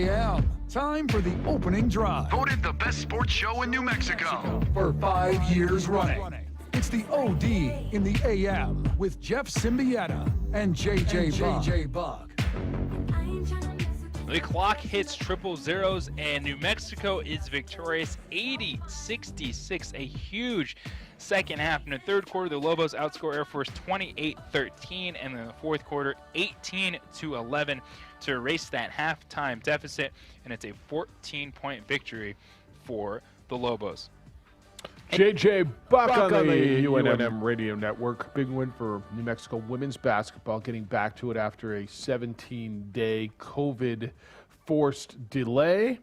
a.m. Time for the opening drive. Voted the best sports show in New Mexico For 5 years running. It's the OD in the AM with Jeff Siembieda and JJ Buck. The clock hits triple zeros, and New Mexico is victorious 80-66, a huge second half. In the third quarter, the Lobos outscore Air Force 28-13, and in the fourth quarter, 18-11 to erase that halftime deficit, and it's a 14-point victory for the Lobos. JJ Buck on the UNM Radio Network. Big win for New Mexico women's basketball, getting back to it after a 17-day COVID-forced delay.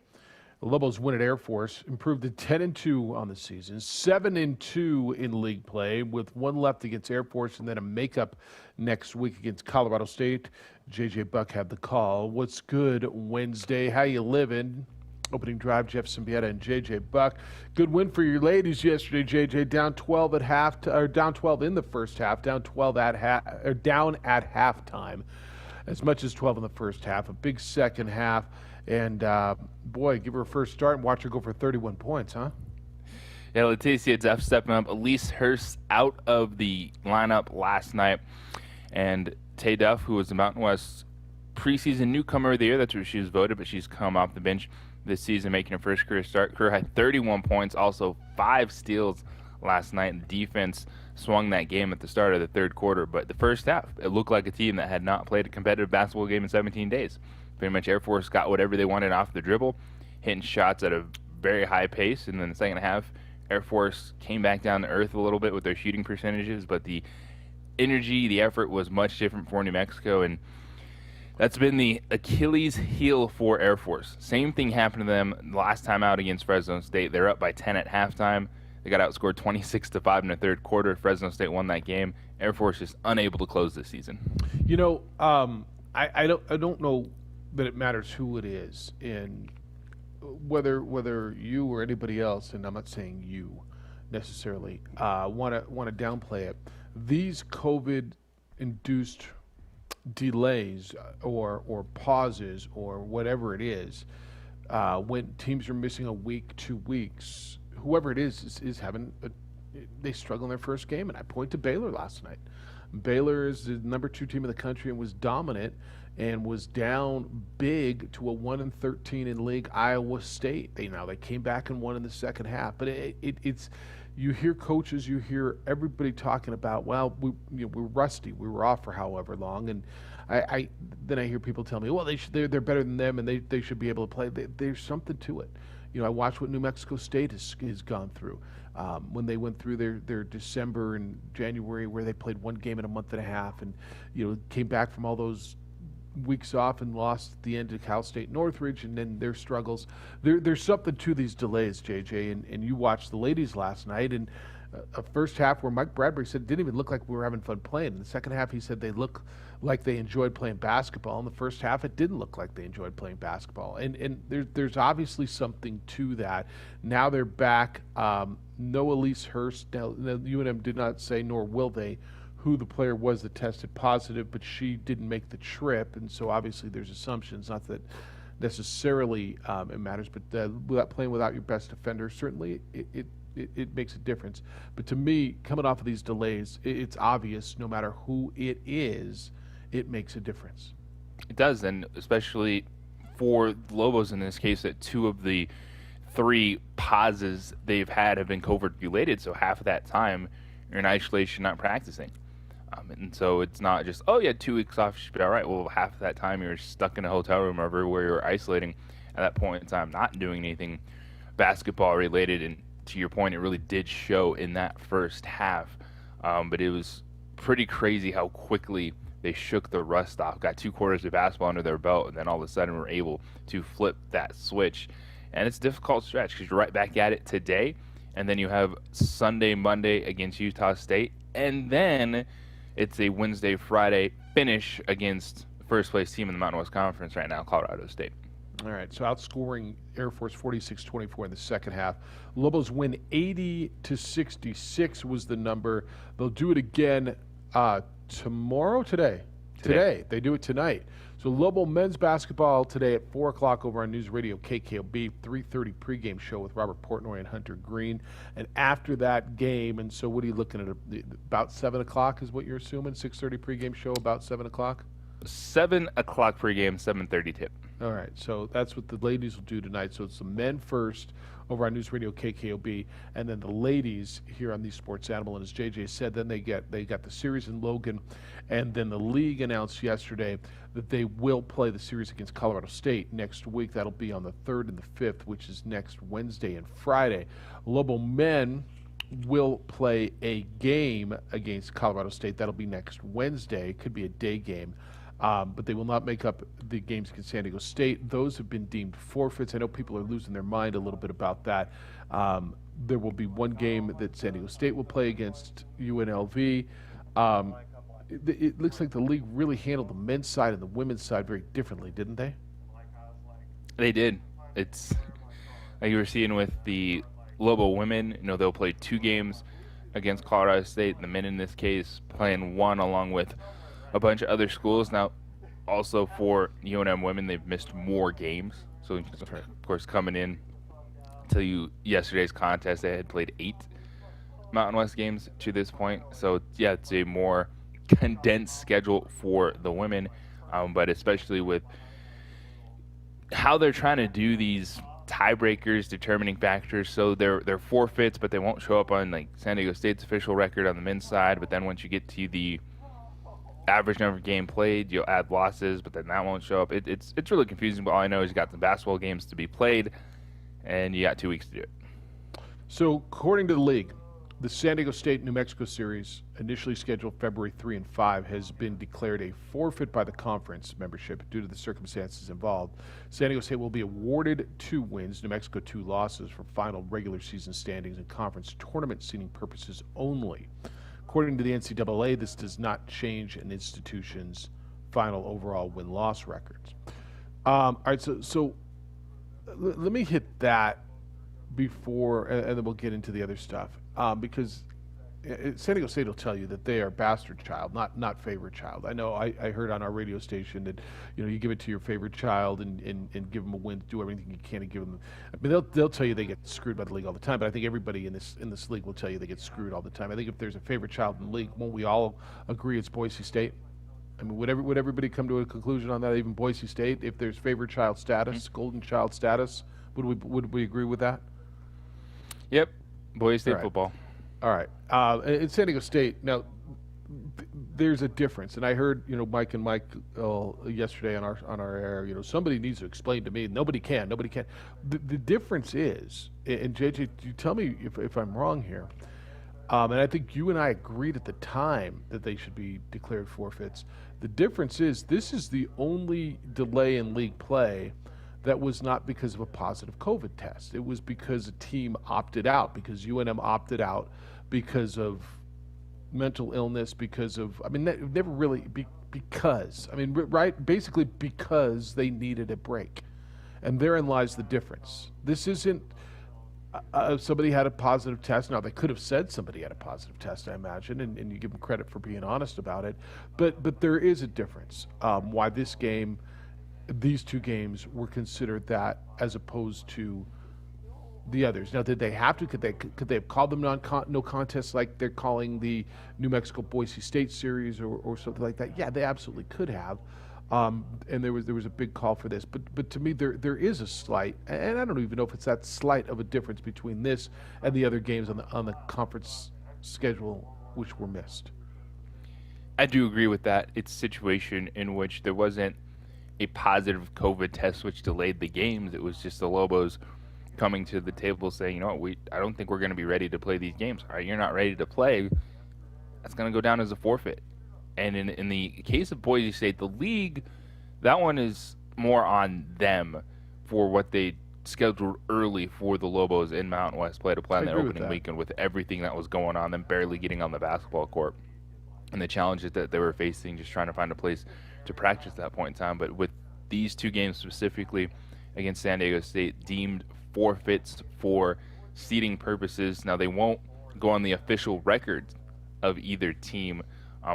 The Lobos win at Air Force, improved to 10-2 on the season, 7-2 in league play, with one left against Air Force and then a makeup next week against Colorado State. JJ Buck had the call. What's good Wednesday? How you living? Opening drive, Jeff Siembieda and JJ Buck. Good win for your ladies yesterday, JJ. Down 12 or down 12 in the first half, down 12 down at halftime, as much as 12 in the first half. A big second half, and boy, give her a first start and watch her go for 31 points, huh? Yeah, Leticia Duff stepping up. Elise Hurst out of the lineup last night, and Tay Duff, who was the Mountain West preseason newcomer of the year, that's what she was voted, but she's come off the bench this season, making her first career start. Career had 31 points, also 5 steals last night. And the defense swung that game at the start of the third quarter. But the first half, it looked like a team that had not played a competitive basketball game in 17 days. Pretty much Air Force got whatever they wanted off the dribble, hitting shots at a very high pace. And then the second half, Air Force came back down to earth a little bit with their shooting percentages. But the energy, the effort was much different for New Mexico. And that's been the Achilles heel for Air Force. Same thing happened to them last time out against Fresno State. They're up by 10 at halftime. They got outscored 26-5 in the third quarter. Fresno State won that game. Air Force is unable to close this season. You know, I don't know that it matters who it is, and whether you or anybody else, and I'm not saying you necessarily, want to downplay it. These COVID-induced delays or pauses or whatever it is, when teams are missing a week, 2 weeks, whoever it is having they struggle in their first game. And I point to Baylor last night. Baylor is the number 2 team in the country and was dominant and was down big to a 1-13 in league Iowa State. They came back and won in the second half, but it's you hear coaches, you hear everybody talking about, well, we're rusty. We were off for however long, and then I hear people tell me, well, they're better than them, and they should be able to play. There's something to it. You know, I watched what New Mexico State has gone through when they went through their December and January, where they played one game in a month and a half, and came back from all those weeks off and lost at the end to Cal State Northridge, and then their struggles. There's something to these delays, JJ, and you watched the ladies last night, and a first half where Mike Bradbury said it didn't even look like we were having fun playing. In the second half, he said they look like they enjoyed playing basketball. In the first half, it didn't look like they enjoyed playing basketball, and there's obviously something to that. Now they're back. No Elise Hurst. Now, UNM did not say, nor will they, who the player was that tested positive, but she didn't make the trip, and so obviously there's assumptions. Not that necessarily it matters, but playing without your best defender, certainly it makes a difference. But to me, coming off of these delays, it's obvious no matter who it is, it makes a difference. It does, and especially for the Lobos in this case, that 2 of the 3 pauses they've had have been COVID-related, so half of that time you're in isolation, not practicing. And so it's not just, 2 weeks off, you should be all right. Well, half of that time you're stuck in a hotel room or everywhere you're isolating at that point in time, not doing anything basketball related. And to your point, it really did show in that first half. But it was pretty crazy how quickly they shook the rust off, got 2 quarters of basketball under their belt, and then all of a sudden were able to flip that switch. And it's a difficult stretch because you're right back at it today. And then you have Sunday, Monday against Utah State. And then it's a Wednesday, Friday finish against the first place team in the Mountain West Conference right now, Colorado State. All right, so outscoring Air Force 46-24 in the second half. Lobos win 80-66 was the number. They'll do it again today. today. They do it tonight. So Lobo men's basketball today at 4 o'clock over on News Radio KKOB, 3:30 pregame show with Robert Portnoy and Hunter Green. And after that game, and so what are you looking at? About 7 o'clock is what you're assuming? 6:30 pregame show, about 7 o'clock? 7 o'clock pregame, 7:30 tip. All right, so that's what the ladies will do tonight. So it's the men first over on News Radio KKOB, and then the ladies here on the Sports Animal. And as JJ said, then they got the series in Logan, and then the league announced yesterday that they will play the series against Colorado State next week. That'll be on the 3rd and the 5th, which is next Wednesday and Friday. Lobo men will play a game against Colorado State. That'll be next Wednesday. Could be a day game. But they will not make up the games against San Diego State. Those have been deemed forfeits. I know people are losing their mind a little bit about that. There will be one game that San Diego State will play against UNLV. It looks like the league really handled the men's side and the women's side very differently, didn't they? They did. It's like you were seeing with the Lobo women. They'll play 2 games against Colorado State. The men in this case playing 1 along with a bunch of other schools. Now, also for UNM women, they've missed more games. So, of course, coming in to yesterday's contest, they had played 8 Mountain West games to this point. So, yeah, it's a more condensed schedule for the women, but especially with how they're trying to do these tiebreakers, determining factors. So they're forfeits, but they won't show up on like San Diego State's official record on the men's side. But then once you get to the average number of game played, you'll add losses, but then that won't show up. It's really confusing, but all I know is you got some basketball games to be played, and you got 2 weeks to do it. So according to the league, the San Diego State-New Mexico series, initially scheduled February 3 and 5, has been declared a forfeit by the conference membership due to the circumstances involved. San Diego State will be awarded 2 wins, New Mexico 2 losses for final regular season standings and conference tournament seeding purposes only. According to the NCAA, this does not change an institution's final overall win-loss records. All right, so let me hit that before, and then we'll get into the other stuff. Because San Diego State will tell you that they are bastard child, not favorite child. I know I heard on our radio station that you give it to your favorite child and give them a win, do everything you can to give them. I mean they'll tell you they get screwed by the league all the time, but I think everybody in this league will tell you they get screwed all the time. I think if there's a favorite child in the league, won't we all agree it's Boise State? I mean, would everybody come to a conclusion on that? Even Boise State, if there's favorite child status, golden child status, would we agree with that? Yep. Boise State All right. football. All right. In San Diego State, now there's a difference, and I heard Mike and Mike yesterday on our air. Somebody needs to explain to me. Nobody can. The difference is, and JJ, you tell me if I'm wrong here. And I think you and I agreed at the time that they should be declared forfeits. The difference is this is the only delay in league play that was not because of a positive COVID test. It was because a team opted out, because UNM opted out because of mental illness, because of, never really, because they needed a break. And therein lies the difference. This isn't somebody had a positive test. Now, they could have said somebody had a positive test, I imagine, and you give them credit for being honest about it. But there is a difference. Why these 2 games were considered that as opposed to the others. Now, did they have to? Could they have called them no contest like they're calling the New Mexico Boise State series or something like that? Yeah, they absolutely could have. And there was a big call for this. But to me, there is a slight, and I don't even know if it's that slight of a difference between this and the other games on the conference schedule which were missed. I do agree with that. It's a situation in which there wasn't a positive COVID test which delayed the games. It was just the Lobos coming to the table saying, I don't think we're going to be ready to play these games. All right, you're not ready to play. That's going to go down as a forfeit. And in the case of Boise State, the league, that one is more on them for what they scheduled early for the Lobos in Mountain West play to play on the opening weekend with everything that was going on, them barely getting on the basketball court and the challenges that they were facing, just trying to find a place to practice at that point in time. But with these 2 games specifically against San Diego State deemed forfeits for seeding purposes. Now, they won't go on the official record of either team,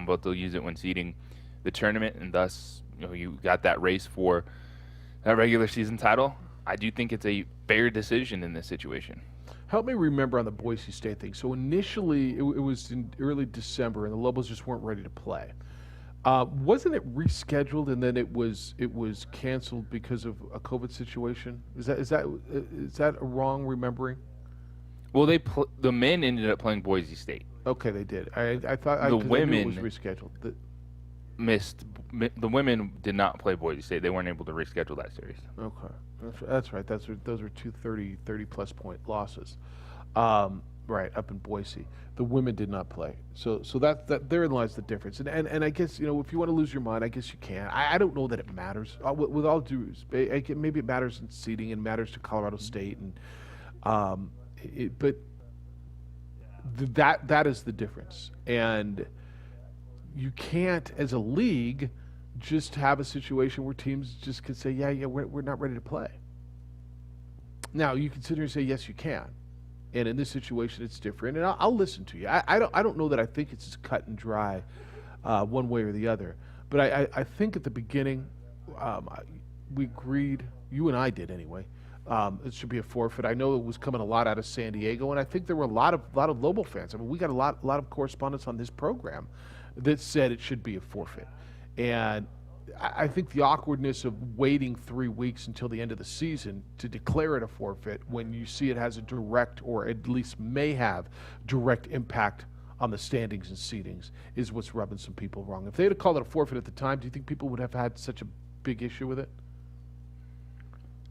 but they'll use it when seeding the tournament, and thus you got that race for that regular season title. I do think it's a fair decision in this situation. Help me remember on the Boise State thing. So initially, it was in early December, and the Lobos just weren't ready to play. Wasn't it rescheduled and then it was canceled because of a COVID situation? Is that a wrong remembering? Well, the men ended up playing Boise State. Okay, they did. I thought the 'cause I knew women it was rescheduled. The women did not play Boise State. They weren't able to reschedule that series. Okay, that's right. Those were two 30 plus point losses. Right, up in Boise. The women did not play. So that therein lies the difference. And I guess, if you want to lose your mind, I guess you can. I don't know that it matters. With all due respect, maybe it matters in seeding and matters to Colorado State, but that is the difference. And you can't, as a league, just have a situation where teams just can say, yeah, we're not ready to play. Now, you can sit here and say, yes, you can. And in this situation, it's different. And I'll listen to you. I don't know that I think it's as cut and dry one way or the other. But I think at the beginning, we agreed, you and I did anyway, it should be a forfeit. I know it was coming a lot out of San Diego, and I think there were a lot of Lobo fans. I mean, we got a lot of correspondence on this program that said it should be a forfeit. And I think the awkwardness of waiting 3 weeks until the end of the season to declare it a forfeit when you see it has a direct, or at least may have direct impact on the standings and seedings, is what's rubbing some people wrong. If they had called it a forfeit at the time, do you think people would have had such a big issue with it?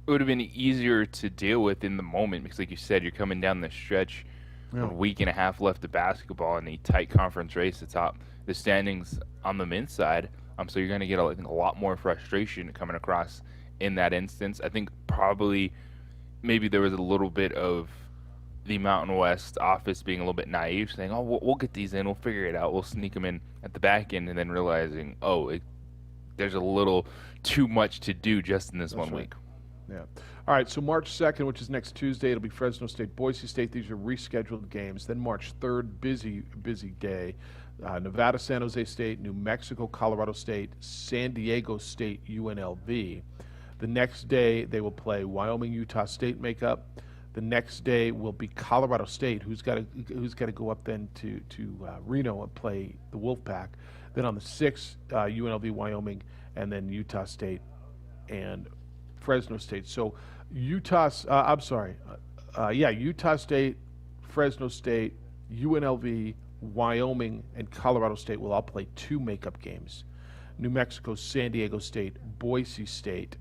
It would have been easier to deal with in the moment because, like you said, you're coming down the stretch, a week and a half left of basketball in a tight conference race to top the standings on the men's side. So you're going to get a lot more frustration coming across in that instance. I think probably maybe there was a little bit of the Mountain West office being a little bit naive, saying, oh, we'll get these in, we'll figure it out, we'll sneak them in at the back end, and then realizing, there's a little too much to do just in this That's 1 week. Yeah. All right, so March 2nd, which is next Tuesday, it'll be Fresno State, Boise State. These are rescheduled games. Then March 3rd, busy day. Nevada, San Jose State, New Mexico, Colorado State, San Diego State, UNLV. The next day, they will play Wyoming, Utah State makeup. The next day will be Colorado State, who's got to go up then to Reno and play the Wolfpack. Then on the 6th, UNLV, Wyoming, and then Utah State and Fresno State. So Utah State, Fresno State, UNLV, Wyoming, and Colorado State will all play 2 makeup games. New Mexico, San Diego State, Boise State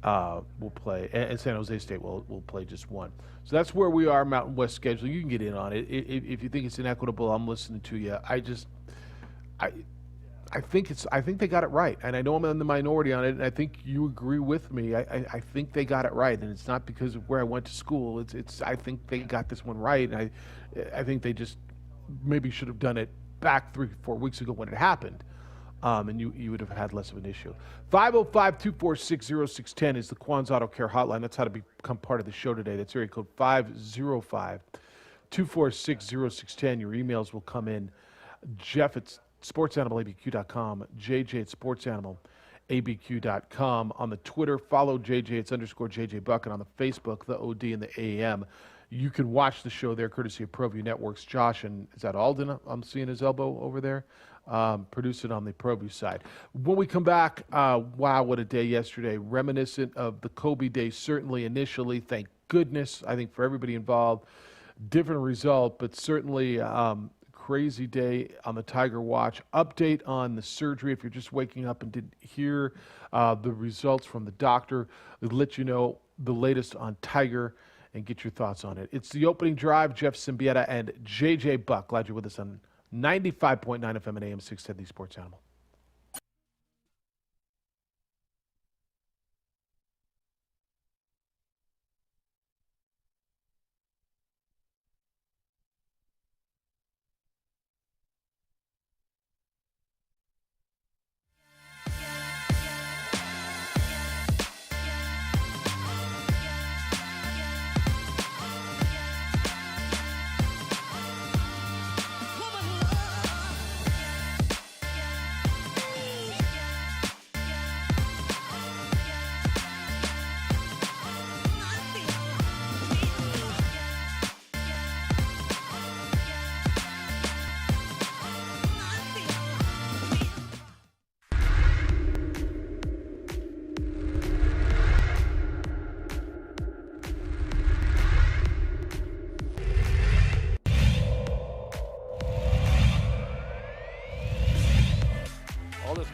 will play, and San Jose State will play just 1. So that's where we are, Mountain West schedule. You can get in on it. If you think it's inequitable, I'm listening to you. I think they got it right, and I know I'm in the minority on it, and I think you agree with me. I think they got it right, and it's not because of where I went to school. I think they got this one right, and I think they just maybe should have done it back 3-4 weeks ago when it happened, and you would have had less of an issue. 505-246-0610 is the Quan's Auto Care hotline. That's how to become part of the show today. That's area code 505-246-0610. Your emails will come in. Jeff, it's sportsanimалabq.com, JJ at sportsanimалabq.com. On the Twitter, follow JJ, it's _JJ Buck, and on the Facebook, the OD and the AM. You can watch the show there, courtesy of ProView Networks. Josh, and is that Alden? I'm seeing his elbow over there. Produce it on the ProView side. When we come back, wow, what a day yesterday. Reminiscent of the Kobe day, certainly initially. Thank goodness, I think, for everybody involved. Different result, but certainly crazy day on the Tiger Watch. Update on the surgery if you're just waking up and didn't hear the results from the doctor. We'll let you know the latest on Tiger and get your thoughts on it. It's the opening drive. Jeff Siembieda and JJ Buck. Glad you're with us on 95.9 FM and AM 610, the Sports Animal.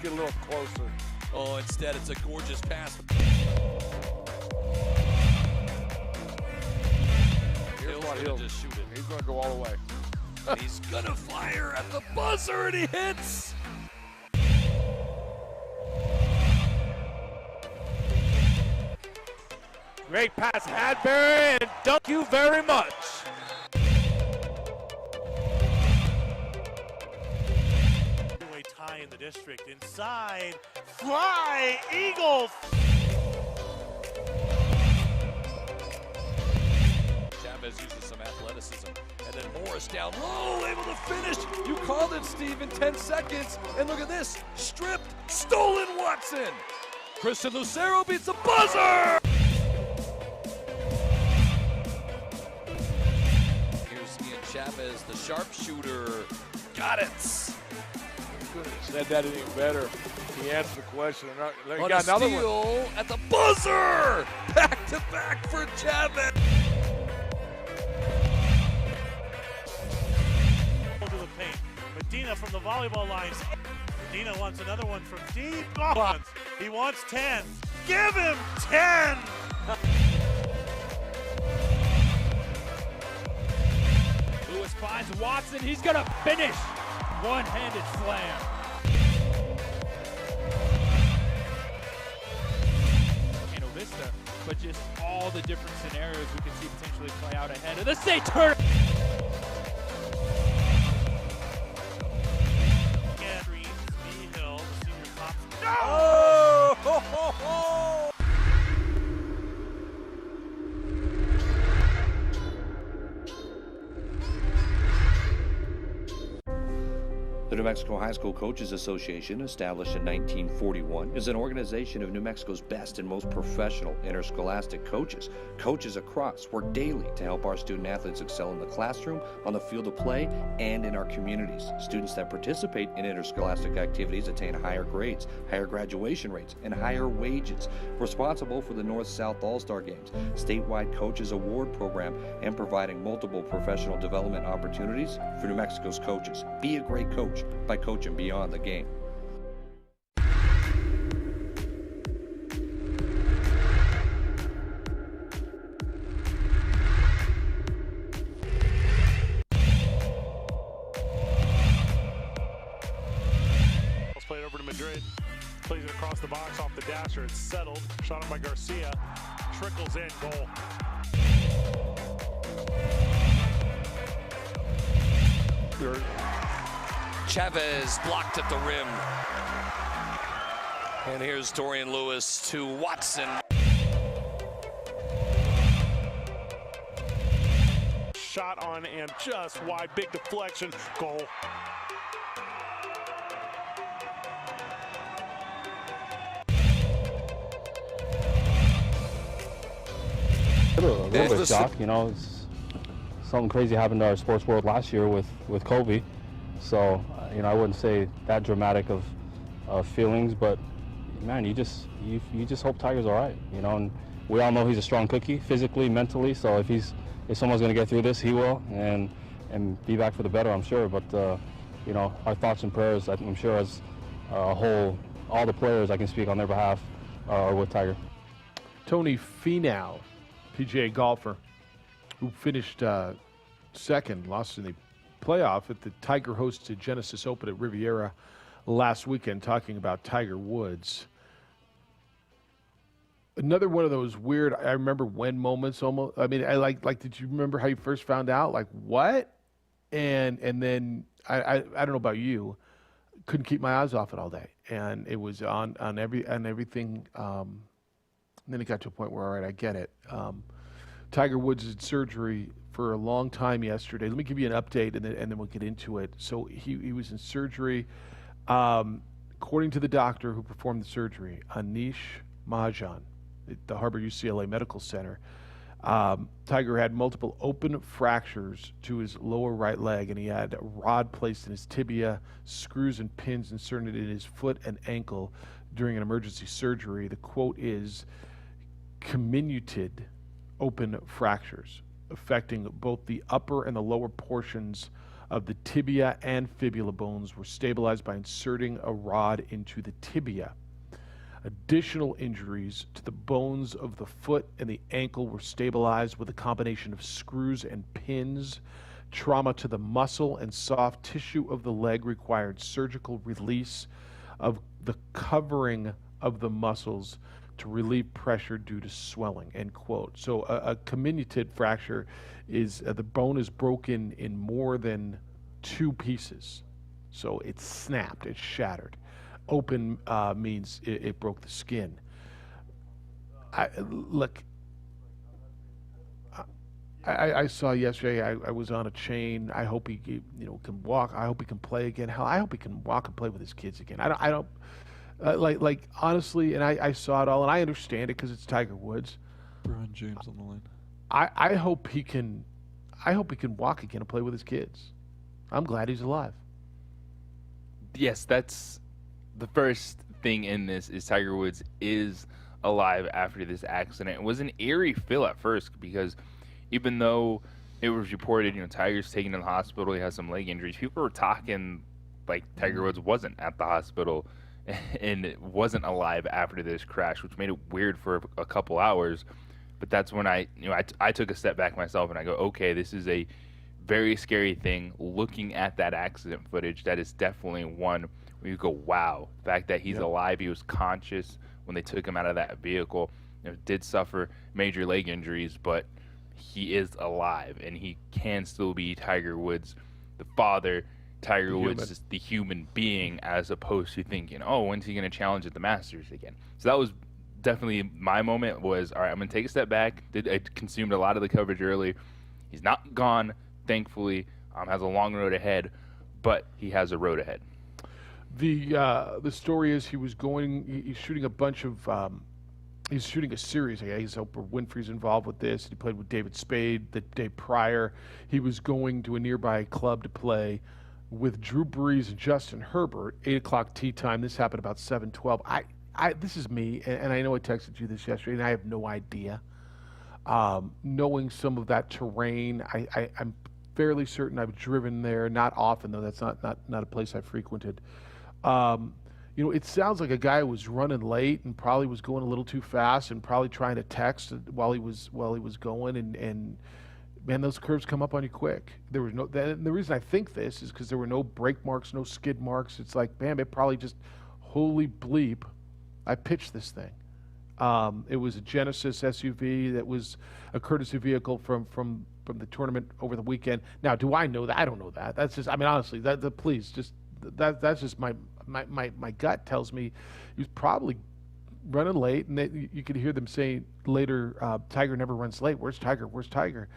get a little closer. Oh, instead it's a gorgeous pass. Here's what Hill's gonna just shoot it. He's going to go all the way. He's gonna fire at the buzzer and he hits. Great pass, Hadbury, and thank you very much. Tie in the district. Inside, fly, Eagles. Chavez uses some athleticism. And then Morris down low, able to finish. You called it, Steve, in 10 seconds. And look at this, stripped, stolen Watson. Kristen Lucero beats the buzzer. Here's Ian Chavez, the sharpshooter. Got it. Could have said that any better. He answered the question. He On got a another steal one. at the buzzer. Back to back for Chavez. To the paint. Medina from the volleyball lines. Medina wants another one from deep. Oh, he wants 10. Give him 10. Lewis finds Watson. He's going to finish. One-handed slam. Volcano Vista, but just all the different scenarios we can see potentially play out ahead of the state tournament. Hill, the senior pops. Oh! Ho, ho, ho. The New Mexico High School Coaches Association, established in 1941, is an organization of New Mexico's best and most professional interscholastic coaches. Coaches across work daily to help our student athletes excel in the classroom, on the field of play, and in our communities. Students that participate in interscholastic activities attain higher grades, higher graduation rates, and higher wages. Responsible for the North-South All-Star Games, statewide Coaches Award Program, and providing multiple professional development opportunities for New Mexico's coaches. Be a great coach by coaching beyond the game. Let's play it over to Madrid. Plays it across the box off the dasher. It's settled. Shot on by Garcia. Trickles in. Goal. Chavez blocked at the rim. And here's Dorian Lewis to Watson. Shot on and just wide. Big deflection. Goal. A little bit shocked, you know. Something crazy happened to our sports world last year with Kobe. So, you know, I wouldn't say that dramatic of feelings, but man, you just hope Tiger's all right, you know. And we all know he's a strong cookie, physically, mentally. So if someone's going to get through this, he will, and be back for the better, I'm sure. But you know, our thoughts and prayers, I'm sure, as a whole, all the players, I can speak on their behalf, are with Tiger. Tony Finau, PGA golfer, who finished second, lost in the playoff at the Tiger hosted Genesis Open at Riviera last weekend, talking about Tiger Woods. Another one of those weird, I remember when moments almost. I mean, I like did you remember how you first found out? Like, what? And then I don't know about you, couldn't keep my eyes off it all day. And it was on everything. And then it got to a point where, all right, I get it. Tiger Woods had surgery for a long time yesterday. Let me give you an update, and then we'll get into it. So he was in surgery. According to the doctor who performed the surgery, Anish Mahajan, at the Harbor UCLA Medical Center, Tiger had multiple open fractures to his lower right leg, and he had a rod placed in his tibia, screws and pins inserted in his foot and ankle during an emergency surgery. The quote is, comminuted open fractures affecting both the upper and the lower portions of the tibia and fibula bones were stabilized by inserting a rod into the tibia. Additional injuries to the bones of the foot and the ankle were stabilized with a combination of screws and pins. Trauma to the muscle and soft tissue of the leg required surgical release of the covering of the muscles to relieve pressure due to swelling, end quote. So a comminuted fracture is the bone is broken in more than 2 pieces. So it's snapped, it's shattered. Open means it broke the skin. I saw yesterday. I was on a chain. I hope he can walk. I hope he can play again. Hell, I hope he can walk and play with his kids again. I don't like honestly. And I saw it all, and I understand it because it's Tiger Woods. Brian James on the line. I hope he can. I hope he can walk again and play with his kids. I'm glad he's alive. Yes, that's the first thing in this is Tiger Woods is alive after this accident. It was an eerie feel at first because even though it was reported, Tiger's taken to the hospital, he has some leg injuries, people were talking like Tiger Woods wasn't at the hospital and it wasn't alive after this crash, which made it weird for a couple hours. But that's when I took a step back myself and I go, okay, this is a very scary thing. Looking at that accident footage, that is definitely one where you go, wow, the fact that he's alive, he was conscious when they took him out of that vehicle, did suffer major leg injuries, but he is alive and he can still be Tiger Woods, the father. Tiger Woods is the human being, as opposed to thinking, oh, when's he going to challenge at the Masters again? So that was definitely my moment was, all right, I'm going to take a step back. I consumed a lot of the coverage early. He's not gone, thankfully. Has a long road ahead, but he has a road ahead. The story is he's shooting a bunch of he's shooting a series. He's Oprah Winfrey's involved with this. He played with David Spade the day prior. He was going to a nearby club to play with Drew Brees and Justin Herbert, 8 o'clock tee time. This happened about 7:12. This is me, and I know I texted you this yesterday, and I have no idea. Knowing some of that terrain, I'm fairly certain I've driven there. Not often, though. That's not a place I frequented. It sounds like a guy was running late and probably was going a little too fast and probably trying to text while he was going. And man, those curves come up on you quick. There was no. And the reason I think this is because there were no brake marks, no skid marks. It's like, bam, it probably just, holy bleep, I pitched this thing. It was a Genesis SUV that was a courtesy vehicle from the tournament over the weekend. Now, do I know that? I don't know that. That's just, honestly, that's just my gut tells me he was probably running late, and you could hear them saying later, Tiger never runs late. Where's Tiger? Where's Tiger?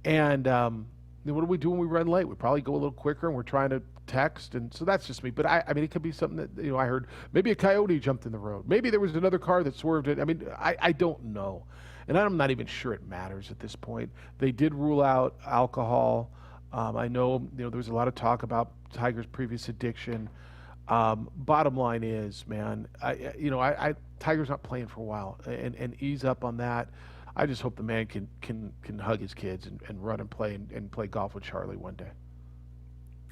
And then what do we do when we run late? We probably go a little quicker, and we're trying to text, and so that's just me. But it could be something that I heard. Maybe a coyote jumped in the road. Maybe there was another car that swerved it. I don't know, and I'm not even sure it matters at this point. They did rule out alcohol. I know there was a lot of talk about Tiger's previous addiction. Bottom line is, man, Tiger's not playing for a while, and ease up on that. I just hope the man can hug his kids and run and play golf with Charlie one day.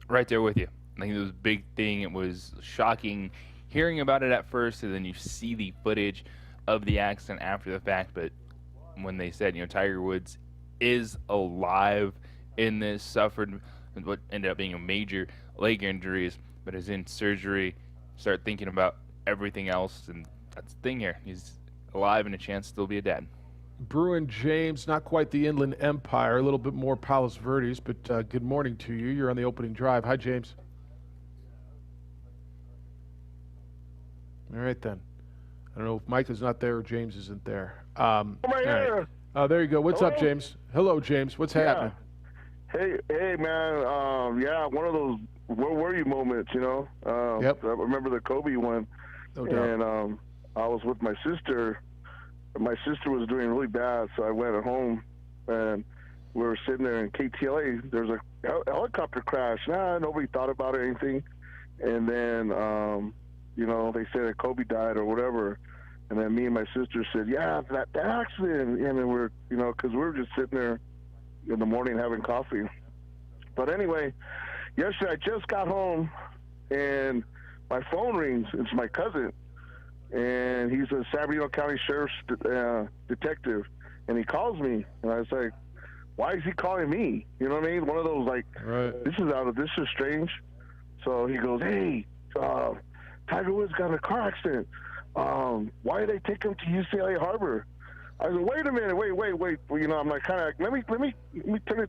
Right there with you. I think it was a big thing. It was shocking hearing about it at first, and then you see the footage of the accident after the fact. But when they said, Tiger Woods is alive in this, suffered what ended up being a major leg injuries, but is in surgery, start thinking about everything else, and that's the thing here. He's alive and a chance to still be a dad. Bruin James, not quite the Inland Empire, a little bit more Palos Verdes, but good morning to you. You're on the opening drive. Hi, James. All right, then. I don't know if Mike is not there or James isn't there. I'm right here. Right. Oh, there you go. What's up, James? Hello, James. What's happening? Hey, man. One of those where were you moments, Yep. I remember the Kobe one. No doubt. And I was with my sister. My sister was doing really bad, so I went at home, and we were sitting there in KTLA. There was a helicopter crash. Nobody thought about it or anything. And then, they said that Kobe died or whatever. And then me and my sister said, yeah, that accident. And then we're, because we were just sitting there in the morning having coffee. But anyway, yesterday I just got home, and my phone rings. It's my cousin, and he's a Siembieda County Sheriff's detective, and he calls me, and I was like, why is he calling me? You know what I mean? One of those, like, this is strange. So he goes, hey, Tiger Woods got in a car accident. Why did they take him to UCLA Harbor? I said, wait a minute, wait. Well, you know, I'm like, kind of, let me turn the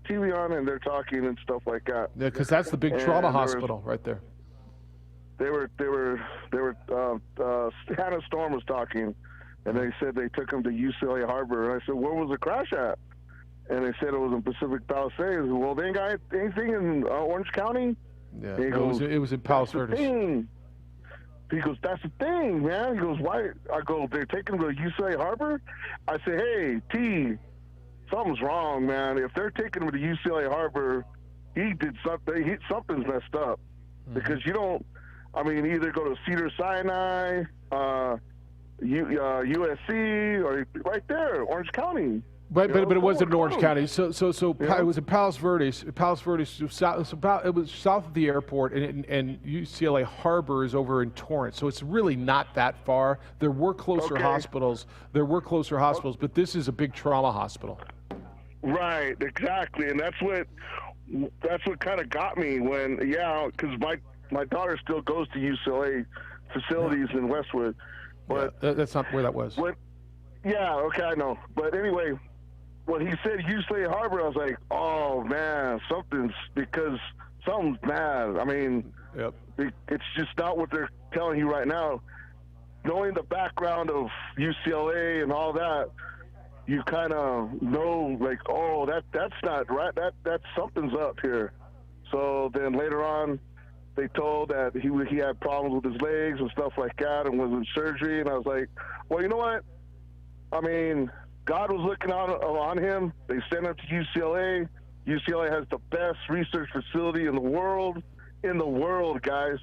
TV on, and they're talking and stuff like that. Yeah, because that's the big trauma hospital right there. They were Hannah Storm was talking, and they said they took him to UCLA Harbor. And I said, where was the crash at? And they said it was in Pacific Palisades. Well, they ain't got anything in Orange County? Yeah, it was in Palos Verdes. He goes, that's the thing, man. He goes, why? I go, they're taking him to UCLA Harbor? I say, hey, T, something's wrong, man. If they're taking him to UCLA Harbor, he did something. Something's messed up. Because you don't, I mean, either go to Cedars-Sinai, USC, or right there, Orange County. But it wasn't in Orange County. So it was in Palos Verdes. Palos Verdes, it was south of the airport, and UCLA Harbor is over in Torrance. So it's really not that far. There were closer hospitals. But this is a big trauma hospital. Right, exactly, and that's what kind of got me when, because my daughter still goes to UCLA facilities in Westwood, but that's not where that was. Okay, I know, but anyway. When he said UCLA Harbor, I was like, oh, man, something's mad. I mean, it's just not what they're telling you right now. Knowing the background of UCLA and all that, you kind of know, like, oh, that's not right. That's something's up here. So then later on, they told that he had problems with his legs and stuff like that and was in surgery. And I was like, well, you know what? I mean, God was looking on him. They sent him to UCLA. UCLA has the best research facility in the world, guys.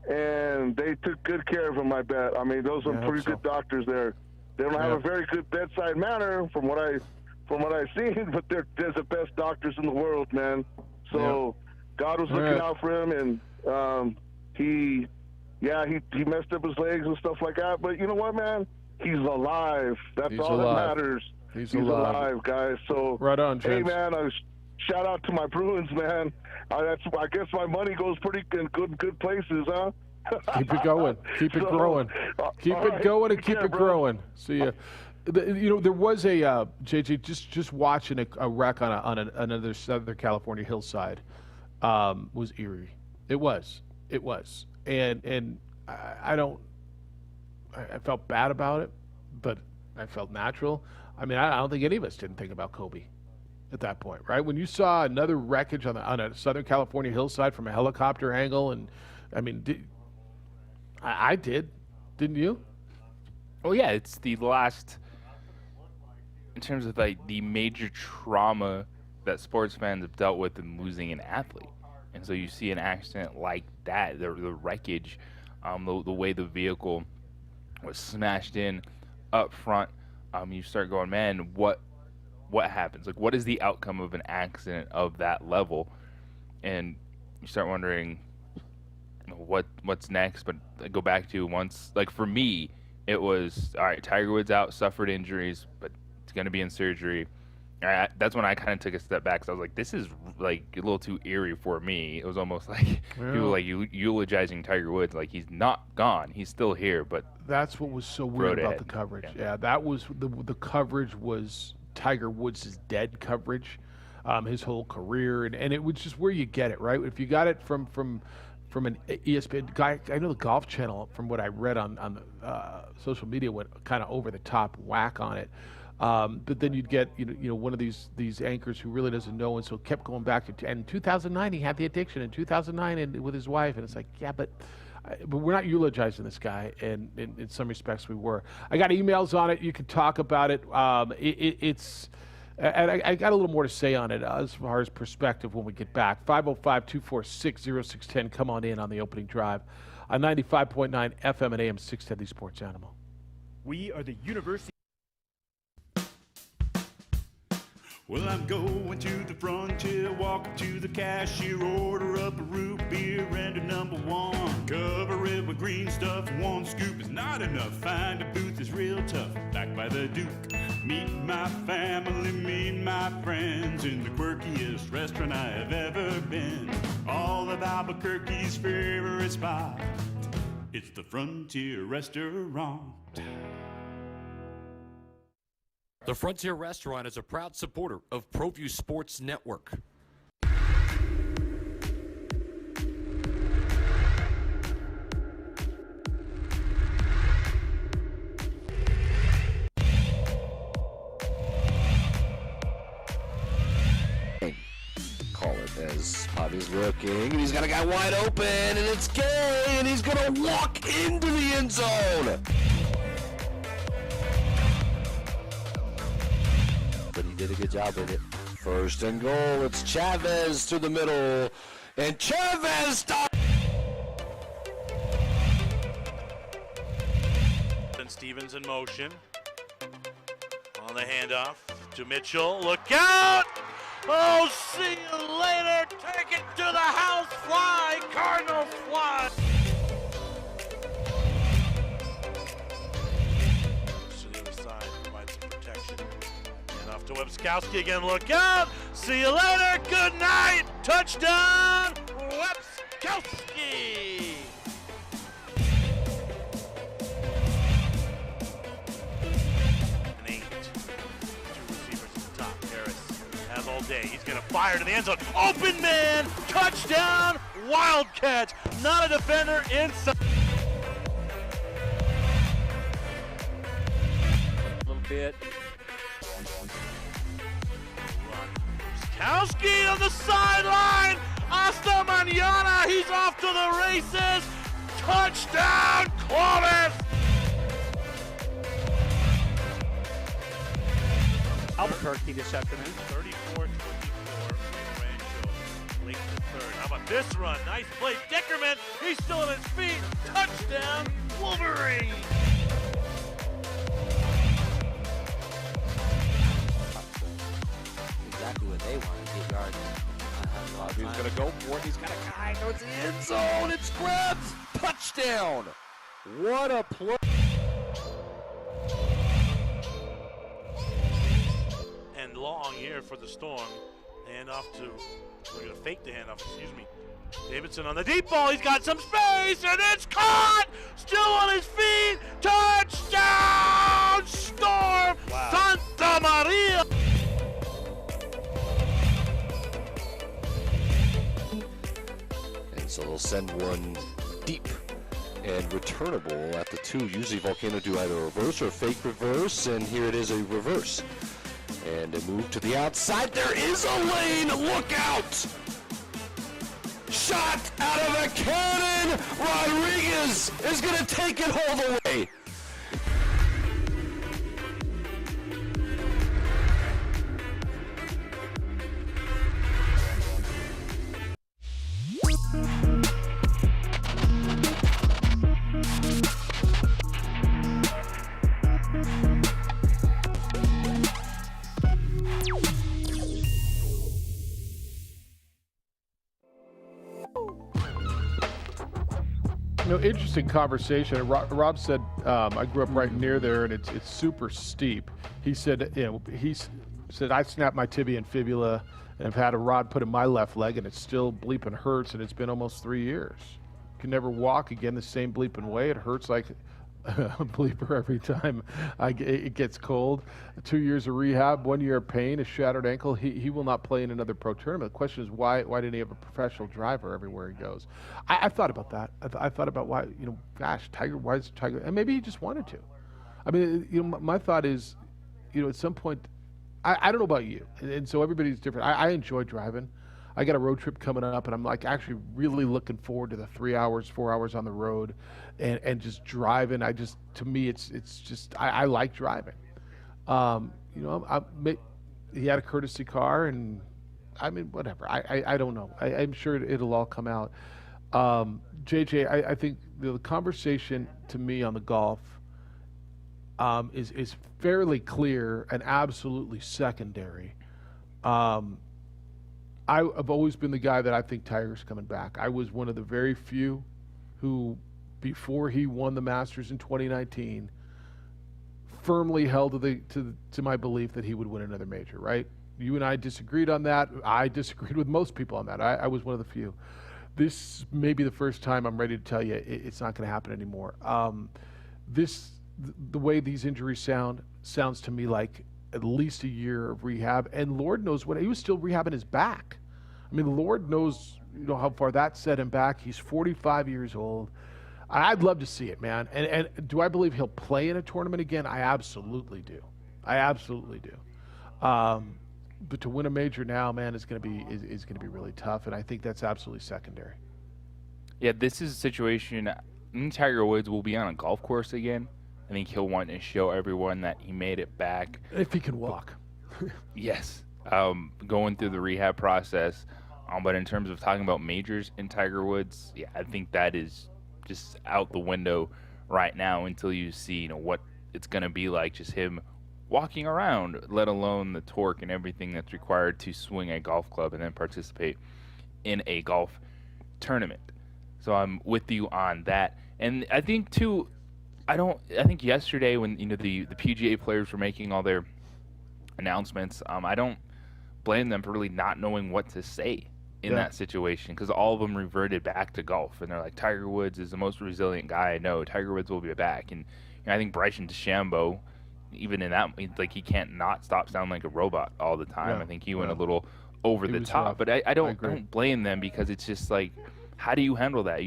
And they took good care of him, I bet. I mean, those are pretty good doctors there. They don't have a very good bedside manner from what I've seen, but they're the best doctors in the world, man. So God was looking out for him, and he messed up his legs and stuff like that. But you know what, man? He's alive. That's all that matters. He's alive, guys. So right on, James. Hey, man, shout out to my Bruins, man. I guess my money goes pretty in good places, huh? Keep it going. Keep it growing. Keep it going and keep it growing. See ya. You know, there was a JJ just watching a wreck on another Southern California hillside was eerie. It was, and I felt bad about it, but I felt natural. I mean, I don't think any of us didn't think about Kobe at that point, right? When you saw another wreckage on a Southern California hillside from a helicopter angle, and I mean, I did, didn't you? Oh yeah, it's the last, in terms of like the major trauma that sports fans have dealt with in losing an athlete, and so you see an accident like that, the wreckage, the way the vehicle was smashed in up front, you start going, man, what happens? Like, what is the outcome of an accident of that level? And you start wondering, what's next? But I go back to once, like for me, it was, all right, Tiger Woods out, suffered injuries, but it's going to be in surgery. That's when I kind of took a step back, because I was like, this is like a little too eerie for me. It was almost like people like eulogizing Tiger Woods, like he's not gone, he's still here. But that's what was so weird about the coverage. Yeah, that was the coverage was Tiger Woods' dead coverage, his whole career, and it was just where you get it, right? If you got it from an ESPN guy, I know the Golf Channel, from what I read on social media, went kind of over the top whack on it. But then you'd get one of these anchors who really doesn't know, and so kept going back to. And in 2009, he had the addiction. In 2009, and with his wife, and it's like, yeah, but we're not eulogizing this guy, and in some respects we were. I got emails on it. You could talk about it. It's. And I got a little more to say on it as far as perspective when we get back. 505-246-0610. Come on in on the opening drive on 95.9 FM and AM 610, the Sports Animal. We are the University. Well, I'm going to the frontier, walk to the cashier, order up a root beer and a number one. Cover it with green stuff, one scoop is not enough. Find a booth is real tough, back by the Duke. Meet my family, meet my friends in the quirkiest restaurant I have ever been. All of Albuquerque's favorite spot, it's the Frontier Restaurant. The Frontier Restaurant is a proud supporter of ProView Sports Network. Call it as Bobby's looking, and he's got a guy wide open, and it's Gay, and he's gonna walk into the end zone. But he did a good job with it. First and goal, it's Chavez to the middle, and Chavez stops. And Stevens in motion. On the handoff to Mitchell. Look out! Oh, see you later. Take it to the house. Fly, Cardinals fly. To the other side, provide some protection. And off to Webskowski again. Look out! See you later. Good night. Touchdown, Webskowski. An 8. 2 receivers at the top. Harris has all day. He's going to fire to the end zone. Open man. Touchdown. Wild catch. Not a defender inside. A little bit. Webskowski on the sideline. Hasta mañana. He's off to the races. Touchdown, Clovis. Albuquerque this afternoon. 34-24. Late to third. How about this run? Nice play. Deckerman. He's still on his feet. Touchdown, Wolverine. Exactly what they want to get yards. He's going to go for it. He's got a guy towards the end zone. It's Krebs. Touchdown. What a play. And long here for the Storm. Handoff to, we're going to fake the handoff, excuse me. Davidson on the deep ball. He's got some space, and it's caught. Still on his feet. Touchdown, Storm. Wow. Santa Maria. And so they'll send one deep and returnable at the 2. Usually Volcano do either a reverse or a fake reverse, and here it is a reverse. And a move to the outside. There is a lane. Look out! Shot out of a cannon. Rodriguez is going to take it all the way. Interesting conversation. Rob said, I grew up right near there, and it's super steep. He said, I snapped my tibia and fibula, and I've had a rod put in my left leg, and it still bleeping hurts, and it's been almost 3 years. Can never walk again the same bleeping way. It hurts like a bleeper every time it gets cold. 2 years of rehab, 1 year of pain, a shattered ankle. He will not play in another pro tournament. The question is why didn't he have a professional driver everywhere he goes? I thought about that. I thought about why, Tiger, why is Tiger, and maybe he just wanted to. I mean, my thought is, at some point, I don't know about you, and so everybody's different. I enjoy driving. I got a road trip coming up, and I'm actually really looking forward to the 3 hours, 4 hours on the road, and just driving. To me, it's just I like driving. He had a courtesy car, and I mean whatever. I don't know. I'm sure it'll all come out. JJ, I think the conversation to me on the golf is fairly clear and absolutely secondary. I've always been the guy that I think Tiger's coming back. I was one of the very few who, before he won the Masters in 2019, firmly held to my belief that he would win another major, right? You and I disagreed on that. I disagreed with most people on that. I was one of the few. This may be the first time I'm ready to tell you it's not going to happen anymore. The way these injuries sounds to me like at least a year of rehab, and Lord knows what. He was still rehabbing his back. I mean, Lord knows how far that set him back. He's 45 years old. I'd love to see it, man. And do I believe he'll play in a tournament again? I absolutely do. I absolutely do. But to win a major now, man, is going to be really tough, and I think that's absolutely secondary. Yeah, this is a situation. Tiger Woods will be on a golf course again. I think he'll want to show everyone that he made it back. If he can walk. Yes. Going through the rehab process. But in terms of talking about majors in Tiger Woods, yeah, I think that is just out the window right now until you see, what it's going to be like, just him walking around, let alone the torque and everything that's required to swing a golf club and then participate in a golf tournament. So I'm with you on that. And I think too, I think yesterday when the PGA players were making all their announcements, I don't blame them for really not knowing what to say in that situation, because all of them reverted back to golf, and they're like, Tiger Woods is the most resilient guy I know. Tiger Woods will be back. And I think Bryson DeChambeau, even in that, like, he can't not stop sounding like a robot all the time. I think he went a little over the top, rough. but I don't blame them, because it's just like, how do you handle that?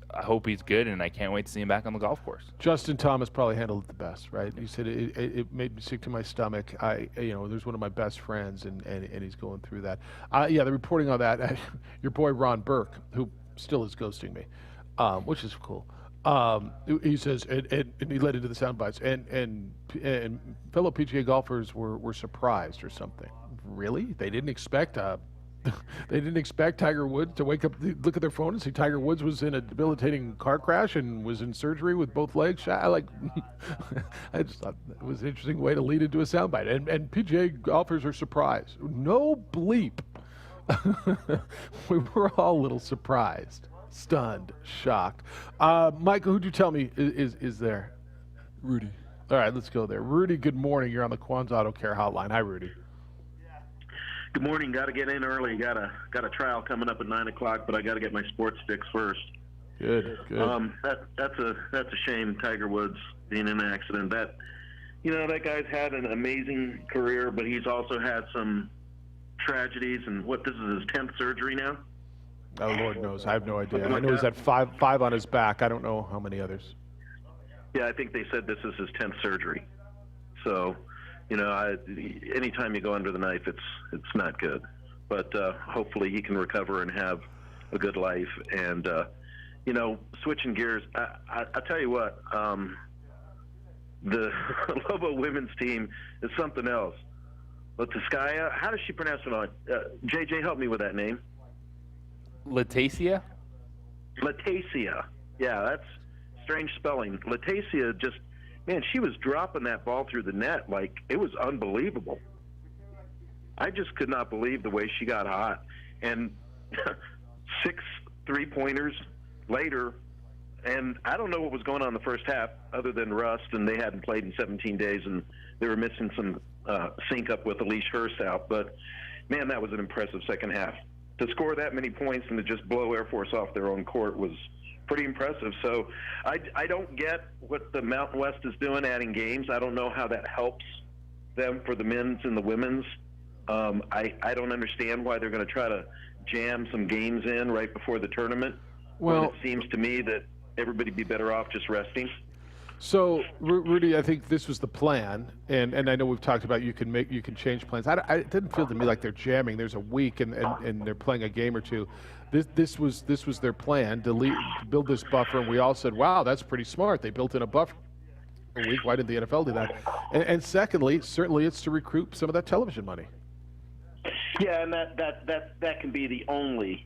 I hope he's good, and I can't wait to see him back on the golf course. Justin Thomas probably handled it the best, right? He said it made me sick to my stomach. There's one of my best friends, and he's going through that. The reporting on that, your boy Ron Burke, who still is ghosting me, which is cool. He says, and he led into the sound bites, and fellow PGA golfers were surprised or something. Really? They didn't expect they didn't expect Tiger Woods to wake up, look at their phone and see Tiger Woods was in a debilitating car crash and was in surgery with both legs. I just thought it was an interesting way to lead into a soundbite. And PGA golfers are surprised. No bleep. We were all a little surprised, stunned, shocked. Michael, who'd you tell me is there? Rudy. All right, let's go there. Rudy, good morning. You're on the Quan's Auto Care Hotline. Hi, Rudy. Good morning. Got to get in early. Got a trial coming up at 9 o'clock, but I got to get my sports fix first. Good. That's a shame. Tiger Woods being in an accident. That guy's had an amazing career, but he's also had some tragedies. And this is his 10th surgery now. Oh, Lord knows. I have no idea. I know he's had five on his back. I don't know how many others. Yeah, I think they said this is his 10th surgery. So. Anytime you go under the knife, it's not good. But hopefully he can recover and have a good life. And switching gears, I tell you what, the Lobo women's team is something else. Lataskaya, how does she pronounce it? JJ, help me with that name. Latasia. Yeah, that's strange spelling. Latasia just. Man, she was dropping that ball through the net like it was unbelievable. I just could not believe the way she got hot. And 6 3-pointers later, and I don't know what was going on in the first half other than rust, and they hadn't played in 17 days, and they were missing some sync up with Elise Hurst out. But, man, that was an impressive second half. To score that many points and to just blow Air Force off their own court was pretty impressive. So I don't get what the Mountain West is doing, adding games. I don't know how that helps them for the men's and the women's. I don't understand why they're going to try to jam some games in right before the tournament. Well, it seems to me that everybody'd be better off just resting. So, Rudy, I think this was the plan, and I know we've talked about you can change plans. It didn't feel to me like they're jamming. There's a week, and they're playing a game or two. This was their plan to build this buffer, and we all said, "Wow, that's pretty smart." They built in a buffer a week. Why didn't the NFL do that? And secondly, certainly it's to recoup some of that television money. Yeah, and that can be the only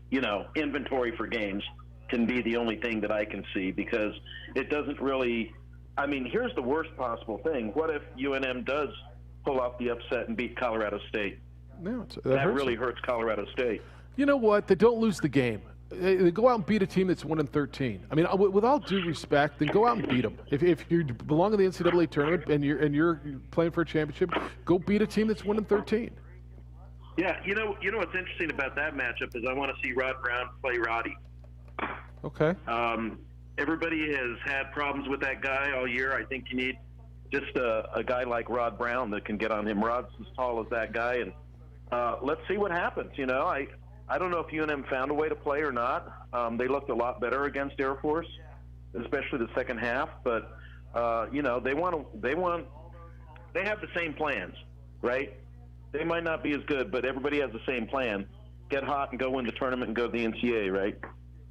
inventory for games can be the only thing that I can see, because it doesn't really. I mean, here's the worst possible thing. What if UNM does pull off the upset and beat Colorado State? No, that really hurts Colorado State. You know what? They don't lose the game. They go out and beat a team that's 1-13. I mean, with all due respect, then go out and beat them. If you belong in the NCAA tournament and you're playing for a championship, go beat a team that's 1-13. Yeah, you know what's interesting about that matchup is I want to see Rod Brown play Roddy. Okay. Everybody has had problems with that guy all year. I think you need just a guy like Rod Brown that can get on him. Rod's as tall as that guy, and let's see what happens. I don't know if UNM found a way to play or not. They looked a lot better against Air Force, especially the second half. But they have the same plans, right? They might not be as good, but everybody has the same plan: get hot and go win the tournament and go to the NCAA, right?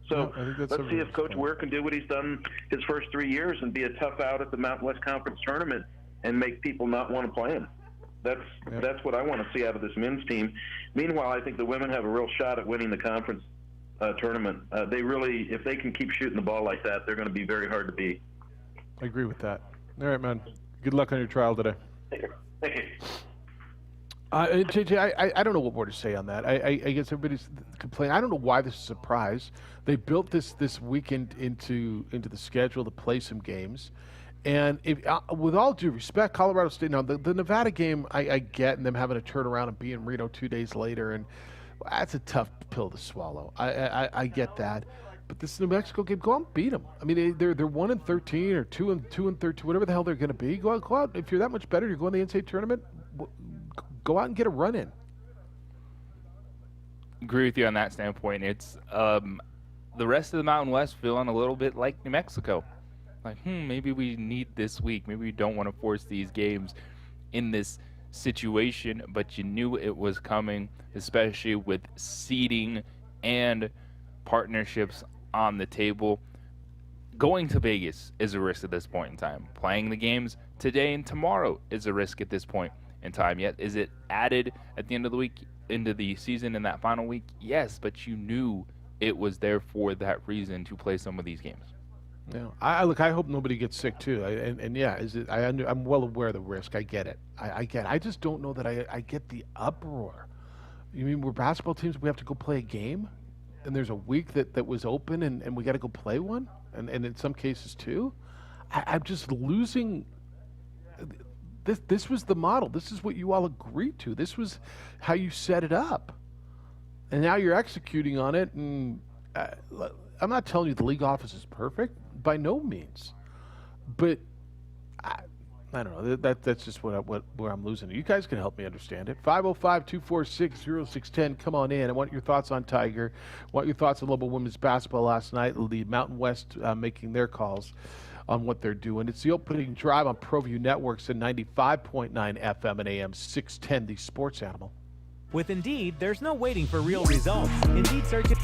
So let's see if Coach Ware can do what he's done his first 3 years and be a tough out at the Mountain West Conference tournament and make people not want to play him. That's what I want to see out of this men's team. Meanwhile, I think the women have a real shot at winning the conference tournament. They really, if they can keep shooting the ball like that, they're going to be very hard to beat. I agree with that. All right, man. Good luck on your trial today. Thank you. JJ, I don't know what more to say on that. I guess everybody's complaining. I don't know why this is a surprise. They built this weekend into the schedule to play some games. And with all due respect, Colorado State, now the Nevada game, I get, and them having to turn around and be in Reno 2 days later, and that's a tough pill to swallow. I get that. But this New Mexico game, go out and beat them. I mean, they're 1-13 or 2-13, whatever the hell they're going to be. Go out. If you're that much better, you're going to the NCAA tournament. Go out and get a run in. Agree with you on that standpoint. It's the rest of the Mountain West feeling a little bit like New Mexico. Like, maybe we need this week. Maybe we don't want to force these games in this situation, but you knew it was coming, especially with seeding and partnerships on the table. Going to Vegas is a risk at this point in time. Playing the games today and tomorrow is a risk at this point in time. Yet, is it added at the end of the week into the season in that final week? Yes, but you knew it was there for that reason to play some of these games. Yeah, I hope nobody gets sick too. I'm well aware of the risk. I get it. I get it. I just don't know that I get the uproar. You mean we're basketball teams? We have to go play a game, and there's a week that was open, and we got to go play one, and in some cases two. I'm just losing. This was the model. This is what you all agreed to. This was how you set it up, and now you're executing on it. And I'm not telling you the league office is perfect, by no means, but I don't know. That's just where I'm losing it. You guys can help me understand it. 505-246-0610. Come on in. I want your thoughts on Tiger. I want your thoughts on Lobo women's basketball last night. The Mountain West making their calls on what they're doing. It's the opening drive on ProView Networks at 95.9 FM and AM 610, the sports animal. With Indeed, there's no waiting for real results. Indeed search it.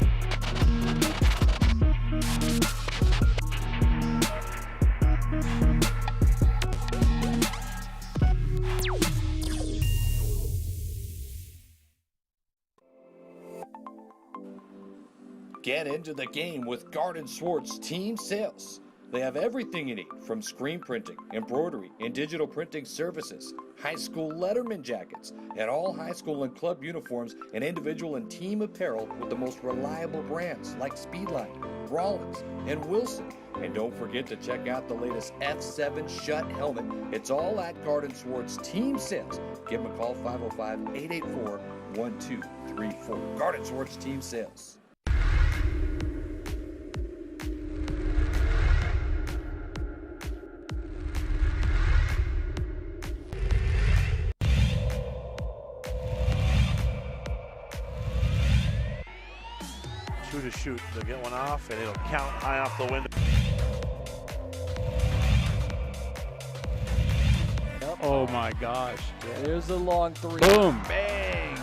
Get into the game with Garden Swartz Team Sales. They have everything you need, from screen printing, embroidery, and digital printing services, high school letterman jackets, and all high school and club uniforms, and individual and team apparel with the most reliable brands like Speedline, Rollins, and Wilson. And don't forget to check out the latest F7 Shut helmet. It's all at Garden Swartz Team Sales. Give them a call, 505-884-1234. Garden Swartz Team Sales. Shoot. They'll get one off, and it'll count high off the window. Oh my gosh. There's a long three. Boom. Bang.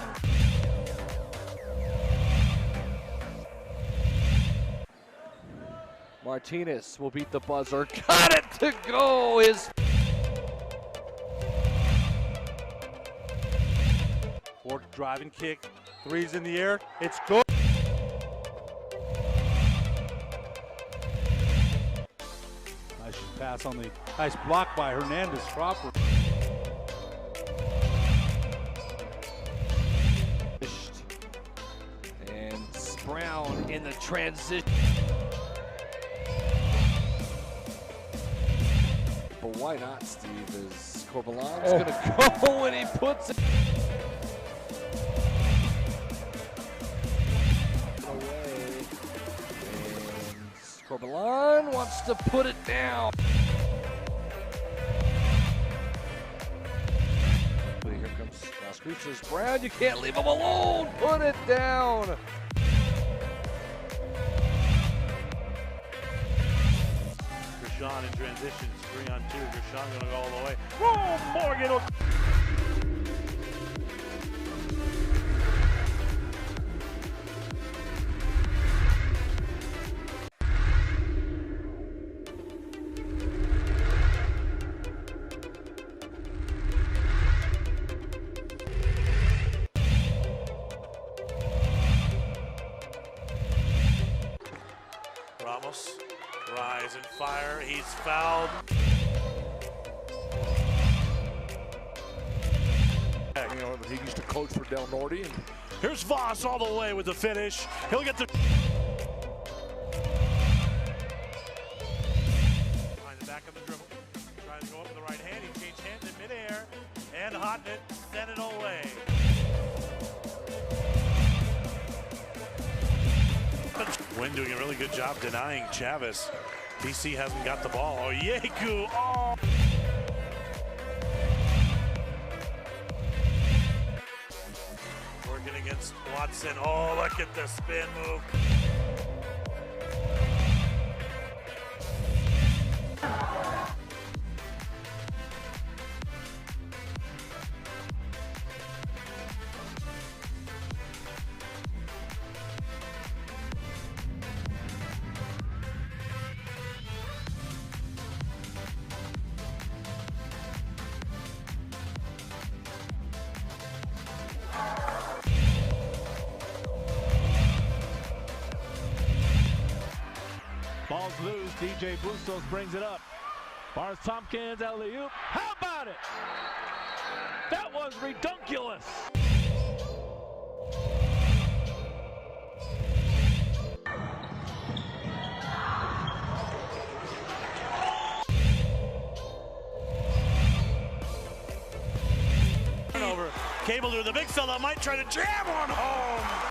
Martinez will beat the buzzer. Got it to go. His Ford driving kick. Three's in the air. It's good. Pass on the nice block by Hernandez Crawford. transition. But why not, Steve? Is Corbalan's going to go and he puts it away. And Corbalan wants to put it down. Here comes Screechers. Brown, you can't leave him alone. Put it down. Gershon in transition, 3-on-2. Gershon going to go all the way. Oh, Morgan will... Ramos, rise and fire. He's fouled. You know, he used to coach for Del Norte. And here's Voss all the way with the finish. He'll get the... Behind the back of the dribble. Trying to go up with the right hand. He changed hands in midair. And Hotnet sent it away. Wynn doing a really good job denying Chavez. DC hasn't got the ball. Oh, Yeku. Oh. Working against Watson. Oh, look at the spin move. Ball's loose. DJ Bustos brings it up. Barnes Tompkins, alley-oop. How about it? That was redunculous. Turnover. Cable to the big fella might try to jam one home.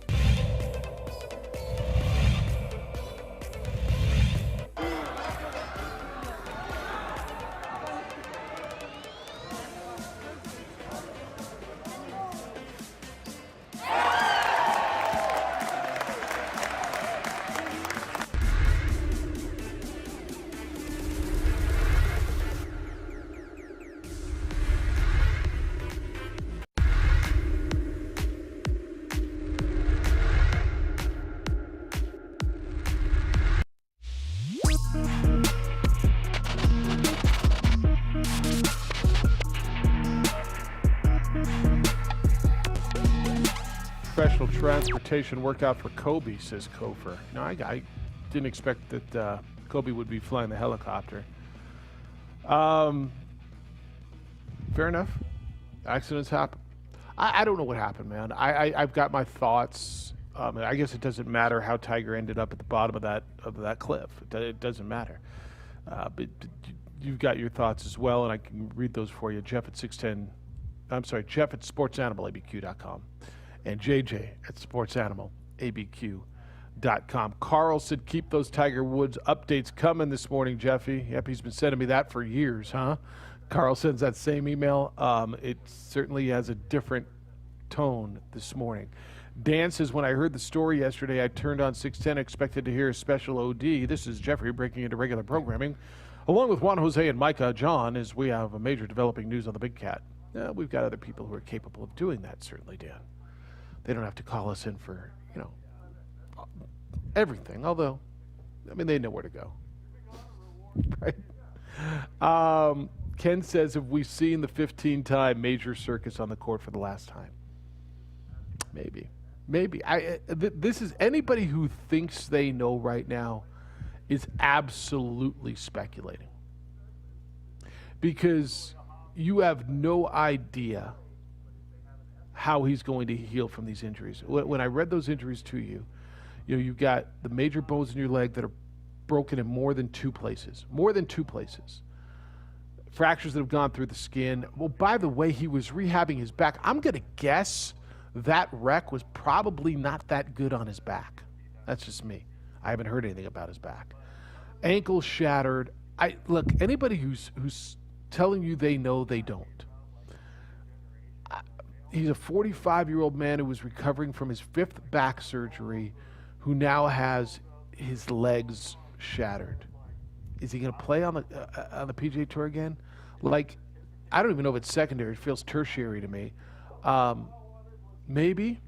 Professional transportation worked out for Kobe, says Kofer. No, I didn't expect that Kobe would be flying the helicopter. Fair enough. Accidents happen. I don't know what happened, man. I've got my thoughts. I guess it doesn't matter how Tiger ended up at the bottom of that cliff. It doesn't matter. But you've got your thoughts as well, and I can read those for you. Jeff at sportsanimalabq.com. And JJ at sportsanimalabq.com. Carl said, keep those Tiger Woods updates coming this morning, Jeffy. Yep, he's been sending me that for years, huh? Carl sends that same email. It certainly has a different tone this morning. Dan says, when I heard the story yesterday, I turned on 610, expected to hear a special OD. This is Jeffrey breaking into regular programming, along with Juan Jose and Micah John, as we have a major developing news on the Big Cat. We've got other people who are capable of doing that, certainly, Dan. They don't have to call us in for, everything. Although, they know where to go. Right? Ken says, have we seen the 15-time major circus on the court for the last time? Maybe. This is anybody who thinks they know right now is absolutely speculating. Because you have no idea how he's going to heal from these injuries. When I read those injuries to you, you've got the major bones in your leg that are broken in more than 2 places. More than 2 places. Fractures that have gone through the skin. Well, by the way, he was rehabbing his back. I'm going to guess that wreck was probably not that good on his back. That's just me. I haven't heard anything about his back. Ankle shattered. Look, anybody who's telling you they know, they don't. He's a 45-year-old man who was recovering from his 5th back surgery, who now has his legs shattered. Is he going to play on the PGA Tour again? Like, I don't even know if it's secondary. It feels tertiary to me. Maybe.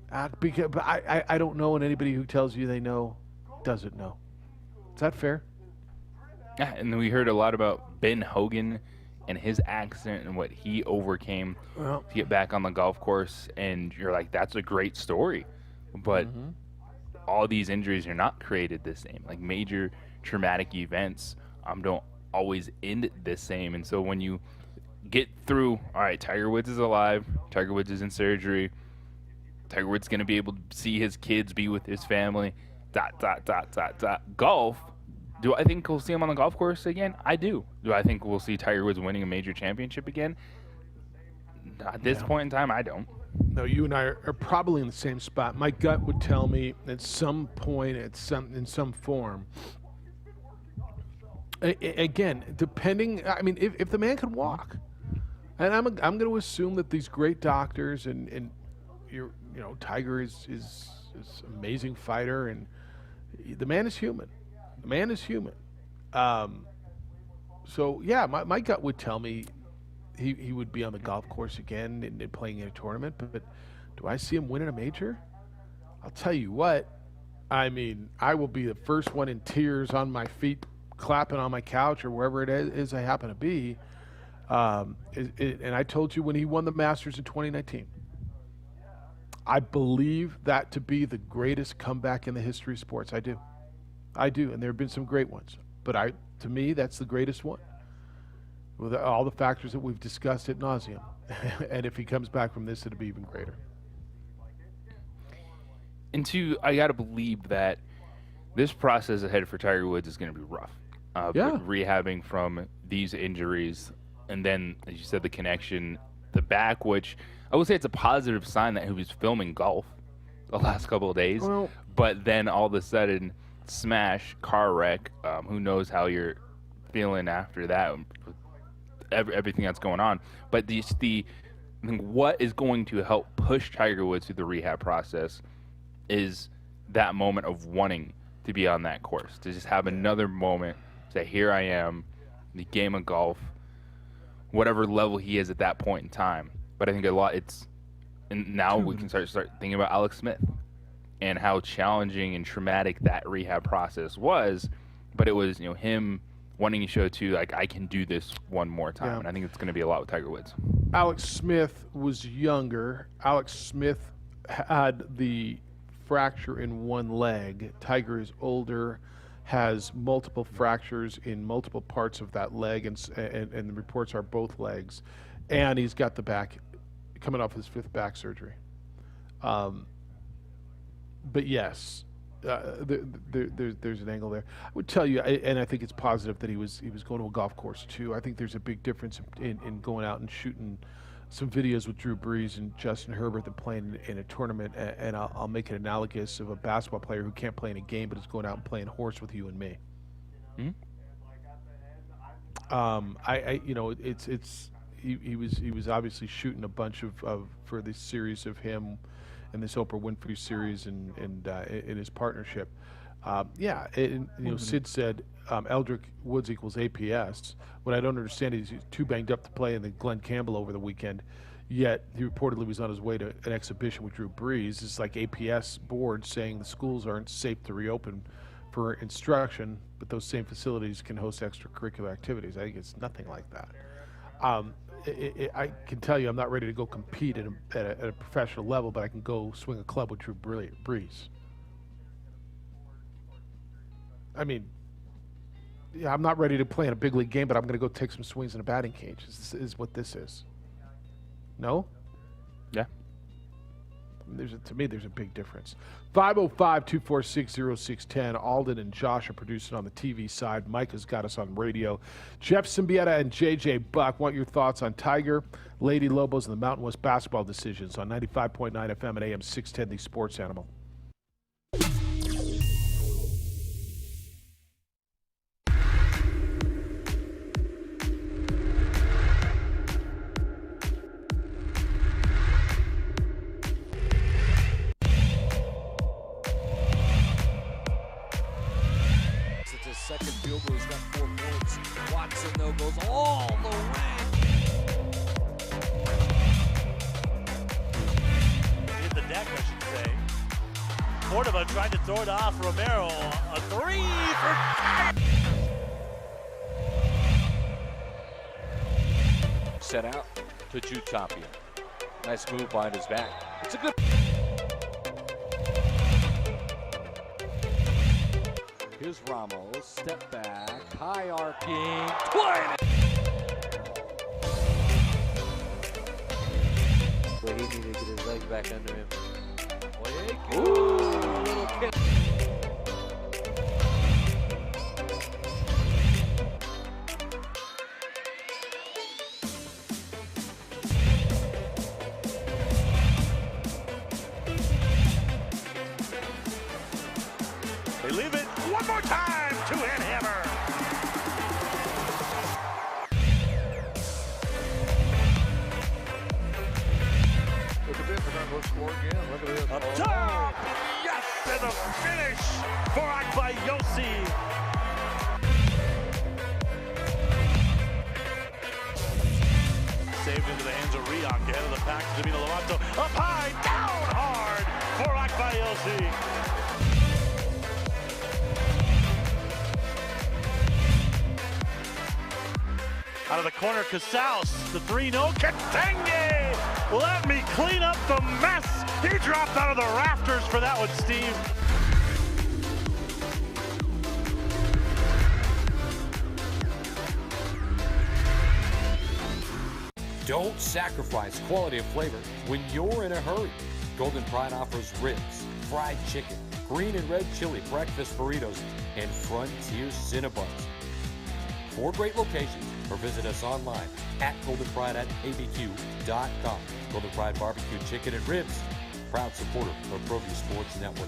But I don't know, and anybody who tells you they know doesn't know. Is that fair? Yeah, and we heard a lot about Ben Hogan and his accident and what he overcame to get back on the golf course, and you're like, that's a great story. But all these injuries are not created the same. Like, major traumatic events don't always end the same. And so when you get through, all right, Tiger Woods is alive, Tiger Woods is in surgery, Tiger Woods going to be able to see his kids, be with his family, ... Golf, do I think we'll see him on the golf course again? I do. Do I think we'll see Tiger Woods winning a major championship again? At this point in time, I don't. No, you and I are probably in the same spot. My gut would tell me at some point, in some form. Again, depending. I mean, if the man can walk, and I'm going to assume that these great doctors and Tiger is an amazing fighter, and the man is human. The man is human. So yeah, my gut would tell me he would be on the golf course again and playing in a tournament. But do I see him winning a major? I'll tell you what. I mean, I will be the first one in tears on my feet, clapping on my couch or wherever it is I happen to be. And I told you when he won the Masters in 2019, I believe that to be the greatest comeback in the history of sports. I do. And there have been some great ones. But to me, that's the greatest one. With all the factors that we've discussed ad nauseum. And if he comes back from this, it'll be even greater. And two, I got to believe that this process ahead for Tiger Woods is going to be rough. Rehabbing from these injuries. And then, as you said, the connection, the back, which I would say it's a positive sign that he was filming golf the last couple of days. Well, but then all of a sudden, smash, car wreck. Who knows how you're feeling after that, everything that's going on. But I think what is going to help push Tiger Woods through the rehab process is that moment of wanting to be on that course, to just have another moment, say, here I am, the game of golf, whatever level he is at that point in time. But I think and now we can start thinking about Alex Smith and how challenging and traumatic that rehab process was. But it was, him wanting to show too, like, I can do this one more time. Yeah. And I think it's going to be a lot with Tiger Woods. Alex Smith was younger. Alex Smith had the fracture in one leg. Tiger is older, has multiple fractures in multiple parts of that leg, and the reports are both legs. And he's got the back, coming off his 5th back surgery. But yes, there's an angle there. I would tell you, and I think it's positive that he was going to a golf course too. I think there's a big difference in going out and shooting some videos with Drew Brees and Justin Herbert than playing in a tournament. And I'll make it analogous of a basketball player who can't play in a game but is going out and playing horse with you and me. He was obviously shooting a bunch of for this series of him and this Oprah Winfrey series and in his partnership. Sid said Eldrick Woods equals APS. What I don't understand is he's too banged up to play in the Glenn Campbell over the weekend, yet he reportedly was on his way to an exhibition with Drew Brees. It's like APS board saying the schools aren't safe to reopen for instruction, but those same facilities can host extracurricular activities. I think it's nothing like that. I can tell you I'm not ready to go compete at a professional level, but I can go swing a club with Drew Brees. I mean, I'm not ready to play in a big league game, but I'm going to go take some swings in a batting cage. This is what this is. No? Yeah. To me, there's a big difference. 505-246-0610. Alden and Josh are producing on the TV side. Mike has got us on radio. Jeff Siembieda and JJ Buck want your thoughts on Tiger, Lady Lobos, and the Mountain West basketball decisions on 95.9 FM and AM 610, the Sports Animal. Second field goal, he's got 4 points. Watson, though, goes all the way. Hit the deck, I should say. Cordova tried to throw it off Romero. A 3 for Set out to Jutapia. Nice move behind his back. It's a good. Here's Ramos, step back, high arcing, 20! But he needed to get his legs back under him. Ooh, a little kick. They leave it one more time. Two-hand hammer. Look at this. They're going to score again. Look at this. Up top. Yes, and the finish for Akbayosi. Saved into the hands of Riak. Ahead of the pack to Davina Lovato. Up high, down hard for Akbayosi. Out of the corner, Casals, the 3-0, Katenge! Let me clean up the mess! He dropped out of the rafters for that one, Steve. Don't sacrifice quality of flavor when you're in a hurry. Golden Pride offers ribs, fried chicken, green and red chili breakfast burritos, and Frontier Cinnabons. 4 great locations, or visit us online at goldenpride@abq.com. Golden Pride Barbecue Chicken and Ribs, proud supporter of ProView Sports Network.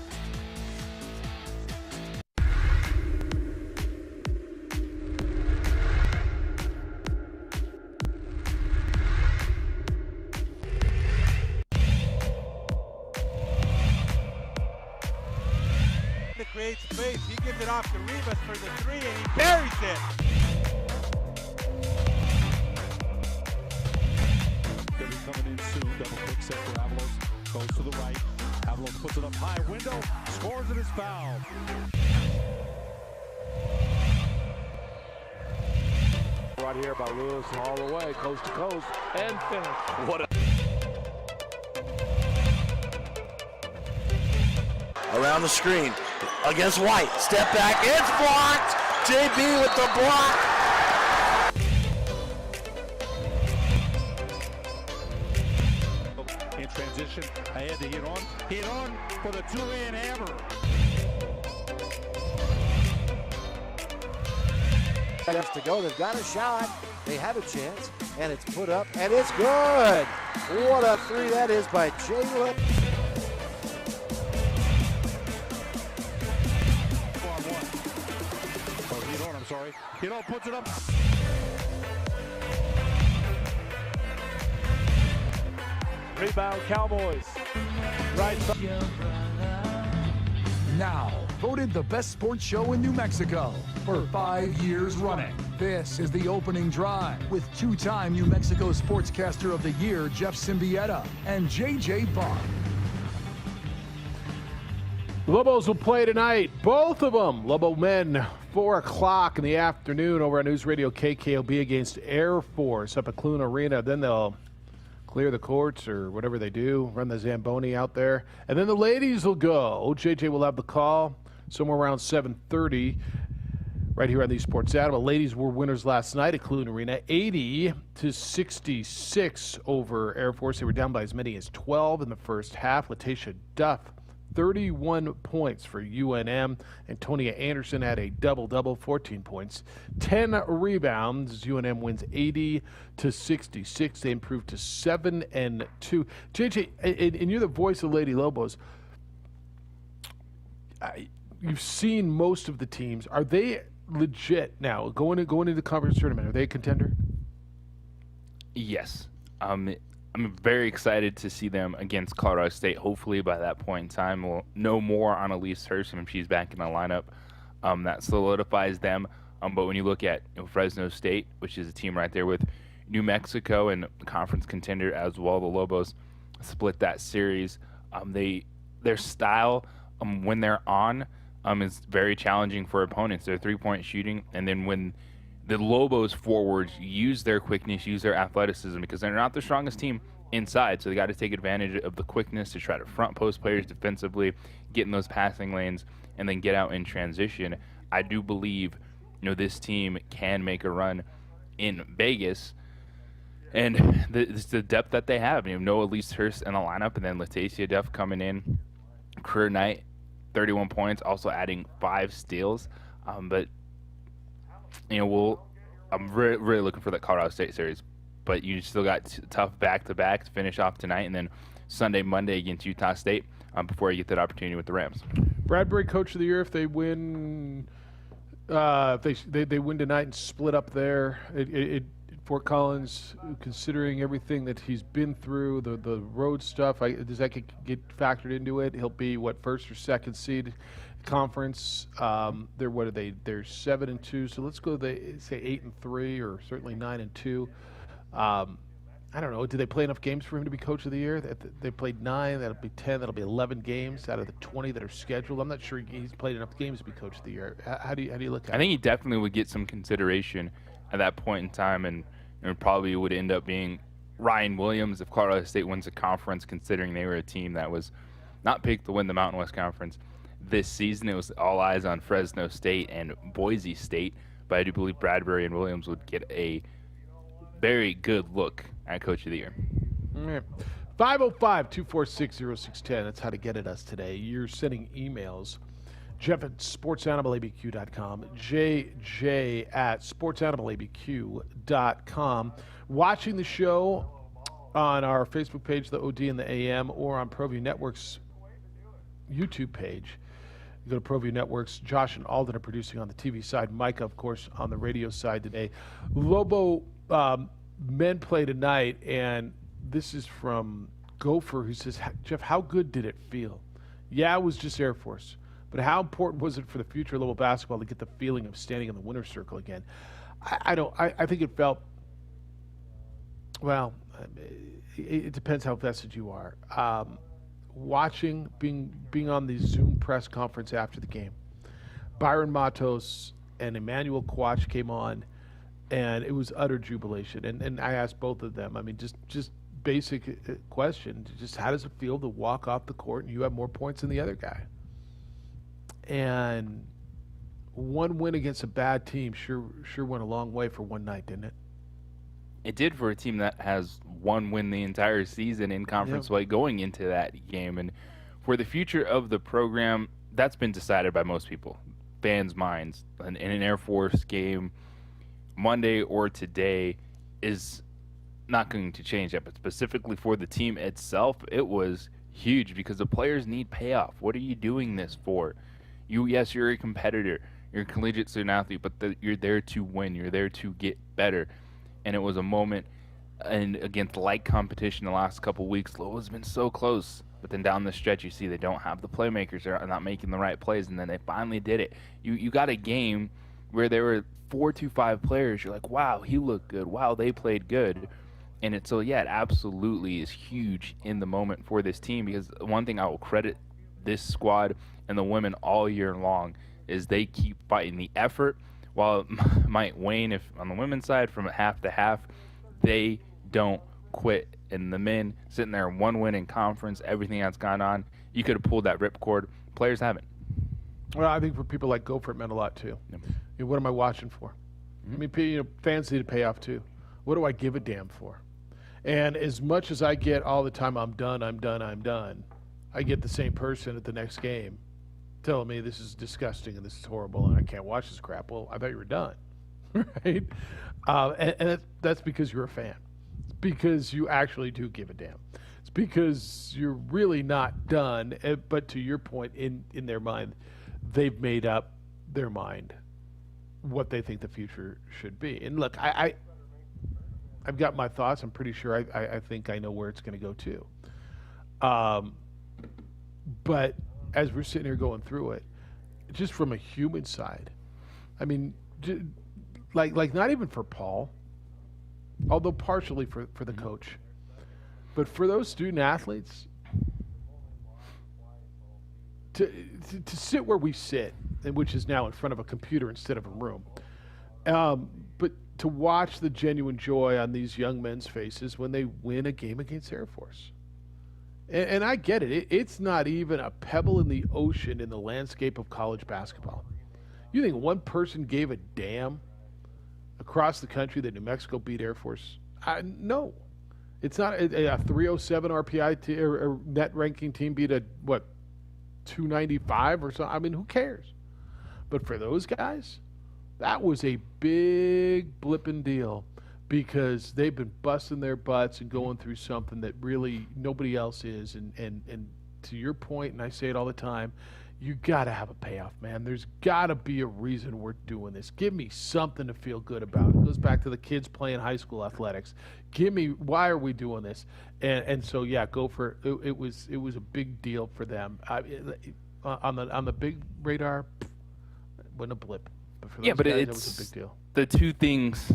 To create space, he gives it off to Rivas for the 3 and he carries it. Coming in soon, double pick set for Avalos, goes to the right, Avalos puts it up high, window, scores it as foul. Right here by Lewis, all the way, coast to coast, and finish. What a... Around the screen, against White, step back, it's blocked! JB with the block! In transition, ahead to hit on for the 2-hand hammer. Minutes to go. They've got a shot. They have a chance, and it's put up, and it's good. What a 3 that is by Jalen. Hidon puts it up. Rebound, Cowboys. Right. Now, voted the best sports show in New Mexico for 5 years running. This is the opening drive with 2-time New Mexico Sportscaster of the Year, Jeff Siembieda, and JJ Buck. Lobos will play tonight, both of them. Lobo men, 4 o'clock in the afternoon over on News Radio KKOB against Air Force up at Clune Arena. Then they'll clear the courts or whatever they do, run the Zamboni out there. And then the ladies will go. JJ will have the call somewhere around 7:30. right here on the Sports Animal. Ladies were winners last night at Clune Arena, 80-66 over Air Force. They were down by as many as 12 in the first half. Latacia Duff, 31 points for UNM. Antonia Anderson had a double-double, 14 points, 10 rebounds. UNM wins 80-66. They improved to 7-2. JJ, and you're the voice of Lady Lobos. You've seen most of the teams. Are they legit now going into the conference tournament? Are they a contender? Yes. I'm very excited to see them against Colorado State. Hopefully by that point in time we'll know more on Elise Hurst if she's back in the lineup. That solidifies them. But when you look at Fresno State, which is a team right there with New Mexico and conference contender as well, the Lobos split that series. Their style when they're on is very challenging for opponents. Their three-point shooting, and then when the Lobos forwards use their quickness, use their athleticism, because they're not the strongest team inside, so they got to take advantage of the quickness to try to front post players defensively, get in those passing lanes, and then get out in transition. I do believe this team can make a run in Vegas, and the depth that they have. No Elise Hurst in the lineup, and then Latacia Duff coming in, career night, 31 points, also adding 5 steals. But I'm really looking for that Colorado State series. But you still got tough back-to-back to finish off tonight, and then Sunday, Monday against Utah State before you get that opportunity with the Rams. Bradbury Coach of the Year if they win. If they win tonight and split up there at Fort Collins, considering everything that he's been through, the road stuff, does that get factored into it? He'll be first or second seed conference. They're 7-2, so let's go say 8-3 or certainly 9-2. I don't know. Do they play enough games for him to be Coach of the Year? They played 9. That'll be 10. That'll be 11 games out of the 20 that are scheduled. I'm not sure he's played enough games to be Coach of the Year. How do you look at it? I think he definitely would get some consideration at that point in time, and probably would end up being Ryan Williams if Colorado State wins a conference, considering they were a team that was not picked to win the Mountain West Conference this season. It was all eyes on Fresno State and Boise State, but I do believe Bradbury and Williams would get a very good look at Coach of the Year. All right. 505-246-0610. That's how to get at us today. You're sending emails. Jeff at sportsanimalabq.com. JJ at sportsanimalabq.com. Watching the show on our Facebook page, the OD and the AM, or on ProView Network's YouTube page. You go to ProView Networks. Josh and Alden are producing on the TV side. Micah, of course, on the radio side today. Lobo men play tonight, and this is from Gopher, who says, Jeff, how good did it feel? Yeah, it was just Air Force. But how important was it for the future of Lobo basketball to get the feeling of standing in the winner's circle again? I think it felt, well, it depends how vested you are. Watching, being on the Zoom press conference after the game, Byron Matos and Emmanuel Quach came on, and it was utter jubilation. And I asked both of them, just basic question, just how does it feel to walk off the court and you have more points than the other guy? And one win against a bad team sure went a long way for one night, didn't it? It did for a team that has one win the entire season in conference play going into that game. And for the future of the program, that's been decided by most people, fans' minds. In an Air Force game, Monday or today is not going to change that. But specifically for the team itself, it was huge because the players need payoff. What are you doing this for? Yes, you're a competitor. You're a collegiate student athlete, but you're there to win. You're there to get better. And it was a moment, and against like competition the last couple weeks, Lobo's been so close. But then down the stretch, you see they don't have the playmakers. They're not making the right plays, and then they finally did it. You got a game where there were 4 to 5 players. You're like, wow, he looked good. Wow, they played good. And it absolutely is huge in the moment for this team, because one thing I will credit this squad and the women all year long is they keep fighting. The effort, while it might wane if on the women's side from half to half, they don't quit. And the men sitting there, one win in conference, everything that's gone on, you could have pulled that ripcord. Players haven't. Well, I think for people like Gopher, it meant a lot too. What am I watching for? I mean, fans need to pay off too. What do I give a damn for? And as much as I get all the time, I'm done, I get the same person at the next game telling me this is disgusting and this is horrible and I can't watch this crap. Well, I thought you were done, right? And that's because you're a fan. It's because you actually do give a damn. It's because you're really not done. But to your point, in their mind, they've made up their mind what they think the future should be. And look, I've got my thoughts. I'm pretty sure I think I know where it's going to go too. But as we're sitting here going through it, just from a human side, I mean, like not even for Paul, although partially for the coach, but for those student athletes to sit where we sit, and which is now in front of a computer instead of a room, but to watch the genuine joy on these young men's faces when they win a game against Air Force. And I get it. It's not even a pebble in the ocean in the landscape of college basketball. You think one person gave a damn across the country that New Mexico beat Air Force? No. It's not a 307 RPI or net ranking team beat a, 295 or something. I mean, who cares? But for those guys, that was a big blipping deal because they've been busting their butts and going through something that really nobody else is. And to your point, and I say it all the time, you got to have a payoff, man. There's got to be a reason we're doing this. Give me something to feel good about. It goes back to the kids playing high school athletics. Give me, why are we doing this? And so, yeah, go for it. It was a big deal for them. On the big radar, wasn't a blip. But for those guys, it was a big deal. The two things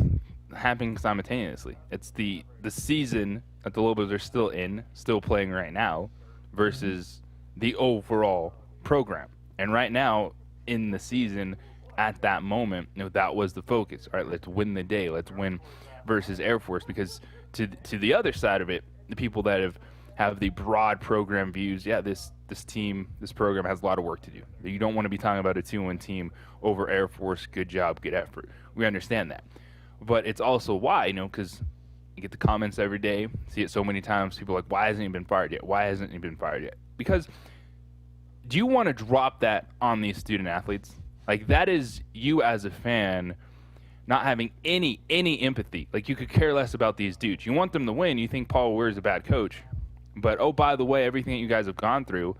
happening simultaneously. It's the season that the Lobos are still in, still playing right now, versus the overall program. And right now in the season, at that moment, that was the focus. All right, let's win the day. Let's win versus Air Force, because to the other side of it, the people that have the broad program views, this program has a lot of work to do. You don't want to be talking about a 2-1 team over Air Force. Good job, good effort. We understand that. But it's also why, because you get the comments every day, see it so many times, people are like, why hasn't he been fired yet? Why hasn't he been fired yet? Because do you want to drop that on these student athletes? Like, that is you as a fan not having any empathy. Like, you could care less about these dudes. You want them to win. You think Paul Weir is a bad coach. But, oh, by the way, everything that you guys have gone through,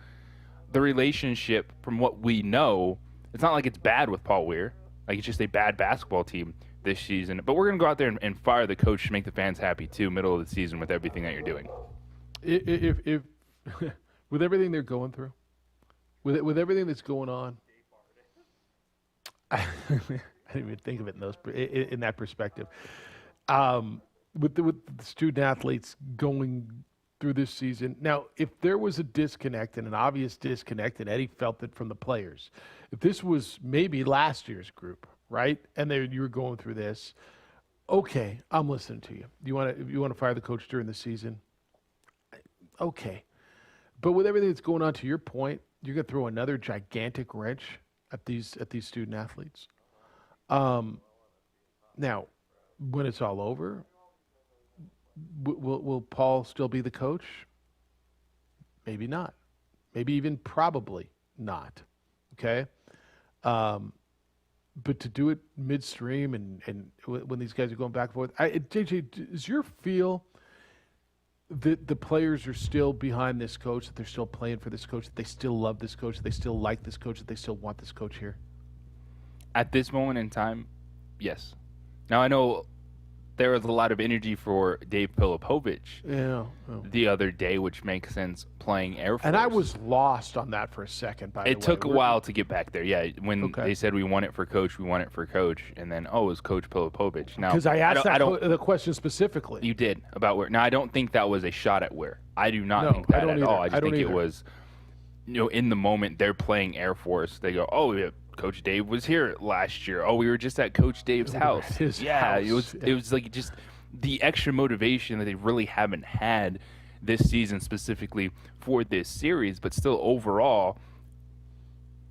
the relationship, from what we know, it's not like it's bad with Paul Weir. Like, it's just a bad basketball team this season. But we're going to go out there and fire the coach to make the fans happy, too, middle of the season with everything that you're doing. If with everything they're going through, with everything that's going on, I didn't even think of it in that perspective. With the student athletes going through this season. Now, if there was a disconnect, and an obvious disconnect, and Eddie felt it from the players, if this was maybe last year's group, right, and you were going through this, okay, I'm listening to you. You want to fire the coach during the season? Okay. But with everything that's going on, to your point, you're going to throw another gigantic wrench at these student athletes. Now, when it's all over, will Paul still be the coach? Maybe not. Maybe even probably not. Okay? But to do it midstream and when these guys are going back and forth, JJ, is your feel that the players are still behind this coach, that they're still playing for this coach, that they still love this coach, that they still like this coach, that they still want this coach here? At this moment in time, yes. Now, I know there was a lot of energy for Dave Filipovich the other day, which makes sense, playing Air Force. And I was lost on that for a second, by the way. It took a while to get back there, yeah. When they said we want it for coach, and then, it was Coach Filipovich. Now, because I asked the question specifically. You did, about Ware. Now, I don't think that was a shot at Ware. I do not think that at all. I just think it was, in the moment they're playing Air Force, they go, oh, yeah, Coach Dave was here last year. Oh, we were just at Coach Dave's house. House. It was like just the extra motivation that they really haven't had this season, specifically for this series. But still, overall,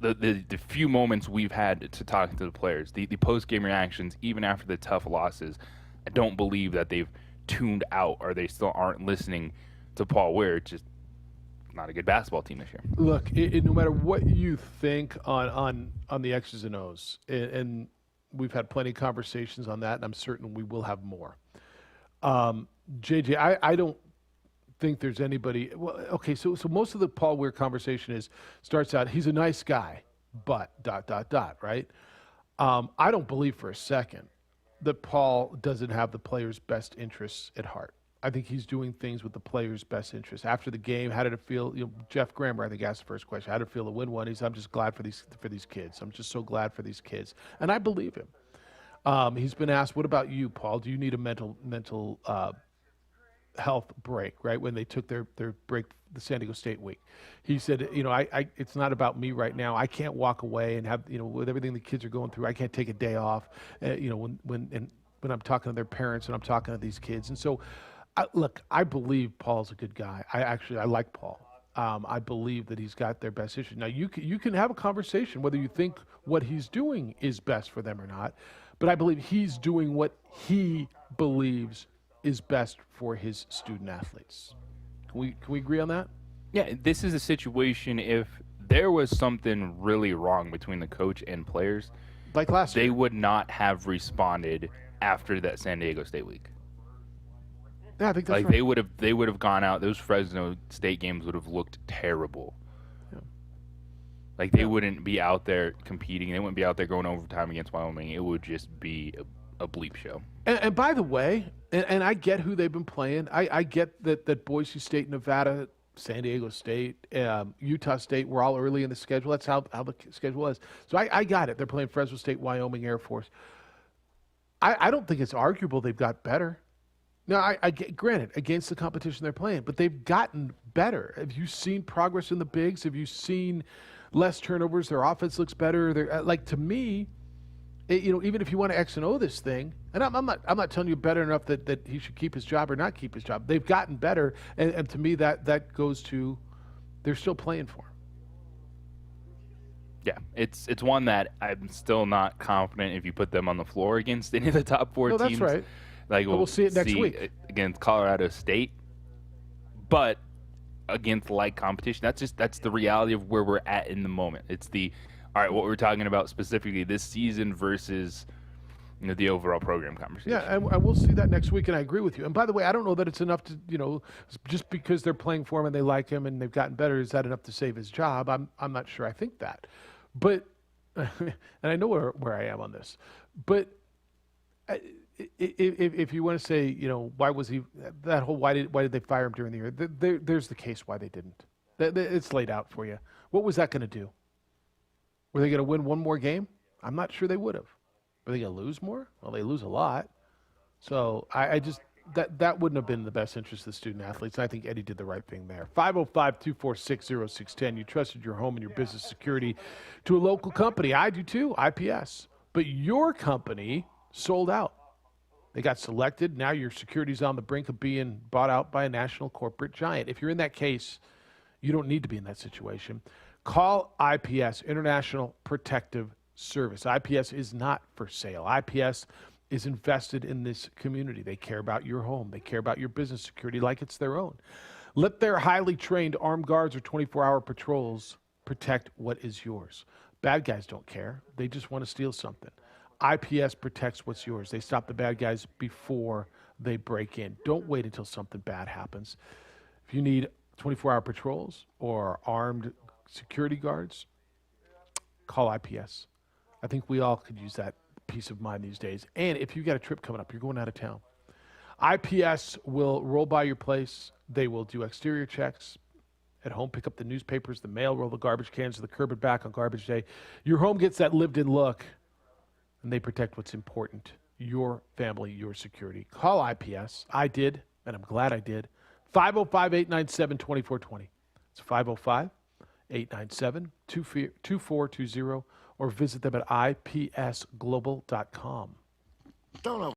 the few moments we've had to talk to the players, the post-game reactions, even after the tough losses, I don't believe that they've tuned out or they still aren't listening to Paul Weir. It's just not a good basketball team this year. Look, no matter what you think on the X's and O's, and we've had plenty of conversations on that, and I'm certain we will have more. JJ, I don't think there's anybody. Well, okay, so most of the Paul Weir conversation starts out, he's a nice guy, but ... right? I don't believe for a second that Paul doesn't have the players' best interests at heart. I think he's doing things with the players' best interests. After the game, how did it feel? Jeff Grammer, I think, asked the first question. How did it feel to win one? I'm just glad for these kids. I'm just so glad for these kids, and I believe him. He's been asked, "What about you, Paul? Do you need a mental health break?" Right when they took their break, the San Diego State week, he said, I it's not about me right now. I can't walk away and have with everything the kids are going through, I can't take a day off. When I'm talking to their parents and I'm talking to these kids, and so. Look, I believe Paul's a good guy. I like Paul. I believe that he's got their best interest. Now, you can have a conversation whether you think what he's doing is best for them or not, but I believe he's doing what he believes is best for his student athletes. Can we agree on that? Yeah, this is a situation if there was something really wrong between the coach and players, like last year, they would not have responded after that San Diego State week. Yeah, I think that's like right. they would have gone out. Those Fresno State games would have looked terrible. Yeah. Like they wouldn't be out there competing. They wouldn't be out there going overtime against Wyoming. It would just be a bleep show. And by the way, and I get who they've been playing. I get that Boise State, Nevada, San Diego State, Utah State were all early in the schedule. That's how the schedule was. So I got it. They're playing Fresno State, Wyoming, Air Force. I don't think it's arguable they've got better. Now, I get, granted, against the competition they're playing, but they've gotten better. Have you seen progress in the bigs? Have you seen less turnovers? Their offense looks better. They're to me, even if you want to X and O this thing, and I'm not telling you better enough that he should keep his job or not keep his job. They've gotten better, and to me that goes to they're still playing for him. Yeah, it's one that I'm still not confident if you put them on the floor against any of the top four teams. No, that's right. Like we'll see it next week against Colorado State, but against like competition, that's the reality of where we're at in the moment. It's all right. What we're talking about specifically this season versus the overall program conversation. Yeah, and we'll see that next week. And I agree with you. And by the way, I don't know that it's enough to just because they're playing for him and they like him and they've gotten better. Is that enough to save his job? I'm not sure. I think that, but and I know where I am on this, but. If you want to say, why was he that whole why did they fire him during the year? There's the case why they didn't. It's laid out for you. What was that going to do? Were they going to win one more game? I'm not sure they would have. Were they going to lose more? Well, they lose a lot. So I just that wouldn't have been in the best interest of the student athletes. And I think Eddie did the right thing there. 505-246-0610. You trusted your home and your business security to a local company. I do too, IPS. But your company sold out. They got selected. Now your security's on the brink of being bought out by a national corporate giant. If you're in that case, you don't need to be in that situation. Call IPS, International Protective Service. IPS is not for sale. IPS is invested in this community. They care about your home. They care about your business security like it's their own. Let their highly trained armed guards or 24-hour patrols protect what is yours. Bad guys don't care. They just want to steal something. IPS protects what's yours. They stop the bad guys before they break in. Don't wait until something bad happens. If you need 24-hour patrols or armed security guards, call IPS. I think we all could use that peace of mind these days. And if you've got a trip coming up, you're going out of town, IPS will roll by your place. They will do exterior checks. At home, pick up the newspapers, the mail, roll the garbage cans to the curb and back on garbage day. Your home gets that lived-in look. And they protect what's important, your family, your security. Call IPS. I did, and I'm glad I did. 505-897-2420. It's 505-897-2420, or visit them at ipsglobal.com. Don't know.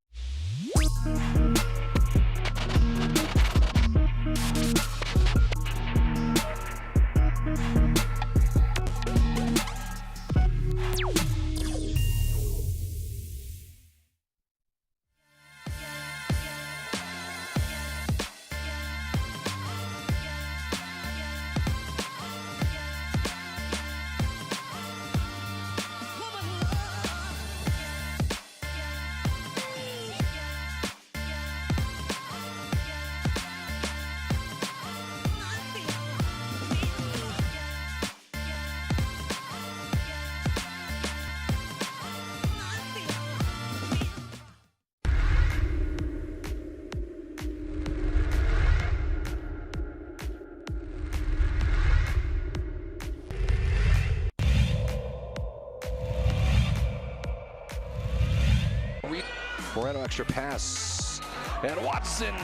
Moreno extra pass. And Watson.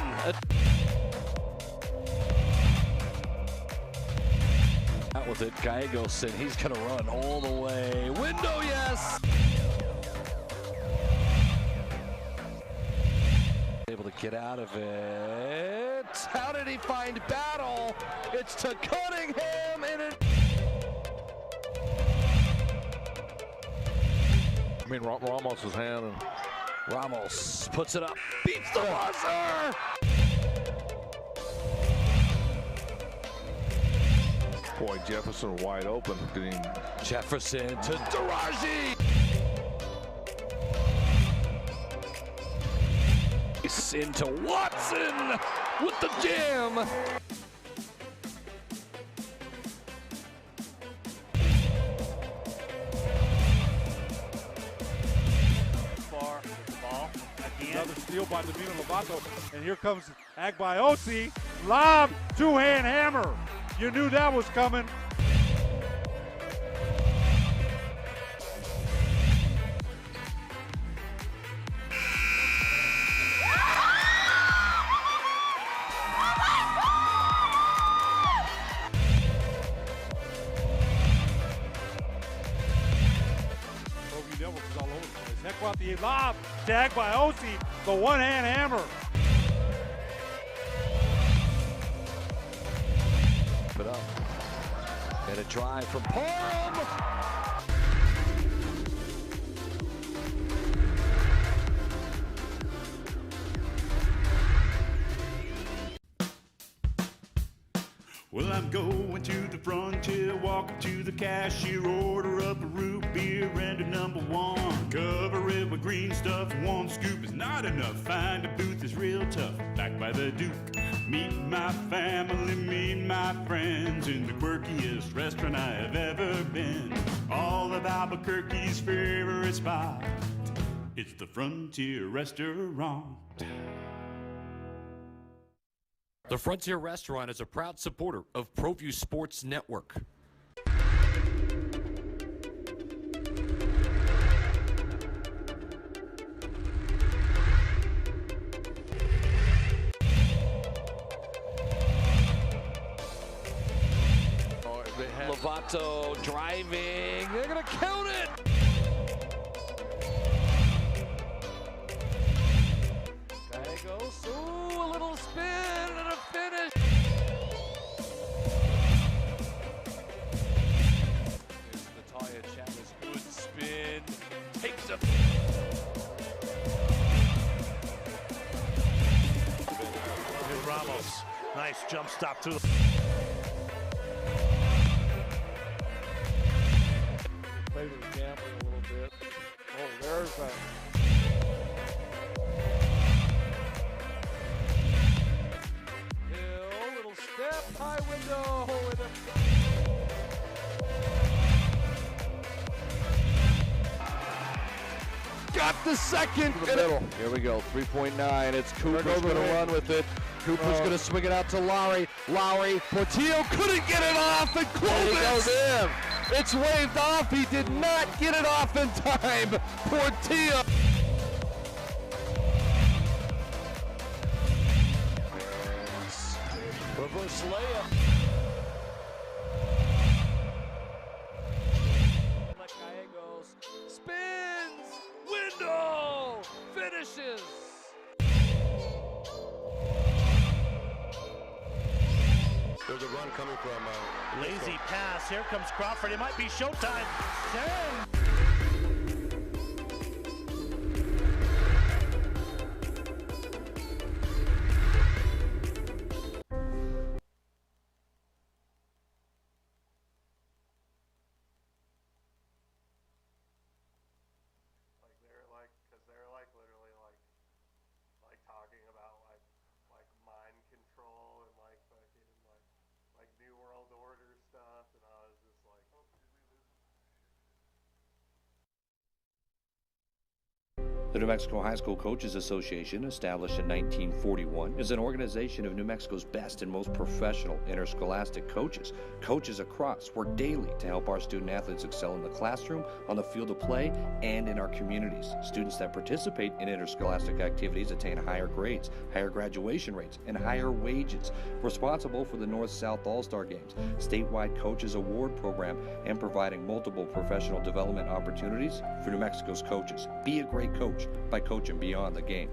Out with it, Gallegos, and he's going to run all the way. Window, yes! Able to get out of it. How did he find Battle? It's to Cunningham, and it... I mean, Ramos' hand. And Ramos puts it up, beats the buzzer! Boy, Jefferson wide open. Jefferson to Daraji! Into Watson with the jam! Far with the ball at the end. Another steal by Davino Lovato, and here comes Agbaiosi. Lob, two-hand hammer. You knew that was coming. All over the place. Heck about the lob to Agbaiosi, the one-hand hammer. Put up. And a drive from Parham. Well, I'm going to the frontier, walking to the cashier, order up a root beer and a #1. Cover it with green stuff, one scoop is not enough. Find a booth is real tough, back by the Duke. Meet my family, meet my friends in the quirkiest restaurant I have ever been. All of Albuquerque's favorite spot, it's the Frontier Restaurant. The Frontier Restaurant is a proud supporter of ProView Sports Network. Lovato driving. They're going to count it. Gallegos. Ooh, a little spin and a finish. There's Natalia Chavez. Good spin. Takes it. Ramos, nice jump stop to the... Played with the gambling a little bit. Oh, there's that. Hill, little step, high window. Got the second. To the middle. Here we go, 3.9. It's Cooper's going to run with it. Cooper's going to swing it out to Lowry. Lowry, Portillo couldn't get it off, and Clovis goes in. It's waved off. He did not get it off in time. Portillo. Reverse layup. Gallegos spins, window, finishes. There's a run coming from... Lazy pass. Here comes Crawford. It might be showtime. Talking about like mind control and like fucking like New World Order stuff, and I was just like, oh, did we lose? The New Mexico High School Coaches Association, established in 1941, is an organization of New Mexico's best and most professional interscholastic coaches. Coaches across work daily to help our student athletes excel in the classroom, on the field of play, and in our communities. Students that participate in interscholastic activities attain higher grades, higher graduation rates, and higher wages. Responsible for the North-South All-Star Games, statewide Coaches Award Program, and providing multiple professional development opportunities for New Mexico's coaches. Be a great coach by coaching beyond the game.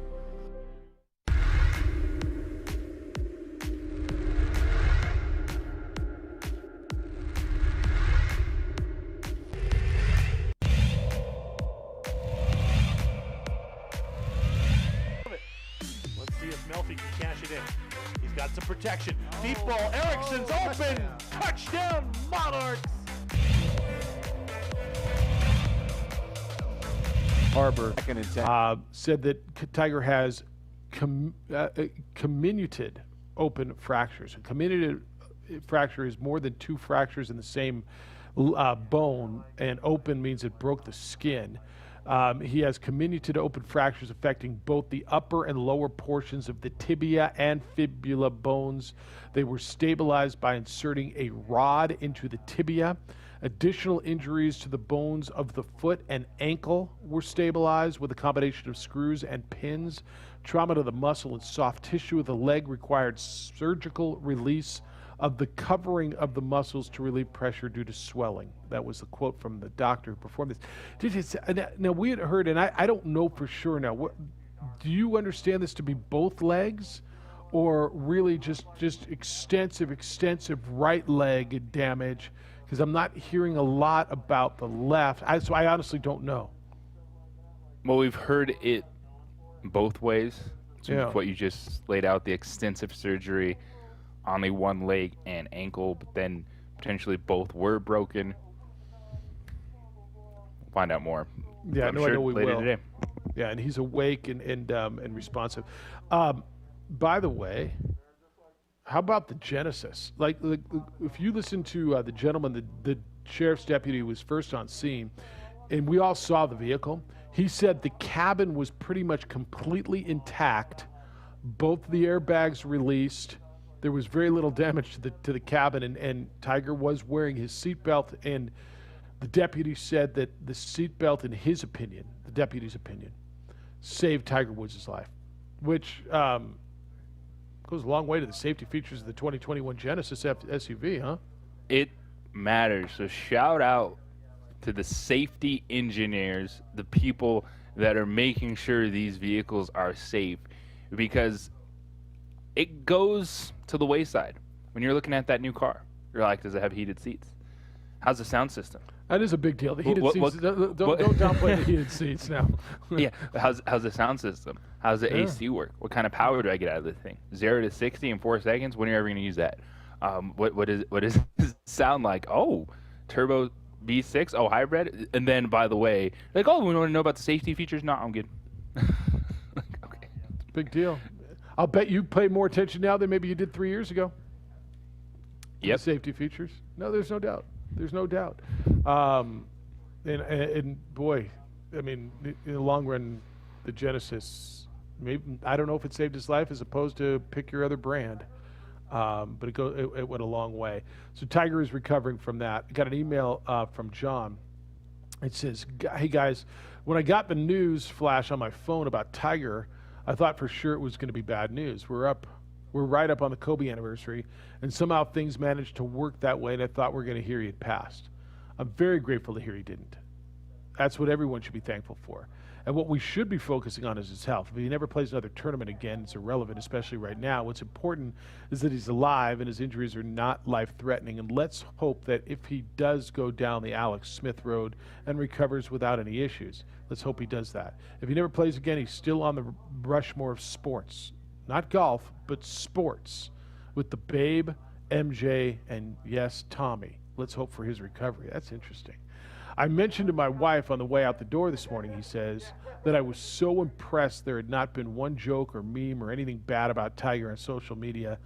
Let's see if Melfi can cash it in. He's got some protection. Deep ball. Erickson's open. Touchdown, Monarchs. Harbor said that Tiger has comminuted open fractures. A comminuted fracture is more than two fractures in the same bone, and open means it broke the skin. He has comminuted open fractures affecting both the upper and lower portions of the tibia and fibula bones. They were stabilized by inserting a rod into the tibia. Additional injuries to the bones of the foot and ankle were stabilized with a combination of screws and pins. Trauma to the muscle and soft tissue of the leg required surgical release of the covering of the muscles to relieve pressure due to swelling. That was the quote from the doctor who performed this. Now, we had heard, and I don't know for sure now, do you understand this to be both legs, or really just extensive right leg damage? Because I'm not hearing a lot about the left, so I honestly don't know. Well, we've heard it both ways. So Yeah. what you just laid out, the extensive surgery on the one leg and ankle, but then potentially both were broken. We'll find out more. Yeah, I'm no, sure I know we later will. today. Yeah, and he's awake and responsive. By the way, how about the Genesis? Like if you listen to the gentleman, the sheriff's deputy who was first on scene, and we all saw the vehicle, he said the cabin was pretty much completely intact. Both the airbags released. There was very little damage to the cabin, and Tiger was wearing his seatbelt, and the deputy said that the seatbelt, in his opinion, the deputy's opinion, saved Tiger Woods' life, which goes a long way to the safety features of the 2021 Genesis SUV, huh? It matters. So shout out to the safety engineers, the people that are making sure these vehicles are safe, because it goes to the wayside. When you're looking at that new car, you're like, does it have heated seats? How's the sound system? That is a big deal. The heated seats, don't downplay the heated seats now. Yeah, how's the sound system? How's the AC work? What kind of power do I get out of this thing? 0 to 60 in 4 seconds? When are you ever going to use that? What does it sound like? Oh, turbo V6? Oh, hybrid? And then, by the way, like, oh, we want to know about the safety features? No, I'm good. Okay. Big deal. I'll bet you pay more attention now than maybe you did 3 years ago. Yep. The safety features. No, there's no doubt. There's no doubt. And boy, I mean, in the long run, the Genesis, maybe, I don't know if it saved his life as opposed to pick your other brand. But it went a long way. So Tiger is recovering from that. I got an email from John. It says, hey guys, when I got the news flash on my phone about Tiger, I thought for sure it was going to be bad news. We're right up on the Kobe anniversary, and somehow things managed to work that way, and I thought we were going to hear he had passed. I'm very grateful to hear he didn't. That's what everyone should be thankful for. And what we should be focusing on is his health. If he never plays another tournament again, it's irrelevant, especially right now. What's important is that he's alive and his injuries are not life-threatening. And let's hope that if he does go down the Alex Smith road and recovers without any issues, let's hope he does that. If he never plays again, he's still on the Rushmore of sports. Not golf, but sports. With the Babe, MJ, and yes, Tommy. Let's hope for his recovery. That's interesting. I mentioned to my wife on the way out the door this morning, he says, that I was so impressed there had not been one joke or meme or anything bad about Tiger on social media.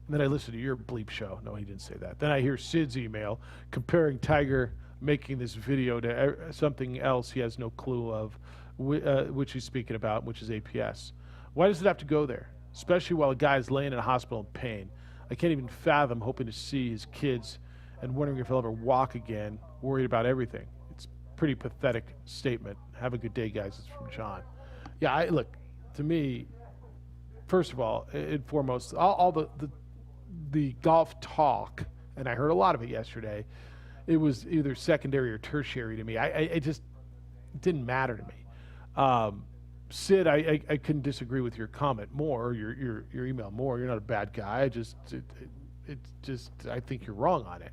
And then I listened to your bleep show. No, he didn't say that. Then I hear Sid's email comparing Tiger making this video to something else he has no clue of, which he's speaking about, which is APS. Why does it have to go there? Especially while a guy is laying in a hospital in pain. I can't even fathom hoping to see his kids and wondering if he'll ever walk again, worried about everything. It's a pretty pathetic statement. Have a good day, guys. It's from John. Yeah, look, to me, first of all, and foremost, all the golf talk, and I heard a lot of it yesterday, it was either secondary or tertiary to me. It just didn't matter to me. Sid, I couldn't disagree with your comment more, your email more. You're not a bad guy. I think you're wrong on it.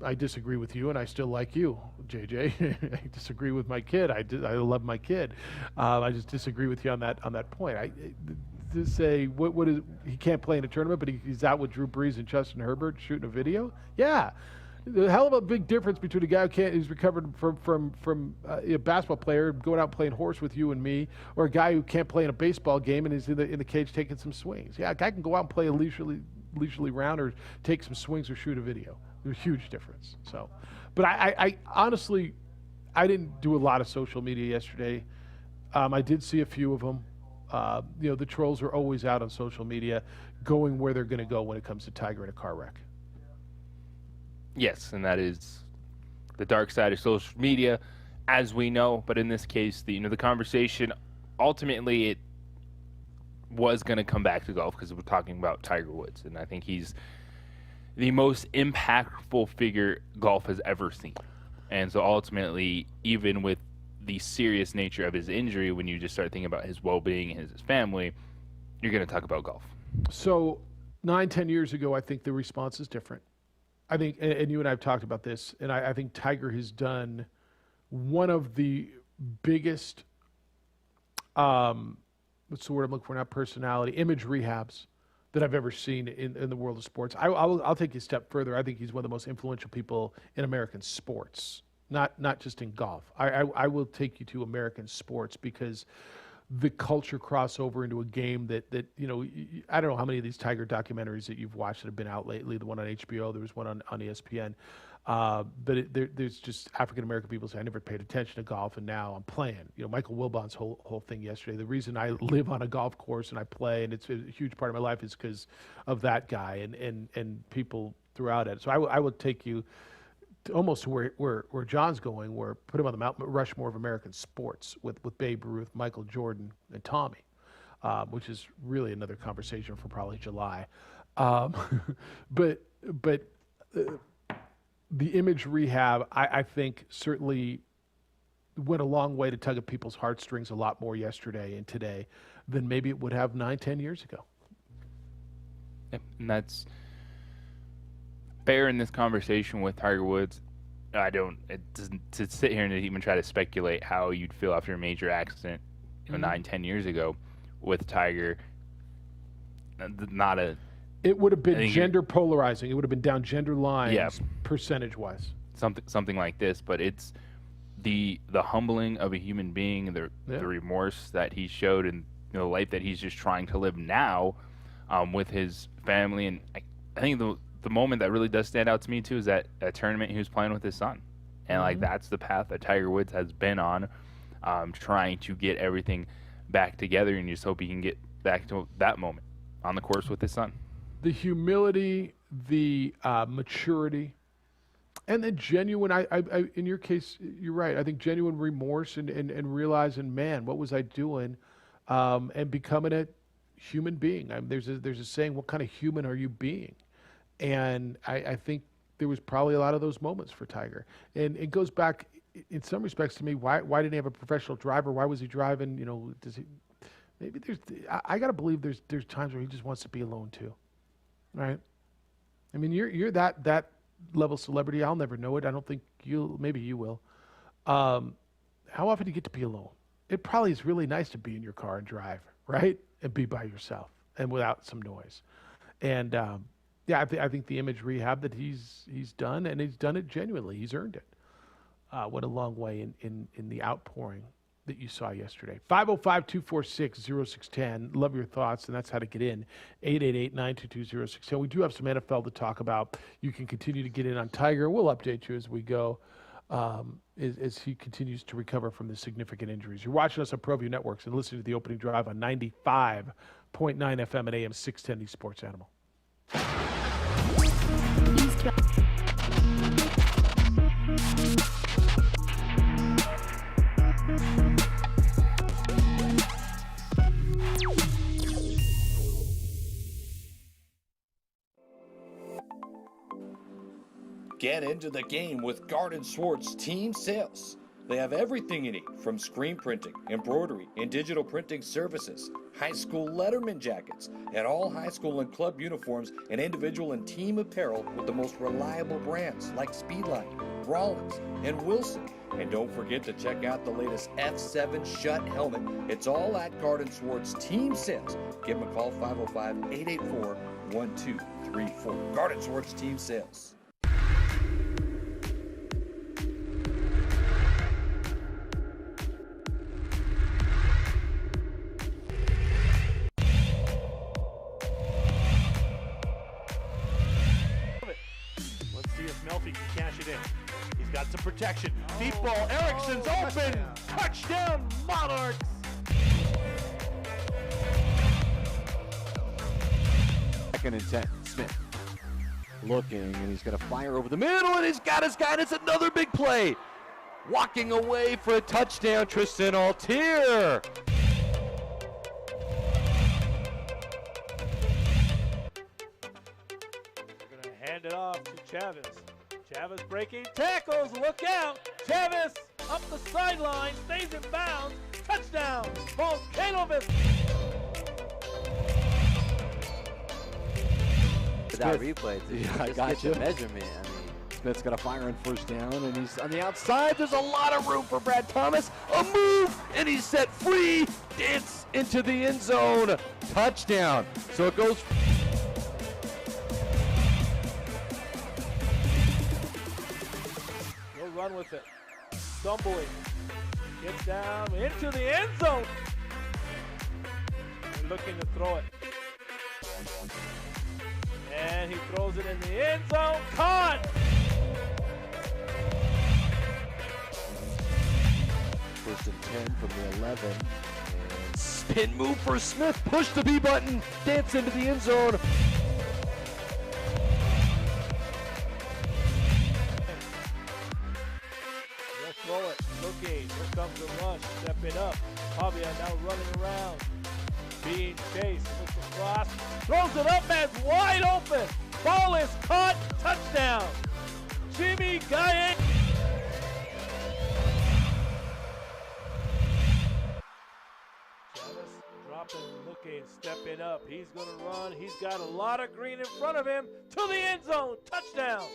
I disagree with you, and I still like you, JJ. I disagree with my kid. I love my kid. I just disagree with you on that point. To say what is he can't play in a tournament, but he's out with Drew Brees and Justin Herbert shooting a video. Yeah, the hell of a big difference between a guy who's recovered from a basketball player going out playing horse with you and me, or a guy who can't play in a baseball game and is in the cage taking some swings. Yeah, a guy can go out and play a leisurely round or take some swings or shoot a video. There's a huge difference. So, but I honestly, I didn't do a lot of social media yesterday. I did see a few of them. The trolls are always out on social media going where they're going to go when it comes to Tiger in a car wreck. Yes, and that is the dark side of social media, as we know. But in this case, the conversation, ultimately, it was going to come back to golf because we're talking about Tiger Woods. And I think he's the most impactful figure golf has ever seen. And so ultimately, even with the serious nature of his injury, when you just start thinking about his well-being and his family, you're going to talk about golf. So 9-10 years ago, I think the response is different. I think, and you and I have talked about this, and I think Tiger has done one of the biggest, what's the word I'm looking for now, personality, image rehabs that I've ever seen in the world of sports. I'll take you a step further. I think he's one of the most influential people in American sports. Not just in golf. I will take you to American sports because the culture crossover into a game that I don't know how many of these Tiger documentaries that you've watched that have been out lately. The one on HBO, there was one on ESPN. But there's just African American people say I never paid attention to golf, and now I'm playing. Michael Wilbon's whole thing yesterday. The reason I live on a golf course and I play, and it's a huge part of my life, is because of that guy and people throughout it. So I will take you almost to where John's going, where put him on the Mount Rushmore of American sports with Babe Ruth, Michael Jordan, and Tommy, which is really another conversation for probably July. But the image rehab, I think, certainly went a long way to tug at people's heartstrings a lot more yesterday and today than maybe it would have 9-10 years ago. Yep, and that's fair in this conversation with Tiger Woods. To sit here and even try to speculate how you'd feel after a major accident 9-10 years ago with Tiger, it would have been gender polarizing. It would have been down gender lines, percentage wise. Something like this, but it's the humbling of a human being, the remorse that he showed, and the life that he's just trying to live now with his family. And I think the moment that really does stand out to me too is that a tournament he was playing with his son, and that's the path that Tiger Woods has been on, trying to get everything back together, and you just hope he can get back to that moment on the course with his son. The humility, the maturity, and the genuine. I in your case, you're right. I think genuine remorse and realizing, man, what was I doing, and becoming a human being. There's a saying, what kind of human are you being? And I think there was probably a lot of those moments for Tiger. And it goes back, in some respects, to me, why didn't he have a professional driver? Why was he driving? Does he? Maybe I got to believe there's times where he just wants to be alone too, right? I mean, you're that level celebrity. I'll never know it. I don't think maybe you will. How often do you get to be alone? It probably is really nice to be in your car and drive, right? And be by yourself and without some noise. And I think the image rehab that he's done, and he's done it genuinely. He's earned it. Went a long way in the outpouring that you saw yesterday. 505-246-0610. Love your thoughts, and that's how to get in. 888-922-0610. We do have some NFL to talk about. You can continue to get in on Tiger. We'll update you as we go, as he continues to recover from the significant injuries. You're watching us on ProView Networks and listening to the opening drive on 95.9 FM at AM 610, the Sports Animal. Get into the game with Garden Swartz Team Sales. They have everything you need, from screen printing, embroidery, and digital printing services, high school letterman jackets, and all high school and club uniforms, and individual and team apparel with the most reliable brands like Speedline, Rollins, and Wilson. And don't forget to check out the latest F7 Shut helmet. It's all at Garden Swartz Team Sales. Give them a call, 505-884-1234. Garden Swartz Team Sales. Melfi can cash it in. He's got some protection. Deep ball. Erickson's open. Touchdown, Monarchs. Second and 10. Smith looking, and he's going to fire over the middle, and he's got his guy. It's another big play. Walking away for a touchdown, Tristan Altier. Hand it off to Chavez. Chavez breaking tackles. Look out. Chavez up the sideline. Stays in bounds. Touchdown. Volcanovic. That replay. I got you. Measurement. I mean, Smith's got a fire on first down, and he's on the outside. There's a lot of room for Brad Thomas. A move, and he's set free. Dance into the end zone. Touchdown. So it goes. Run with it. Stumbling. Gets down into the end zone. They're looking to throw it. And he throws it in the end zone. Caught! First and 10 from the 11. And spin move for Smith. Push the B button. Dance into the end zone. Throw it. Looking. Here comes the rush. Stepping up. Pavia now running around. Being chased. Looks across. Throws it up. Man's wide open. Ball is caught. Touchdown. Jimmy Gaye. Chavez dropping. Looking. Stepping up. He's going to run. He's got a lot of green in front of him. To the end zone. Touchdown.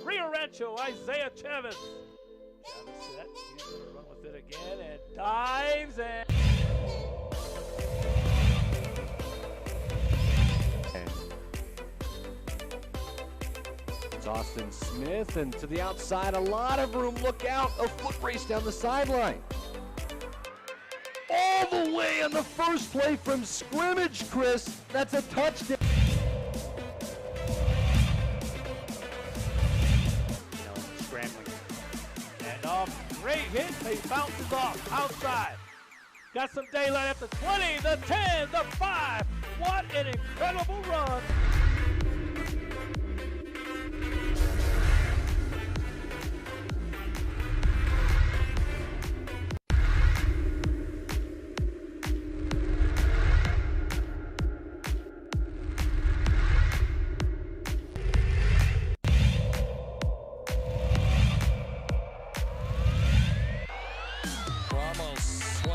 Rio Rancho. Isaiah Chavez. Chavez set. He's going to run with it again and dives and. It's Austin Smith, and to the outside, a lot of room. Look out, a foot race down the sideline. All the way on the first play from scrimmage, Chris. That's a touchdown. Scrambling. And off. Great hit. He bounces off. Outside. Got some daylight at the 20, the 10, the 5. What an incredible run.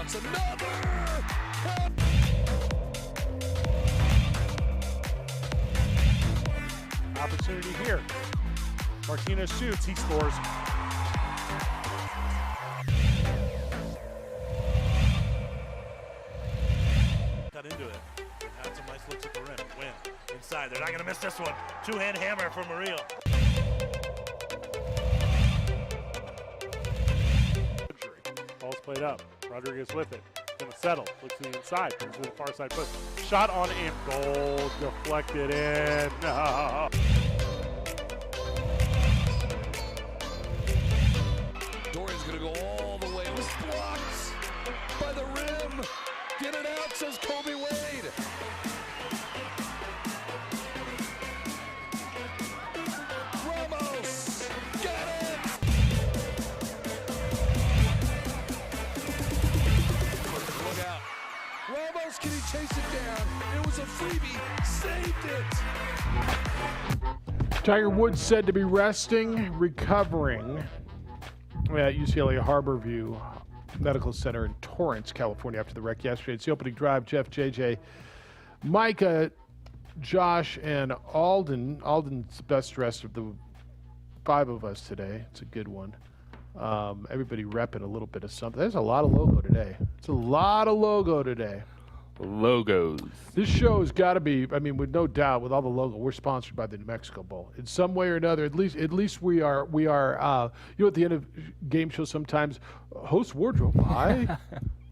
Another! Opportunity here. Martinez shoots, he scores. Cut into it. Had some nice looks at the rim. Win. Inside. They're not going to miss this one. Two-hand hammer from Murillo. Ball's played up. Rodriguez with it. Gonna settle. Looks to the inside. Comes to the far side push. Shot on aim. Goal deflected in. No. Dorian's going to go all the way. It was blocked by the rim. Get it out, says Kobe Wade. Ramos, got it. Look out. Ramos, can he chase it down? It was a freebie. Saved it. Tiger Woods said to be resting, recovering at UCLA Harborview Medical Center in Torrance, California, after the wreck yesterday. It's the opening drive. Jeff, JJ, Micah, Josh, and Alden. Alden's best dressed of the 5 of us today. It's a good one. Everybody repping a little bit of something. There's a lot of logo today. It's a lot of logo today. Logos. This show has got to be, I mean, with no doubt, with all the logo, we're sponsored by the New Mexico Bowl in some way or another. At least we are. You know, at the end of game shows, sometimes host wardrobe by.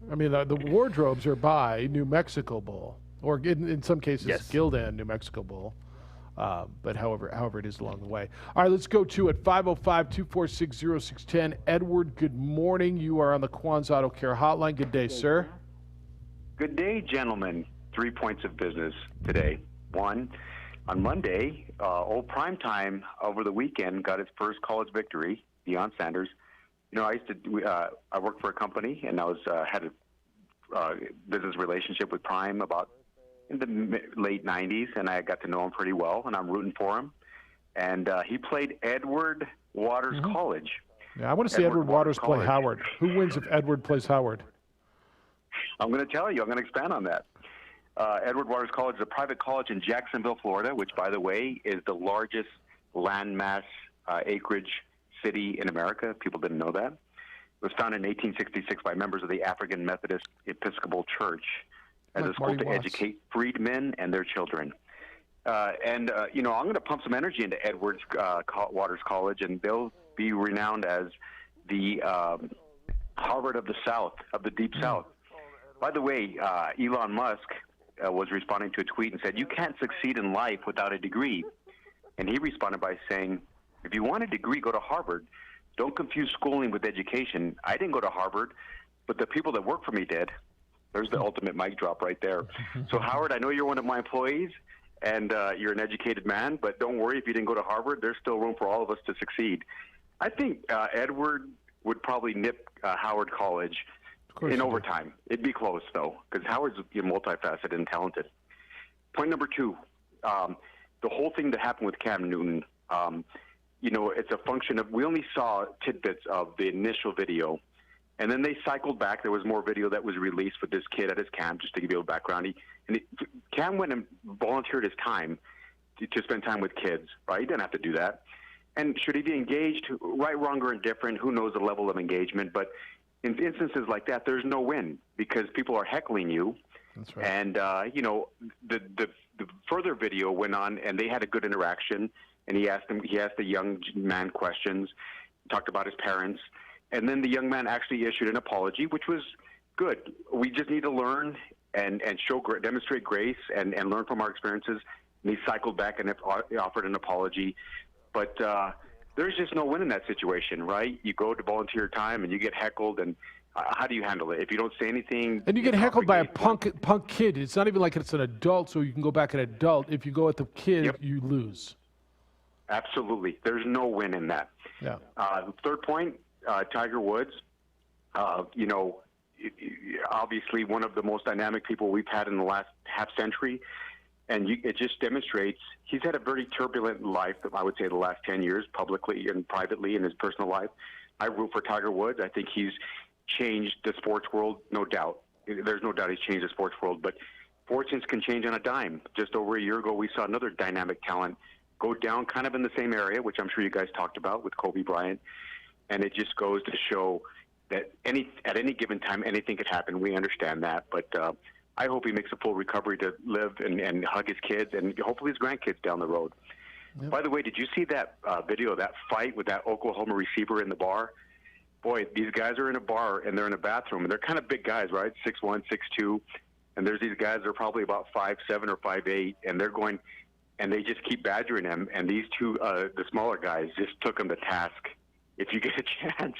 I mean, the wardrobes are by New Mexico Bowl, or in some cases, Yes. Gildan New Mexico Bowl. But however it is along the way. All right, let's go to it. 505-246-0610. Edward, good morning. You are on the Quan's Auto Care Hotline. Good day, sir. Good day, gentlemen. 3 points of business today. One, on Monday, old Primetime over the weekend got its first college victory, Deion Sanders. You know, I worked for a company, and I was had a business relationship with Prime about in the late 90s, and I got to know him pretty well, and I'm rooting for him. And he played Edward Waters College. Yeah, I want to see Edward Waters play Howard. Who wins if Edward plays Howard? I'm going to tell you. I'm going to expand on that. Edward Waters College is a private college in Jacksonville, Florida, which, by the way, is the largest landmass acreage city in America. People didn't know that. It was founded in 1866 by members of the African Methodist Episcopal Church as a school to educate freedmen and their children. You know, I'm going to pump some energy into Edward Waters College, and they'll be renowned as the Harvard of the South, of the Deep South. By the way, Elon Musk was responding to a tweet and said, "You can't succeed in life without a degree." And he responded by saying, "If you want a degree, go to Harvard. Don't confuse schooling with education. I didn't go to Harvard, but the people that work for me did." There's the ultimate mic drop right there. So, Howard, I know you're one of my employees, and you're an educated man, but don't worry if you didn't go to Harvard. There's still room for all of us to succeed. I think Edward would probably nip Howard College in overtime. It'd be close, though, because Howard's multifaceted and talented. Point number 2, the whole thing that happened with Cam Newton, you know, it's a function of, we only saw tidbits of the initial video, and then they cycled back. There was more video that was released with this kid at his camp, just to give you a background. Cam went and volunteered his time to spend time with kids, right? He didn't have to do that. And should he be engaged, right, wrong, or indifferent? Who knows the level of engagement? But in instances like that, there's no win because people are heckling you. That's right. And, you know, the further video went on, and they had a good interaction. And he asked the young man questions, talked about his parents. And then the young man actually issued an apology, which was good. We just need to learn and demonstrate grace and learn from our experiences. And he cycled back and offered an apology. But there's just no win in that situation, right? You go to volunteer time and you get heckled, and how do you handle it? If you don't say anything... And you get heckled by a punk kid. It's not even like it's an adult, so you can go back an adult. If you go at the kid, you lose. Absolutely. There's no win in that. Yeah. Third point, Tiger Woods, you know, obviously one of the most dynamic people we've had in the last half century. And it just demonstrates he's had a very turbulent life, I would say, the last 10 years, publicly and privately in his personal life. I root for Tiger Woods. I think he's changed the sports world, no doubt. There's no doubt he's changed the sports world. But fortunes can change on a dime. Just over a year ago, we saw another dynamic talent go down kind of in the same area, which I'm sure you guys talked about with Kobe Bryant. And it just goes to show that at any given time, anything could happen. We understand that. But I hope he makes a full recovery to live and hug his kids and hopefully his grandkids down the road. Yep. By the way, did you see that video, that fight with that Oklahoma receiver in the bar? boy, these guys are in a bar and they're in a bathroom, and they're kind of big guys, right? 6'1", 6'2", and there's these guys that are probably about 5'7" or 5'8", and they're going, and they just keep badgering them. And these two, the smaller guys, just took them to task. If you get a chance,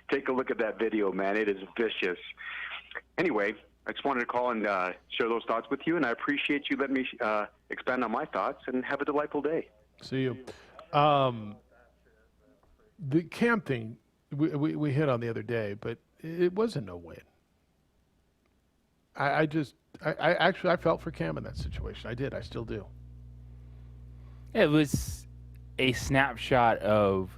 take a look at that video, man. It is vicious. Anyway, I just wanted to call and share those thoughts with you, and I appreciate you letting me expand on my thoughts, and have a delightful day. See you. The Cam thing we hit on the other day, but it wasn't no win. I actually felt for Cam in that situation. I did. I still do. It was a snapshot of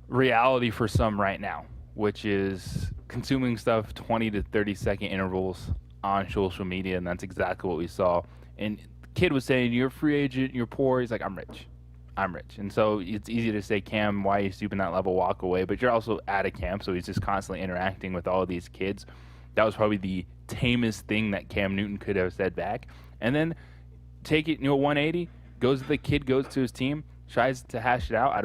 reality for some right now, which is consuming stuff 20 to 30 second intervals on social media, and that's exactly what we saw. And the kid was saying, "You're a free agent, you're poor." He's like, "I'm rich. I'm rich." And so it's easy to say, "Cam, why are you stooping that level? Walk away." But you're also at a camp, so he's just constantly interacting with all of these kids. That was probably the tamest thing that Cam Newton could have said back. And then take it, 180, goes to his team, tries to hash it out. I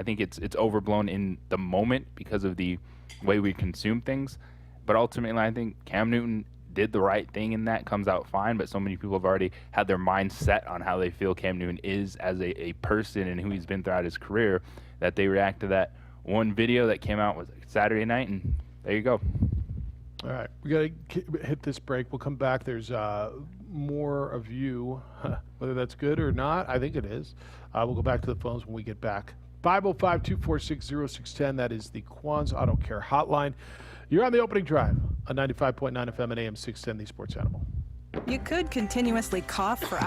think it's overblown in the moment because of the way we consume things. But ultimately, I think Cam Newton did the right thing in that, comes out fine. But so many people have already had their mind set on how they feel Cam Newton is as a person and who he's been throughout his career, that they react to that one video that came out was Saturday night, and there you go. All right, we got to hit this break. We'll come back. There's more of you, whether that's good or not. I think it is. We'll go back to the phones when we get back. 505-246-0610. That is the Quan's Auto Care hotline. You're on the opening drive on 95.9 FM and AM 610, the Sports Animal. You could continuously cough for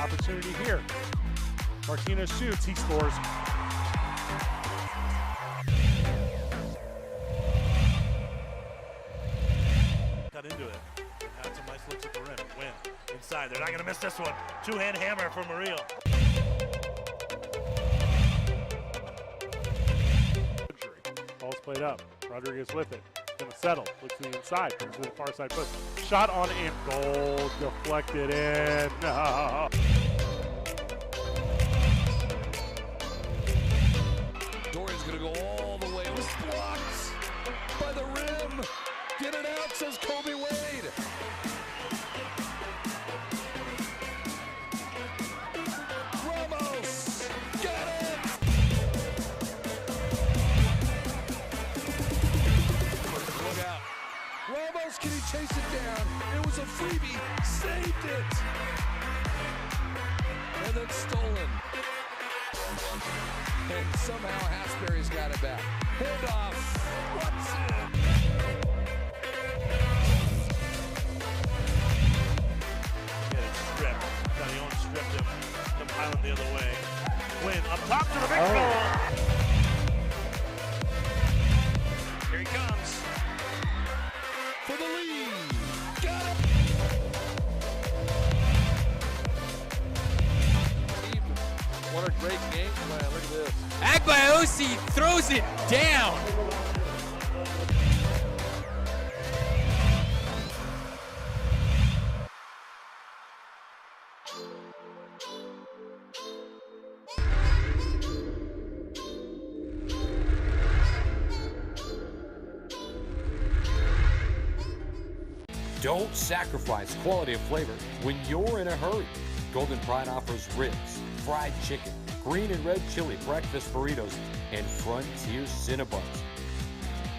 Opportunity here. Martinez shoots, he scores. Got into it. Had some nice looks at the rim. Win. Inside. They're not going to miss this one. Two-hand hammer from Murillo. Ball's played up. Rodriguez with it. Gonna settle. Looks to the inside. Comes to the far side push. Shot on and goal. Deflected in. No. Dorian's gonna go all the way. It was blocked by the rim. Get it out, says Kobe Wade. Ramos, got it. Look out. Ramos, can he chase it down? It was a freebie. Saved it. And then stolen. And somehow Hasbury's got it back. Handoff. Watson. Get it stripped. Carion stripped him. Come Highland the other way. Win up top to the big goal. Here he comes. For the lead. Got it. What a great game plan. Look at this. Agbayosi throws it down. Don't sacrifice quality of flavor when you're in a hurry. Golden Pride offers ribs, fried chicken, green and red chili breakfast burritos, and Frontier Cinnabons.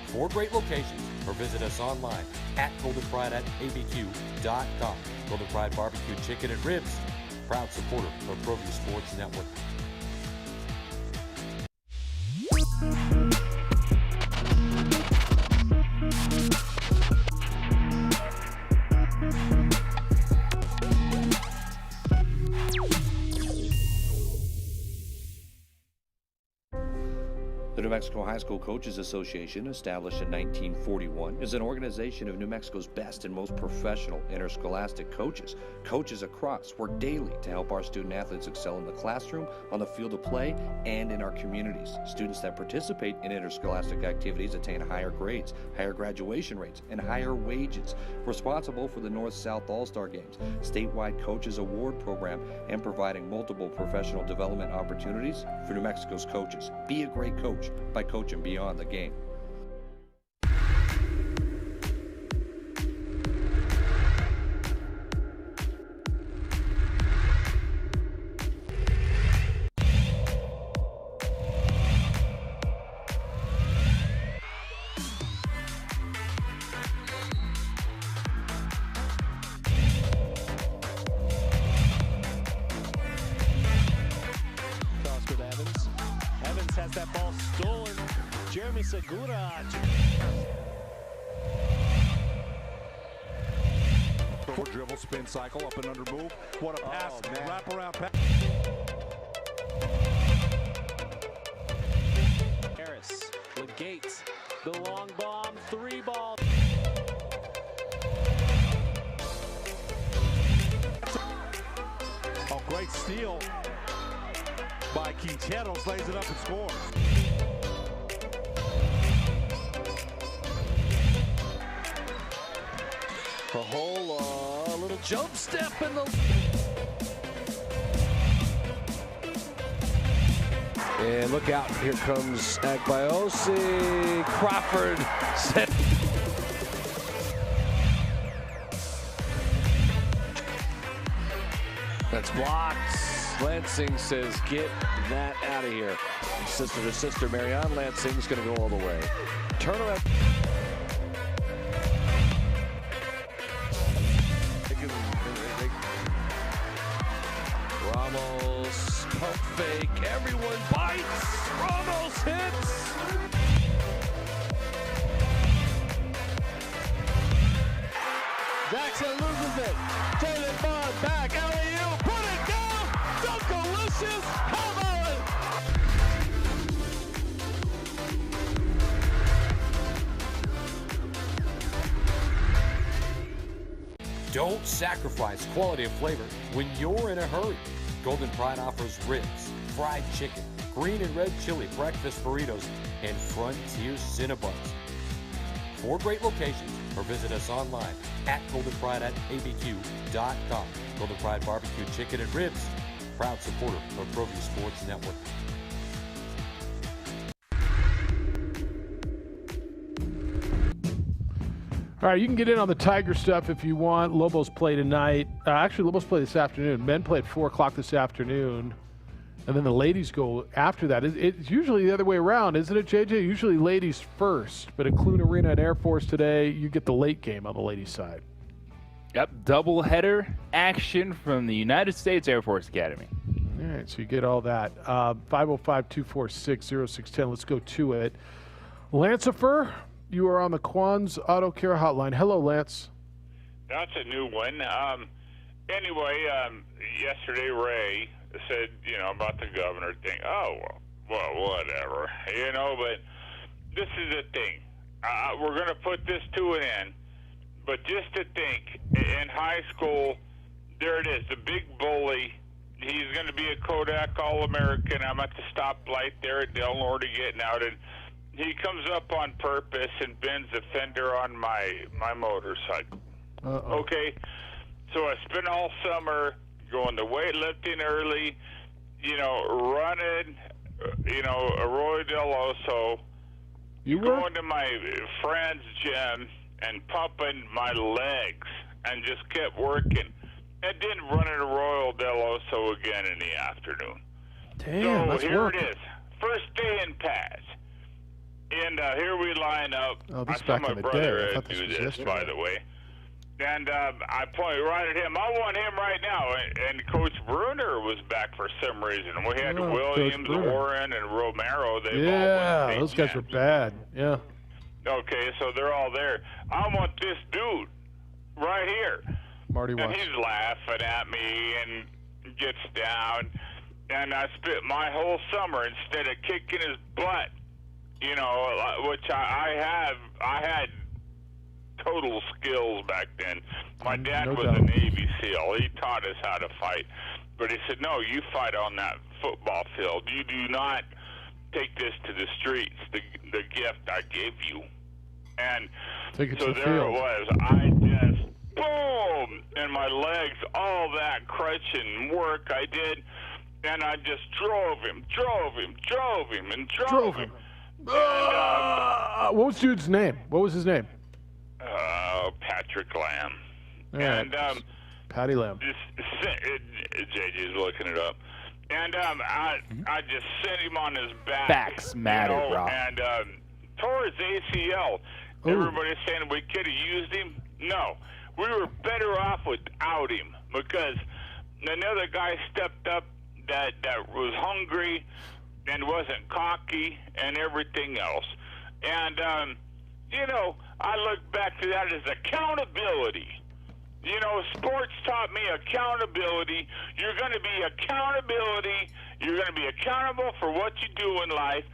4 great locations, or visit us online at goldenpride@abq.com. Golden Pride Barbecue Chicken and Ribs, proud supporter of ProView Sports Network. The The New Mexico High School Coaches Association, established in 1941, is an organization of New Mexico's best and most professional interscholastic coaches. Coaches across work daily to help our student athletes excel in the classroom, on the field of play, and in our communities. Students that participate in interscholastic activities attain higher grades, higher graduation rates, and higher wages. Responsible for the North-South All-Star Games, statewide Coaches Award Program, and providing multiple professional development opportunities for New Mexico's coaches. Be a great coach by coaching beyond the game. Cross with Evans. Evans has that ball stolen. Jeremy Segura. Forward dribble, spin cycle, up and under move. What a pass, wrap around pass. Harris with Gates. The long bomb, 3-ball. Oh, great steal by Quinteros, lays it up and scores. A little jump step in the... And look out, here comes Agbayosi. Crawford set. That's blocked. Lansing says, get that out of here. Sister to sister, Marianne Lansing's going to go all the way. Turnaround. Ramos, pump fake, everyone bites. Ramos hits. Jackson loses it. Taylor Bond back. LAU. Put it down. Dunkalicious. How about it? Don't sacrifice quality of flavor when you're in a hurry. Golden Pride offers ribs, fried chicken, green and red chili breakfast burritos, and Frontier Cinnabons. 4 great locations, or visit us online at goldenpride@abq.com. Golden Pride Barbecue Chicken and Ribs, proud supporter of ProView Sports Network. All right, you can get in on the Tiger stuff if you want. Lobos play tonight. Actually, Lobos play this afternoon. Men play at 4 o'clock this afternoon. And then the ladies go after that. It's usually the other way around, isn't it, JJ? Usually ladies first. But at Clune Arena and Air Force today, you get the late game on the ladies' side. Yep, doubleheader action from the United States Air Force Academy. All right, so you get all that. 505-246-0610. Let's go to it. Lancifer, you are on the Quan's Auto Care Hotline. Hello, Lance. That's a new one. Anyway, yesterday Ray said, about the governor thing. Oh, well, whatever. But this is the thing. We're going to put this to an end. But just to think, in high school, there it is, the big bully. He's going to be a Kodak All-American. I'm at the stoplight there at Del Norte getting out, and he comes up on purpose and bends the fender on my motorcycle. Okay, so I spent all summer going to weightlifting early, running, Arroyo del Oso, going to my friend's gym and pumping my legs and just kept working. And then running Arroyo del Oso again in the afternoon. Damn, so that's here work. it is. First day in pass. And here we line up. Oh, this I saw back my in the brother day. I thought this do was this, yesterday. by the way. And I pointed right at him. I want him right now. And Coach Bruner was back for some reason. We had Oh, Williams, Coach Bruner. Warren, and Romero. They Yeah, all won those guys were bad. Yeah. Okay, so they're all there. I want this dude right here. Marty And Watts. he's laughing at me and gets down. And I spent my whole summer, instead of kicking his butt you know, which I had total skills back then. My dad was a Navy SEAL. He taught us how to fight. But he said, no, you fight on that football field. You do not take this to the streets, the gift I gave you. And so there it was. I just, boom, and my legs, all that crutching work I did, and I just drove him. And, what was dude's name? What was his name? Patrick Lamb. Yeah, And Patty Lamb. JJ's looking it up. And I just sent him on his back. Facts matter, bro. And tore his ACL. Ooh. Everybody's saying we could have used him. No, we were better off without him because another guy stepped up that was hungry and wasn't cocky and everything else. And you know, I look back to that as accountability. You know, sports taught me accountability. You're going to be accountability. You're going to be accountable for what you do in life.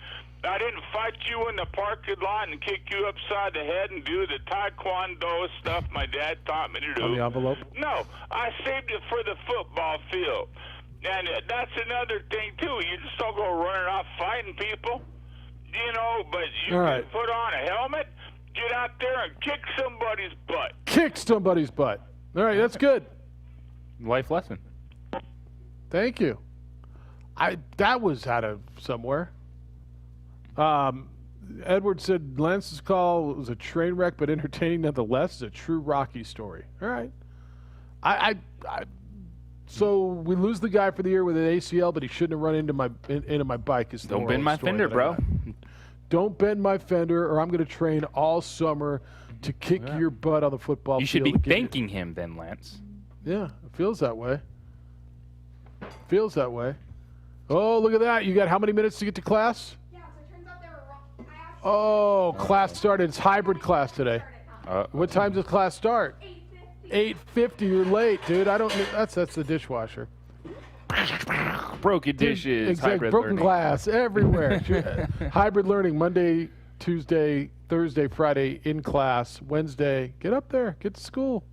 I didn't fight you in the parking lot and kick you upside the head and do the taekwondo stuff my dad taught me to do. On the envelope? No, I saved it for the football field. And that's another thing, too. You just don't go running off fighting people, you know, but you can put on a helmet, get out there and kick somebody's butt. Kick somebody's butt. All right, that's good. Life lesson. Thank you. That was out of somewhere. Edward said Lance's call was a train wreck, but entertaining nonetheless. It's a true Rocky story. All right. So we lose the guy for the year with an ACL, but he shouldn't have run into my bike. Is the Don't bend my fender, bro. Don't bend my fender, or I'm going to train all summer to kick your butt on the football field. You should be thanking him then, Lance. Yeah, it feels that way. Feels that way. Oh, look at that. You got how many minutes to get to class? Yeah, so it turns out they were wrong. Oh, class started. It's hybrid class today. What time does class start? 8:50. You're late, dude. I don't. That's the dishwasher. Broken dishes. Exactly. Hybrid Broken learning. glass everywhere. Hybrid learning. Monday, Tuesday, Thursday, Friday in class. Wednesday, get up there. Get to school.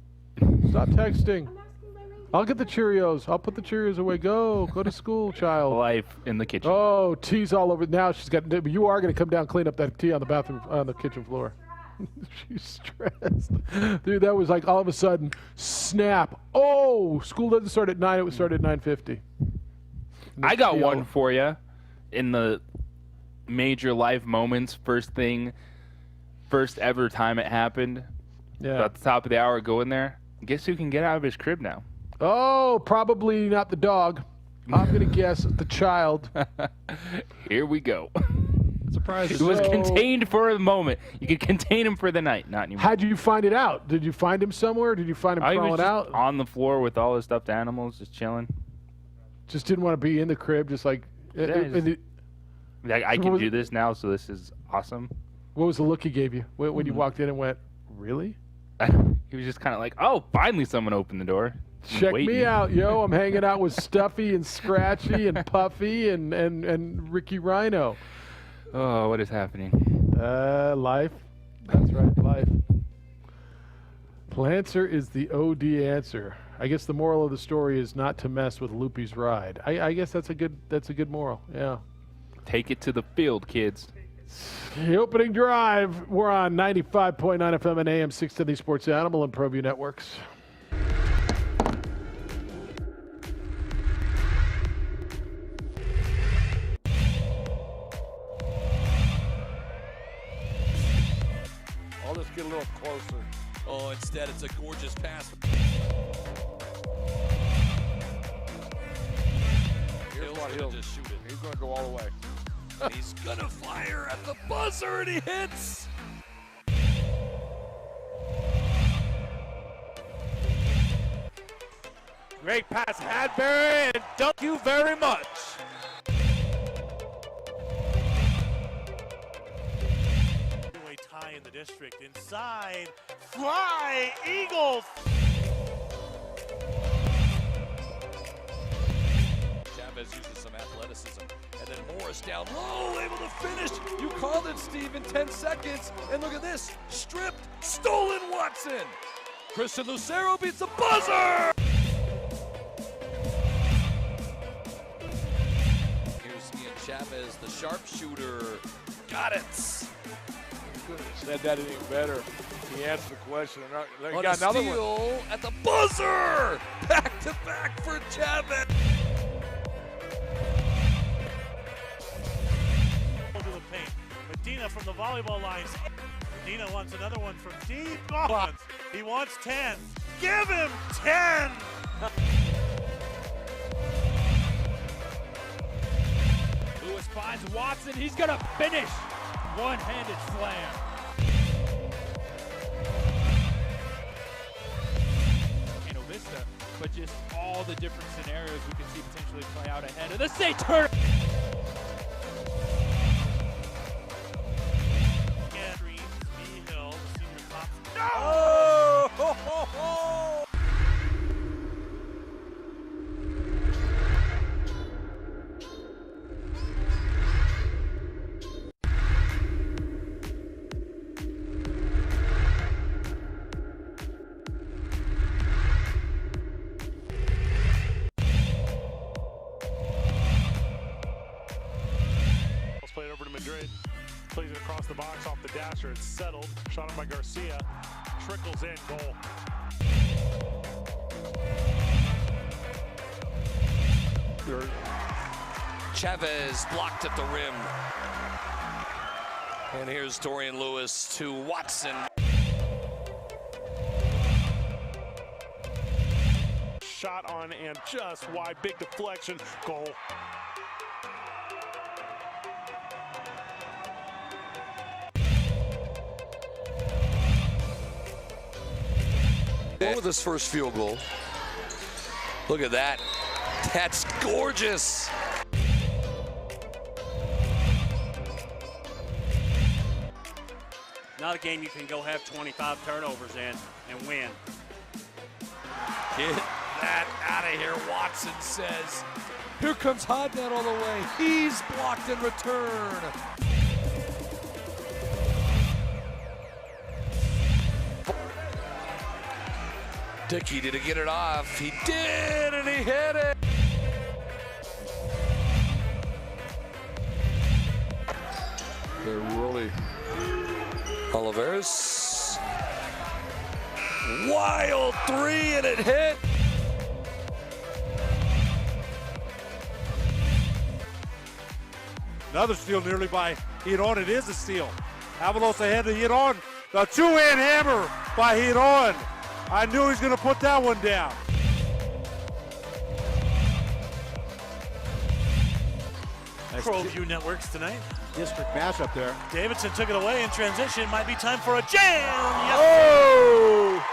Stop texting. I'll get the Cheerios. I'll put the Cheerios away. Go to school, child. Life in the kitchen. Oh, tea's all over. Now she's got. You are going to come down, clean up that tea on the bathroom, on the kitchen floor. She's stressed. Dude, that was like all of a sudden, snap. Oh, school doesn't start at 9. It would start at 9:50. I got one for you. In the major life moments, first ever time it happened. Yeah. At the top of the hour, go in there. Guess who can get out of his crib now? Oh, probably not the dog. I'm going to guess the child. Here we go. Surprise. He was contained for a moment. You could contain him for the night, not anymore. How'd you find it out? Did you find him somewhere? Did you find him He was crawling just out? on the floor with all his stuffed animals, just chilling. Just didn't want to be in the crib, just like. I can do this now, so this is awesome. What was the look he gave you when you walked in and went, really? He was just kind of like, oh, finally someone opened the door. Check Waiting. me out, yo. I'm hanging out with Stuffy and Scratchy and Puffy and Ricky Rhino. Oh, what is happening? Life. That's right, life. Plancer is the OD answer. I guess the moral of the story is not to mess with Loopy's ride. I guess that's a good moral. Yeah. Take it to the field, kids. The opening drive. We're on 95.9 FM and AM 670 Sports Animal and ProView Networks. I'll just get a little closer. Oh, instead it's a gorgeous pass. Here's what he'll just shoot it. He's going to go all the way. He's gonna fire at the buzzer and he hits. Great pass, Hadbury, and thank you very much. Tie in the district. Inside, fly, Eagles. Chavez uses some athleticism. athleticism. And then Morris down low, able to finish. You called it, Steve, in 10 seconds. And look at this, stripped, stolen Watson. Christian Lucero beats the buzzer! Here's Ian Chavez, the sharpshooter. Got it. Couldn't have said that any better. He answered the question. On Got a another steal one. at the buzzer! Back to back for Chavez. To the paint. Medina from the volleyball lines. Medina wants another one from deep. Oh, he wants 10. Give him 10! Lewis finds Watson. He's going to finish. One-handed slam. Vista, but just all the different scenarios we could see potentially play out ahead of the state tournament. Hill, the senior pops. No! Oh! Ho, ho, ho! Played over to Madrid, plays it across the box off the dasher. It's settled. Shot on by Garcia. Trickles in, goal. Chavez blocked at the rim. And here's Dorian Lewis to Watson. Shot on and just wide. Big deflection. Goal. With his first field goal. Look at that. That's gorgeous. Not a game you can go have 25 turnovers in and win. Get that out of here, Watson says. Here comes Hodnett all the way. He's blocked in return. Dickey, did he get it off? He did, and he hit it. They're really... Oliveras. Wild three, and it hit. Another steal nearly by Hiron. It is a steal. Avalos ahead to Hiron. The two-hand hammer by Hiron. I knew he was going to put that one down. ProView Networks tonight. District mashup there. Davidson took it away in transition. Might be time for a jam. Yes. Oh!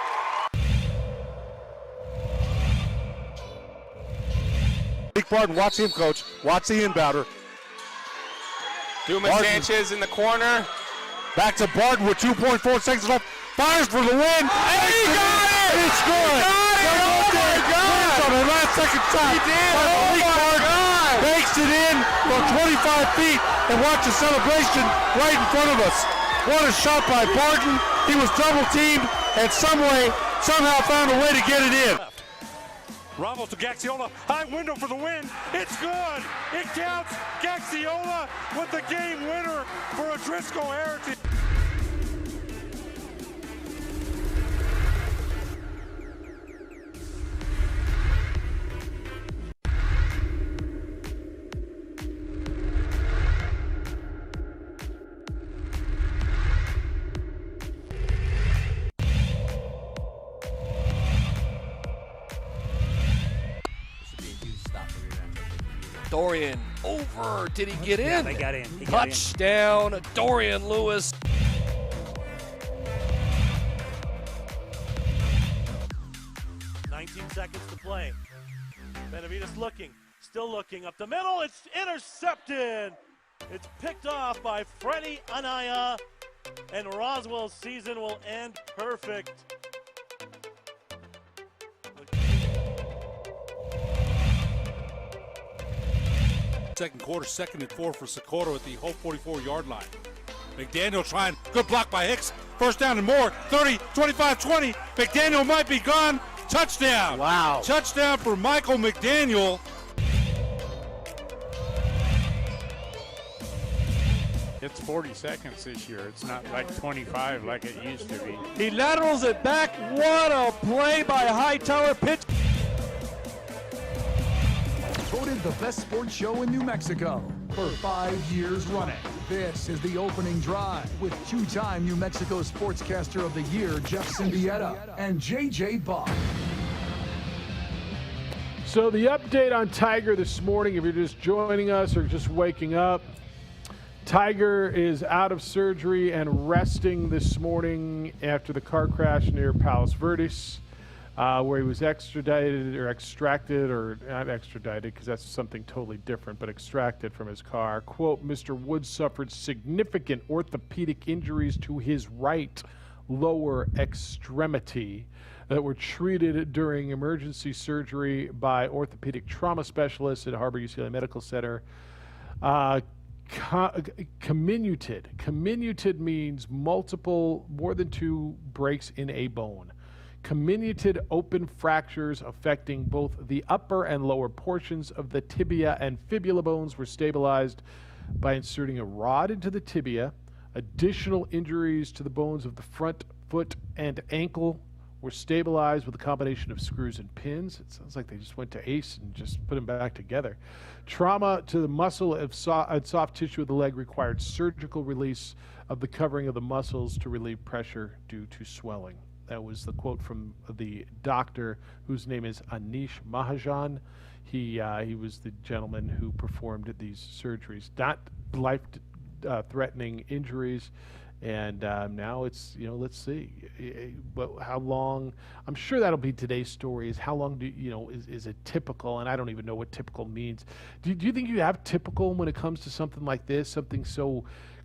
Big Barton, watch him, coach. Watch the inbounder. Duma Sanchez in the corner. Back to Barton with 2.4 seconds left. Fires for the win. And he got it! It's good. Oh my God! On the last second shot. He did. Oh my God! Bakes it in from 25 feet and watch the celebration right in front of us. What a shot by Barton. He was double teamed and somehow found a way to get it in. Ramos to Gaxiola, high window for the win. It's good. It counts. Gaxiola with the game winner for a Driscoll Heritage. Dorian over. Did he get in? Yeah, they got in. He got in. Touchdown, Dorian Lewis. Seconds to play. Benavides looking, still looking up the middle. It's intercepted. It's picked off by Freddie Anaya, and Roswell's season will end perfect. Second quarter, 2nd and 4 for Socorro at the whole 44-yard line. McDaniel trying, good block by Hicks. First down and more, 30, 25, 20. McDaniel might be gone. Touchdown. Wow. Touchdown for Michael McDaniel. It's 40 seconds this year. It's not like 25 like it used to be. He laterals it back. What a play by Hightower. Pitch. Voted the best sports show in New Mexico for 5 years running. This is The Opening Drive with two-time New Mexico Sportscaster of the Year, Jeff Siembieda, and JJ Buck. So the update on Tiger this morning, if you're just joining us or just waking up, Tiger is out of surgery and resting this morning after the car crash near Palos Verdes, where he was extradited or extracted, or not extradited because that's something totally different, but extracted from his car. Quote, Mr. Woods suffered significant orthopedic injuries to his right lower extremity that were treated during emergency surgery by orthopedic trauma specialists at Harbor UCLA Medical Center. Comminuted. Comminuted means more than 2 breaks in a bone. Comminuted open fractures affecting both the upper and lower portions of the tibia and fibula bones were stabilized by inserting a rod into the tibia. Additional injuries to the bones of the front foot and ankle were stabilized with a combination of screws and pins. It sounds like they just went to Ace and just put them back together. Trauma to the muscle and soft tissue of the leg required surgical release of the covering of the muscles to relieve pressure due to swelling. That was the quote from the doctor, whose name is Anish Mahajan. He was the gentleman who performed these surgeries. Not life-threatening injuries. And now it's, let's see. But how long, I'm sure that'll be today's story, is how long is it typical? And I don't even know what typical means. Do you think you have typical when it comes to something like this, something so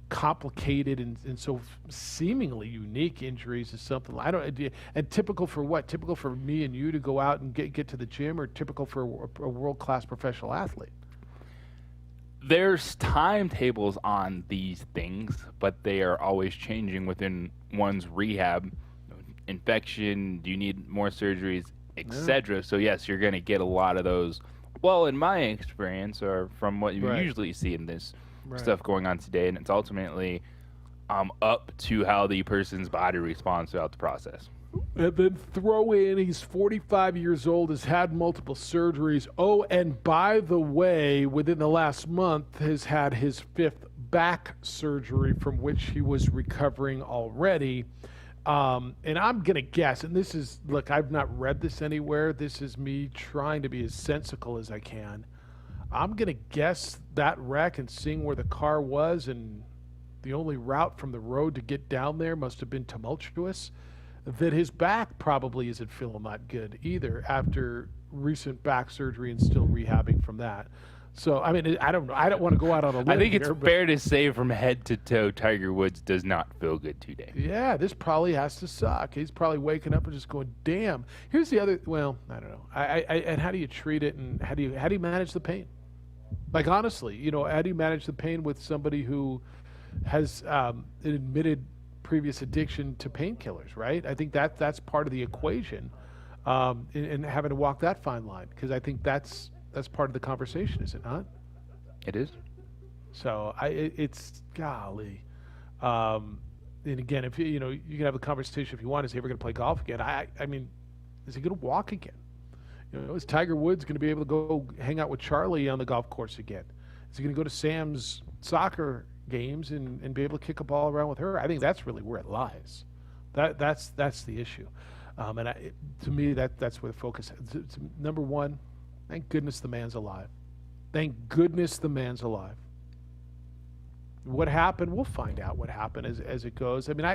complicated and so seemingly unique injuries is something, and typical for what? Typical for me and you to go out and get to the gym, or typical for a world-class professional athlete? There's timetables on these things, but they are always changing within one's rehab. Infection, do you need more surgeries, etc. So yes, you're going to get a lot of those. Well, in my experience, or from what you usually see in this stuff going on today, and it's ultimately up to how the person's body responds throughout the process. And then throw in, he's 45 years old, has had multiple surgeries. Oh, and by the way, within the last month, has had his 5th back surgery from which he was recovering already. And I'm going to guess, and this is, look, I've not read this anywhere. This is me trying to be as sensical as I can. I'm going to guess that wreck and seeing where the car was, and the only route from the road to get down there must have been tumultuous, that his back probably isn't feeling that good either after recent back surgery and still rehabbing from that. So, I mean, I don't know. I don't want to go out on a limb. I think it's fair to say from head to toe, Tiger Woods does not feel good today. Yeah, this probably has to suck. He's probably waking up and just going, damn. Here's the other, well, I don't know. And how do you treat it, and how do you manage the pain? Like, honestly, how do you manage the pain with somebody who has an admitted previous addiction to painkillers, right? I think that's part of the equation, and having to walk that fine line, because I think that's part of the conversation, is it not? It is. So it's golly, and again, if you can have a conversation if you want. Is he ever going to play golf again? I mean, is he going to walk again? Is Tiger Woods going to be able to go hang out with Charlie on the golf course again? Is he going to go to Sam's soccer games and be able to kick a ball around with her? I think that's really where it lies. That's the issue, and to me that's where the focus is. Number one, thank goodness the man's alive. Thank goodness the man's alive. What happened? We'll find out what happened as it goes. I mean,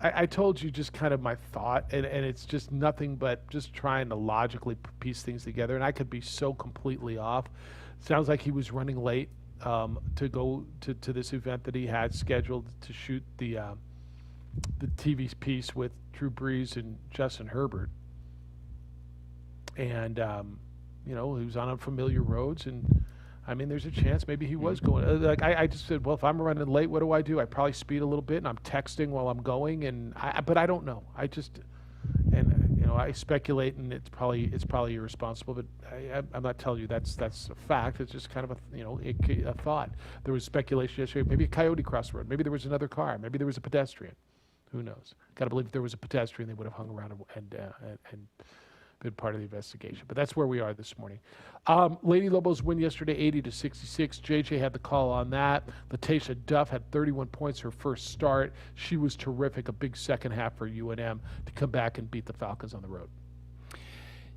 I told you just kind of my thought, and it's just nothing but just trying to logically piece things together, and I could be so completely off. Sounds like he was running late to go to this event that he had scheduled to shoot the TV piece with Drew Brees and Justin Herbert. And, he was on unfamiliar roads, and I mean, there's a chance maybe he was going. I just said, well, if I'm running late, what do? I probably speed a little bit, and I'm texting while I'm going, but I don't know. I speculate, and it's probably irresponsible, but I'm not telling you that's a fact. It's just kind of a thought. There was speculation yesterday. Maybe a coyote crossed the road. Maybe there was another car. Maybe there was a pedestrian. Who knows? Got to believe if there was a pedestrian, they would have hung around and been part of the investigation. But that's where we are this morning. Lady Lobos win yesterday, 80-66. JJ had the call on that. Latacia Duff had 31 points her first start. She was terrific. A big second half for UNM to come back and beat the Falcons on the road.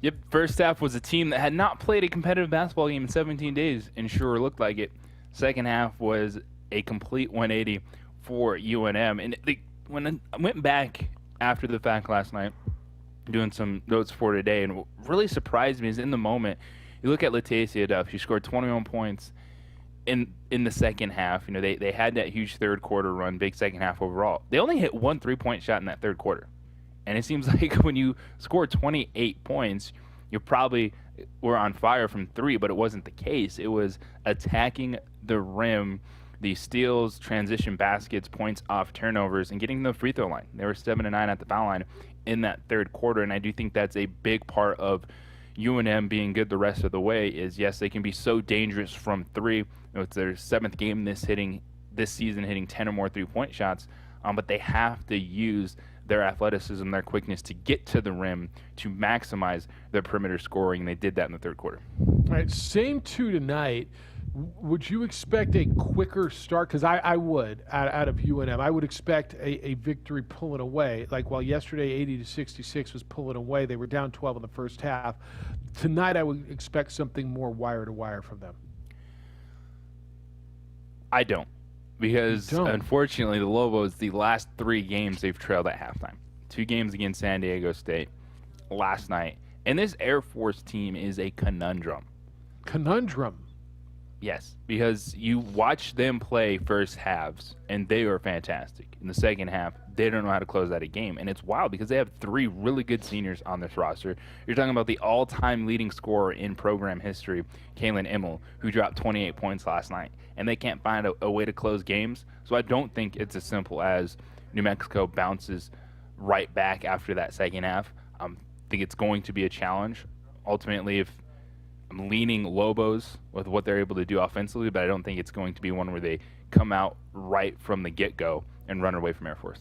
Yep, first half was a team that had not played a competitive basketball game in 17 days, and sure looked like it. Second half was a complete 180 for UNM. And when I went back after the fact last night, doing some notes for today, and what really surprised me is in the moment, you look at Latacia Duff. She scored 21 points in the second half. They had that huge third quarter run, big second half overall. They only hit one 3-point shot in that third quarter. And it seems like when you score 28 points, you probably were on fire from three, but it wasn't the case. It was attacking the rim, the steals, transition baskets, points off turnovers, and getting the free throw line. They were 7-9 at the foul line in that third quarter, and I do think that's a big part of UNM being good the rest of the way. Is yes, they can be so dangerous from three. It's their 7th game this season hitting 10 or more 3-point shots, but they have to use their athleticism, their quickness to get to the rim to maximize their perimeter scoring, and they did that in the third quarter. All right, same two tonight. Would you expect a quicker start? Because I would, out of UNM. I would expect a victory pulling away. Like while yesterday 80-66 was pulling away, they were down 12 in the first half. Tonight I would expect something more wire to wire from them. I don't. Because unfortunately the Lobos, the last 3 games they've trailed at halftime. 2 games against San Diego State last night. And this Air Force team is a conundrum. Conundrum? Yes, because you watch them play first halves, and they are fantastic. In the second half, they don't know how to close out a game. And it's wild because they have 3 really good seniors on this roster. You're talking about the all-time leading scorer in program history, Kaylin Emmel, who dropped 28 points last night. And they can't find a way to close games. So I don't think it's as simple as New Mexico bounces right back after that second half. I think it's going to be a challenge. Ultimately, if I'm leaning Lobos with what they're able to do offensively, but I don't think it's going to be one where they come out right from the get-go and run away from Air Force.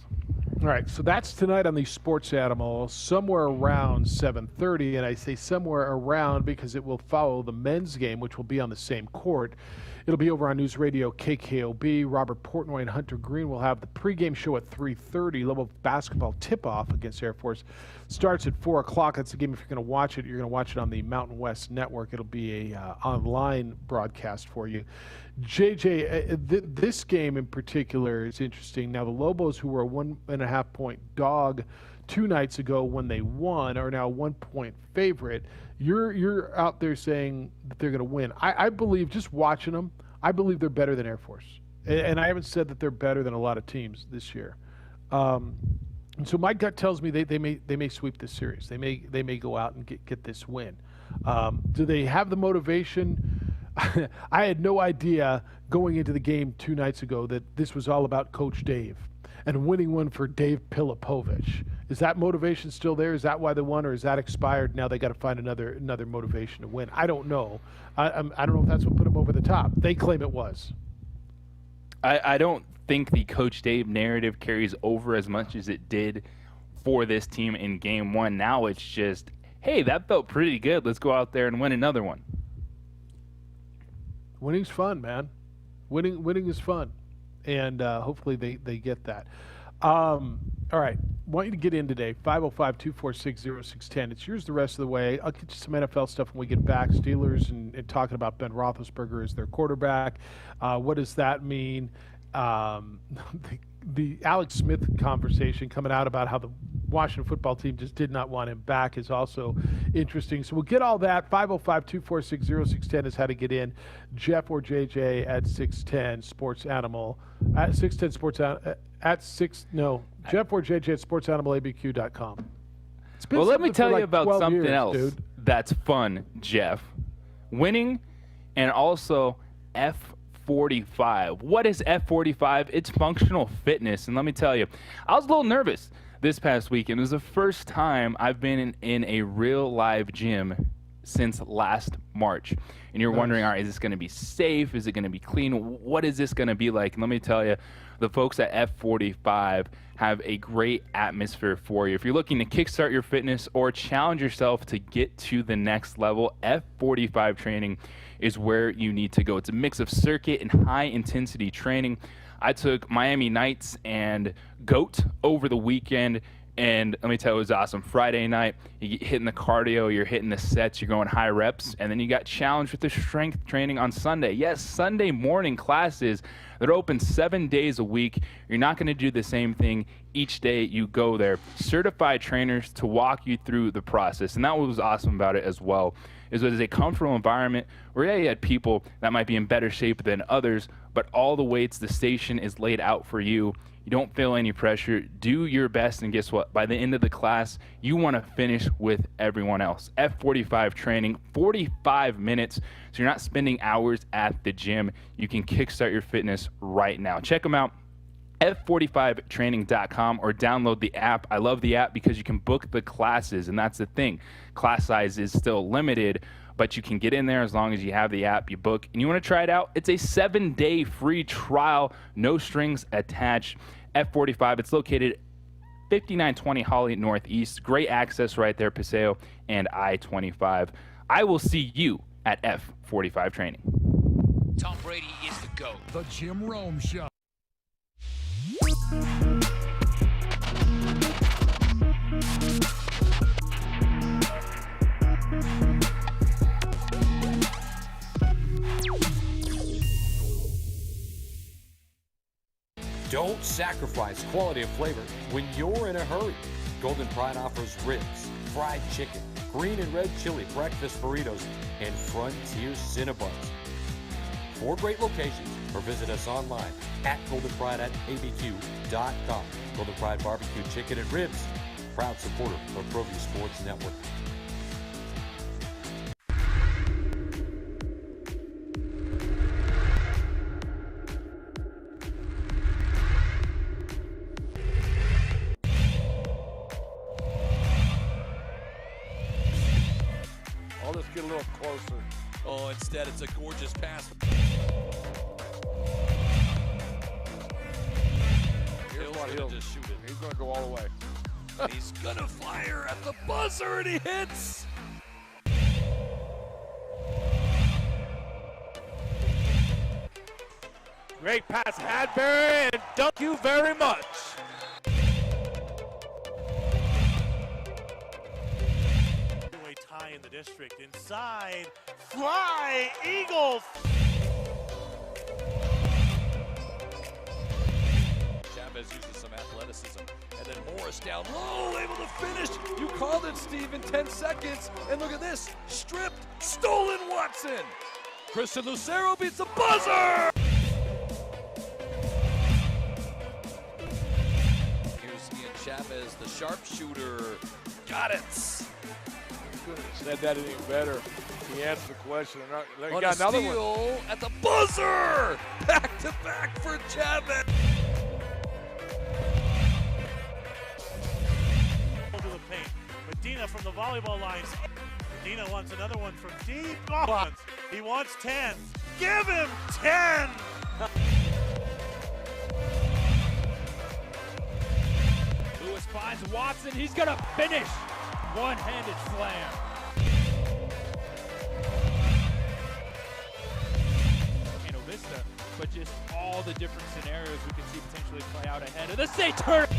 All right, so that's tonight on the Sports Animal, somewhere around 7:30, and I say somewhere around because it will follow the men's game, which will be on the same court. It'll be over on News Radio KKOB. Robert Portnoy and Hunter Green will have the pregame show at 3:30. Lobo basketball tip-off against Air Force starts at 4 o'clock. That's the game. If you're going to watch it, you're going to watch it on the Mountain West Network. It'll be a online broadcast for you. JJ, this game in particular is interesting. Now, the Lobos, who were a 1.5-point dog 2 nights ago when they won, are now a 1-point favorite. You're out there saying that they're going to win. I believe, just watching them, I believe they're better than Air Force. And I haven't said that they're better than a lot of teams this year. And so my gut tells me they may sweep this series. They may go out and get this win. Do they have the motivation? I had no idea going into the game 2 nights ago that this was all about Coach Dave and winning one for Dave Pilipovich. Is that motivation still there? Is that why they won, or is that expired? Now they got to find another motivation to win. I don't know. I don't know if that's what put them over the top. They claim it was. I don't think the Coach Dave narrative carries over as much as it did for this team in Game 1. Now it's just, hey, that felt pretty good. Let's go out there and win another one. Winning's fun, man. Winning is fun, and hopefully they get that. All right, want you to get in today, 505-246-0610. It's yours the rest of the way. I'll get you some NFL stuff when we get back. Steelers and talking about Ben Roethlisberger as their quarterback. What does that mean? The Alex Smith conversation coming out about how the Washington football team just did not want him back is also interesting. So we'll get all that. 505-246-0610 is how to get in. Jeff or JJ at 610 Sports Animal. At 610 Sports Jeff or JJ at sportsanimalabq.com. Well, let me tell you about something else that's fun, Jeff. Winning and also F45. What is F45? It's functional fitness. And let me tell you, I was a little nervous this past weekend. It was the first time I've been in a real live gym since last March. And you're wondering, all right, is this going to be safe? Is it going to be clean? What is this going to be like? And let me tell you, the folks at F45 have a great atmosphere for you. If you're looking to kickstart your fitness or challenge yourself to get to the next level, F45 training is where you need to go. It's a mix of circuit and high intensity training. I took Miami Nights and GOAT over the weekend, and let me tell you, it was awesome. Friday night, you get hitting the cardio, you're hitting the sets, you're going high reps, and then you got challenged with the strength training on Sunday. Yes, Sunday morning classes. They're open 7 days a week. You're not going to do the same thing each day you go there. Certified trainers to walk you through the process, and that was awesome about it as well. It was a comfortable environment where you had people that might be in better shape than others, but all the weights, the station is laid out for you. You don't feel any pressure. Do your best, and guess what? By the end of the class, you want to finish with everyone else. F45 training, 45 minutes, so you're not spending hours at the gym. You can kickstart your fitness right now. Check them out, f45training.com, or download the app. I love the app because you can book the classes, and that's the thing. Class size is still limited, but you can get in there as long as you have the app, you book, and you want to try it out. It's a 7-day free trial, no strings attached. F45, it's located 5920 Holly Northeast. Great access right there, Paseo and I-25. I will see you at F45 training. Tom Brady is the GOAT. The Jim Rome Show. Don't sacrifice quality of flavor when you're in a hurry. Golden Pride offers ribs, fried chicken, green and red chili breakfast burritos, and Frontier Cinnabons. 4 great locations, or visit us online at goldenpride@abq.com. Golden Pride Barbecue Chicken and Ribs, proud supporter of ProView Sports Network. I'll just get a little closer. Oh, instead it's a gorgeous pass. Here's what Hill's gonna just shoot it. He's going to go all the way. He's gonna fire at the buzzer, and he hits. Great pass, Hadbury, and thank you very much. Heavyweight tie in the district. Inside, fly, Eagles. Chavez uses some athleticism. And then Morris down low, able to finish. You called it, Steve, in 10 seconds. And look at this. Stripped, stolen Watson. Kristen Lucero beats the buzzer. Here's Ian Chavez, the sharpshooter. Got it. Couldn't have said that any better. He answered the question. He On got a another steal one. at the buzzer. Back to back for Chavez. To the paint. Medina from the volleyball lines. Medina wants another one from deep. Oh, he wants 10. Give him 10. Lewis finds Watson. He's going to finish. One-handed slam. Vista, but just all the different scenarios we can see potentially play out ahead of the state tournament.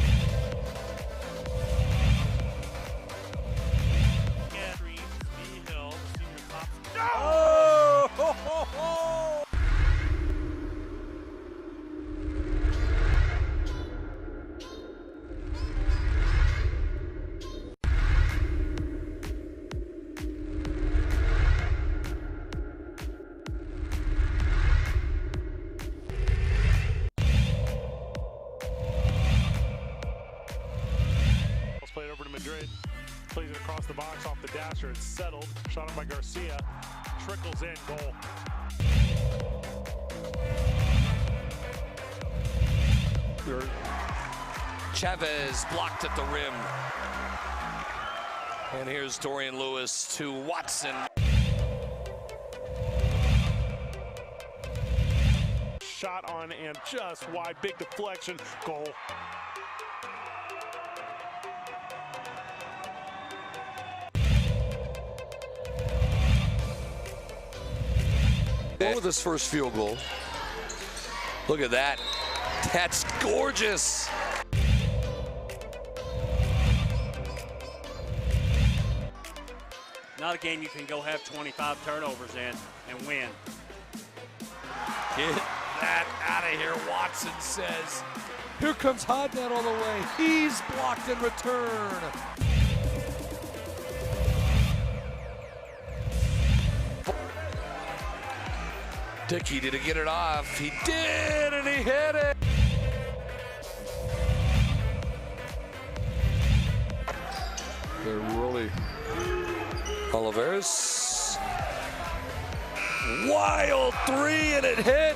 Oh! Ho, ho, ho! Played over to Madrid. Plays it across the box off the dasher. It's settled. Shot up by Garcia. Trickles in. Goal. Chavez blocked at the rim. And here's Dorian Lewis to Watson. Shot on and just wide, big deflection, goal. With this first field goal. Look at that. That's gorgeous. Not a game you can go have 25 turnovers in and win. Get that out of here, Watson says. Here comes Hodnett all the way. He's blocked in return. Dickey, did he get it off? He did, and he hit it. They're really... Oliveras. Wild three, and it hit.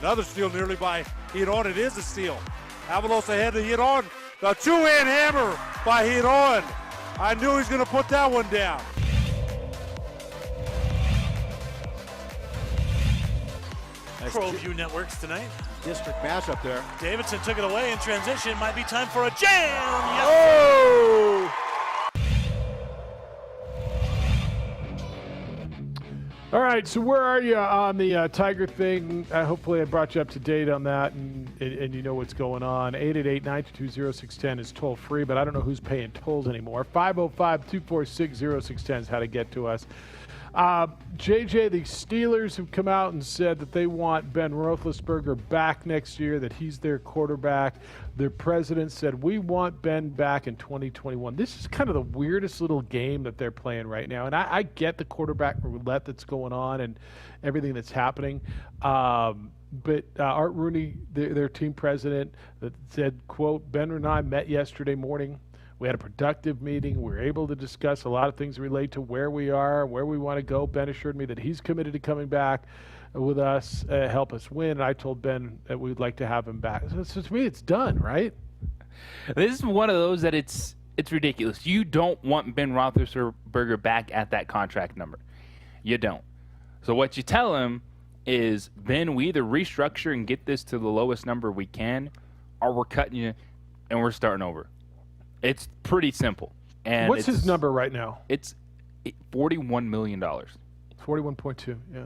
Another steal nearly by Hiron. It is a steal. Avalos ahead to Hiron. The two-hand hammer by Hiron. I knew he was going to put that one down. ProView Networks tonight. District matchup there. Davidson took it away in transition. Might be time for a jam. Yes. Oh! All right, so where are you on the Tiger thing? Hopefully I brought you up to date on that and you know what's going on. 888-922-0610 is toll free, but I don't know who's paying tolls anymore. 505-246-0610 is how to get to us. JJ, the Steelers have come out and said that they want Ben Roethlisberger back next year, that he's their quarterback. Their president said, we want Ben back in 2021. This is kind of the weirdest little game that they're playing right now. And I get the quarterback roulette that's going on and everything that's happening. But Art Rooney, their team president, said, quote, Ben and I met yesterday morning. We had a productive meeting. We were able to discuss a lot of things relate to where we are, where we want to go. Ben assured me that he's committed to coming back with us, help us win. And I told Ben that we'd like to have him back. So to me, it's done, right? This is one of those that it's ridiculous. You don't want Ben Roethlisberger back at that contract number. You don't. So what you tell him is, Ben, we either restructure and get this to the lowest number we can, or we're cutting you and we're starting over. It's pretty simple. And what's his number right now? It's $41 million. 41.2, yeah.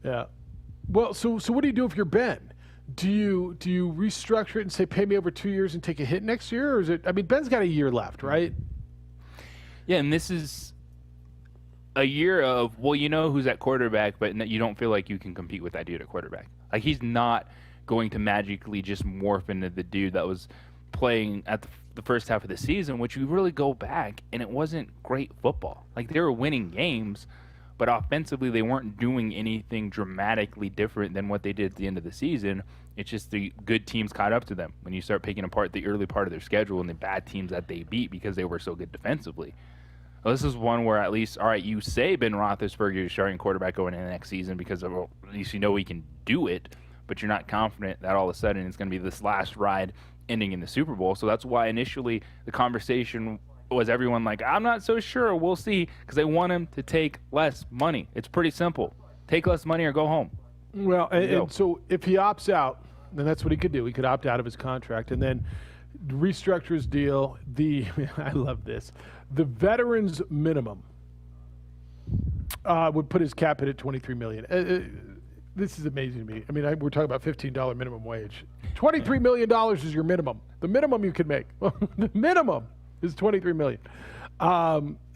Yeah. Well, so what do you do if you're Ben? Do you restructure it and say, pay me over 2 years and take a hit next year? Or is it, I mean, Ben's got a year left, right? Yeah, and this is a year of, well, you know who's at quarterback, but you don't feel like you can compete with that dude at quarterback. Like, he's not going to magically just morph into the dude that was playing at the first half of the season, which we really go back, and it wasn't great football. Like, they were winning games, but offensively they weren't doing anything dramatically different than what they did at the end of the season. It's just the good teams caught up to them when you start picking apart the early part of their schedule and the bad teams that they beat because they were so good defensively. Well, this is one where at least, all right, you say Ben Roethlisberger is starting quarterback going into the next season because of, well, at least you know he can do it, but you're not confident that all of a sudden it's going to be this last ride ending in the Super Bowl. So that's why initially the conversation was everyone like, I'm not so sure, we'll see, because they want him to take less money. It's pretty simple. Take less money or go home. Well, and so if he opts out, then that's what he could do. He could opt out of his contract and then restructure his deal. I love this. The veterans minimum would put his cap hit at $23 million. This is amazing to me. I mean, we're talking about $15 minimum wage. $23 million is your minimum. The minimum you can make. The minimum is $23 million.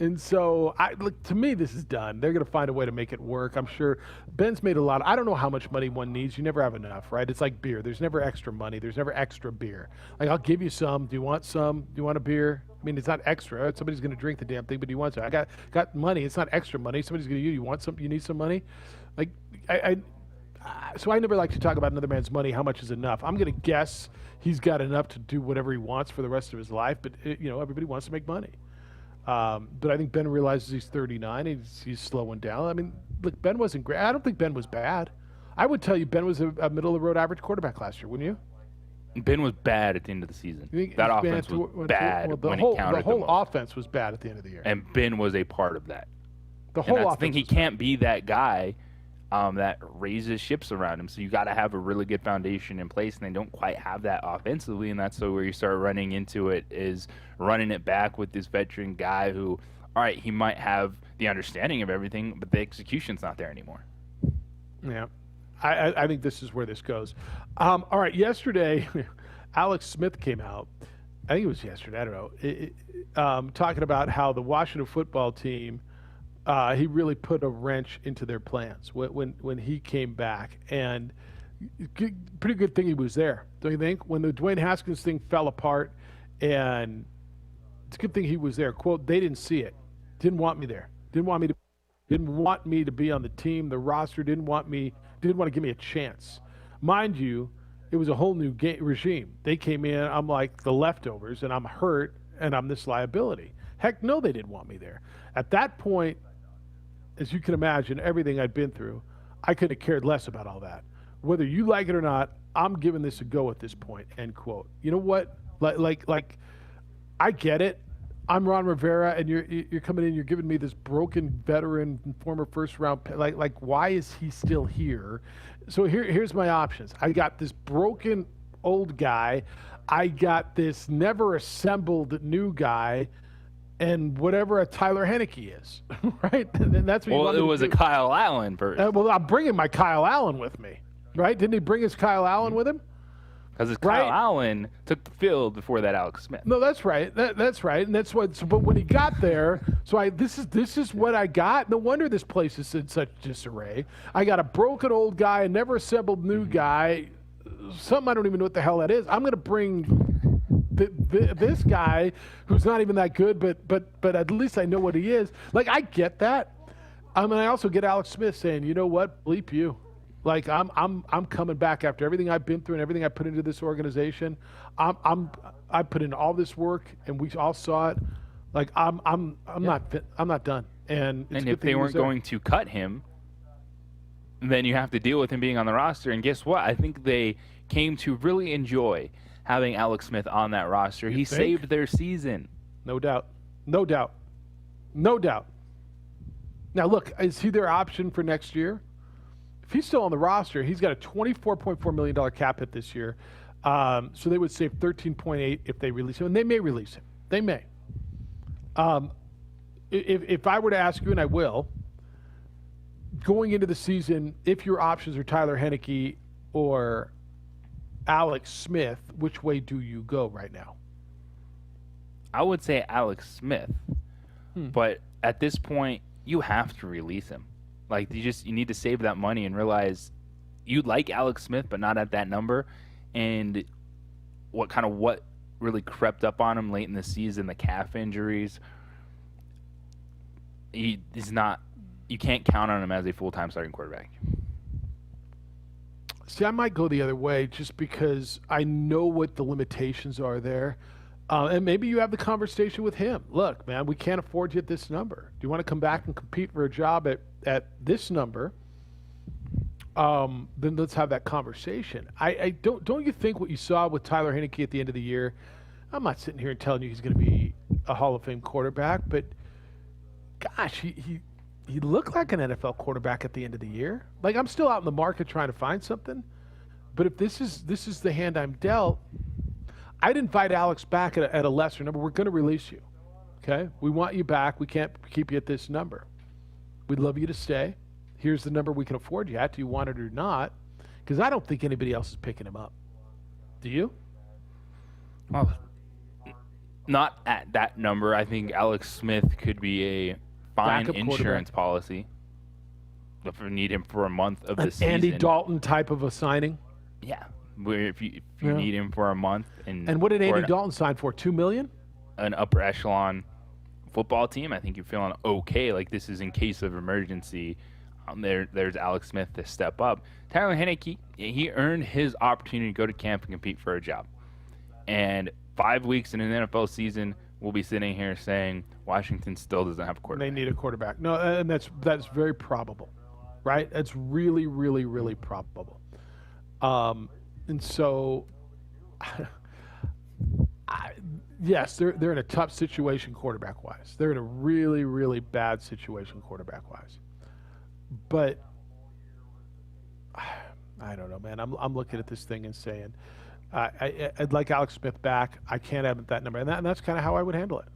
And so, look, to me, this is done. They're going to find a way to make it work. I'm sure Ben's made a lot. I don't know how much money one needs. You never have enough, right? It's like beer. There's never extra money. There's never extra beer. Like, I'll give you some. Do you want some? Do you want a beer? I mean, it's not extra. Somebody's going to drink the damn thing, but do you want some? I got money. It's not extra money. Somebody's going to you want some? You need some money? Like, so I never like to talk about another man's money. How much is enough? I'm going to guess he's got enough to do whatever he wants for the rest of his life. But everybody wants to make money. But I think Ben realizes he's 39. He's slowing down. I mean, look, Ben wasn't great. I don't think Ben was bad. I would tell you Ben was a middle-of-the-road average quarterback last year, wouldn't you? Ben was bad at the end of the season. That offense was bad when it counted. The whole offense was bad at the end of the year. And Ben was a part of that. The whole offense. I think he can't be that guy that raises ships around him. So you got to have a really good foundation in place, and they don't quite have that offensively. And that's where you start running into it, is running it back with this veteran guy who, all right, he might have the understanding of everything, but the execution's not there anymore. Yeah. I think this is where this goes. All right, yesterday, Alex Smith came out. I think it was yesterday. I don't know. Talking about how the Washington football team, he really put a wrench into their plans when he came back. And pretty good thing he was there, don't you think? When the Dwayne Haskins thing fell apart, and it's a good thing he was there. Quote, they didn't see it. Didn't want me there. Didn't want me to be on the team. The roster didn't want to give me a chance. Mind you, it was a whole new regime. They came in, I'm like the leftovers, and I'm hurt, and I'm this liability. Heck no, they didn't want me there. At that point, as you can imagine, everything I'd been through, I could have cared less about all that. Whether you like it or not, I'm giving this a go at this point, end quote. You know what? Like, I get it. I'm Ron Rivera, and you're coming in. You're giving me this broken veteran, former first-round. Like, why is he still here? So here's my options. I got this broken old guy. I got this never assembled new guy, and whatever a Tyler Heineke is, right? And that's what. Well, it was a Kyle Allen first. Well, I'm bringing my Kyle Allen with me, right? Didn't he bring his Kyle Allen with him? Because Kyle Allen took the field before that Alex Smith. No, that's right. That's right, and that's what. So, but when he got there, this is what I got. No wonder this place is in such disarray. I got a broken old guy, a never assembled new guy, something I don't even know what the hell that is. I'm going to bring this guy who's not even that good, but at least I know what he is. Like, I get that. And I also get Alex Smith saying, you know what, bleep you. Like, I'm coming back after everything I've been through and everything I put into this organization. I put in all this work, and we all saw it. Like, I'm not done. And if they weren't going to cut him, then you have to deal with him being on the roster. And guess what? I think they came to really enjoy having Alex Smith on that roster. He saved their season. No doubt. No doubt. No doubt. Now, look, is he their option for next year? If he's still on the roster, he's got a $24.4 million cap hit this year. So they would save $13.8 if they release him. And they may release him. They may. If I were to ask you, and I will, going into the season, if your options are Tyler Heineke or Alex Smith, which way do you go right now? I would say Alex Smith. But at this point, you have to release him. Like, you need to save that money and realize you like Alex Smith, but not at that number. And what really crept up on him late in the season, the calf injuries. You can't count on him as a full-time starting quarterback. See, I might go the other way just because I know what the limitations are there. And maybe you have the conversation with him. Look, man, we can't afford you at this number. Do you want to come back and compete for a job at this number? Then let's have that conversation. I don't you think what you saw with Tyler Heineke at the end of the year? I'm not sitting here and telling you he's going to be a Hall of Fame quarterback, but gosh, he looked like an NFL quarterback at the end of the year. Like, I'm still out in the market trying to find something, but if this is the hand I'm dealt, I'd invite Alex back at a lesser number. We're going to release you, okay? We want you back. We can't keep you at this number. We'd love you to stay. Here's the number we can afford you at. Do you want it or not? Because I don't think anybody else is picking him up. Do you? Well, not at that number. I think Alex Smith could be a fine Backup insurance policy if we need him for a month of the season. Andy Dalton type of a signing? Yeah. Where if you need him for a month. And what did Andy Dalton sign for, $2 million? An upper echelon football team, I think you're feeling okay. Like, this is in case of emergency. There's Alex Smith to step up. Tyler Heineke, he earned his opportunity to go to camp and compete for a job. And 5 weeks in an NFL season we'll be sitting here saying Washington still doesn't have a quarterback. They need a quarterback. No, and that's very probable, right? That's really, really, really probable. And so, yes, they're in a tough situation quarterback-wise. They're in a really, really bad situation quarterback-wise. But I don't know, man. I'm looking at this thing and saying, I'd like Alex Smith back. I can't have that number, and that's kind of how I would handle it.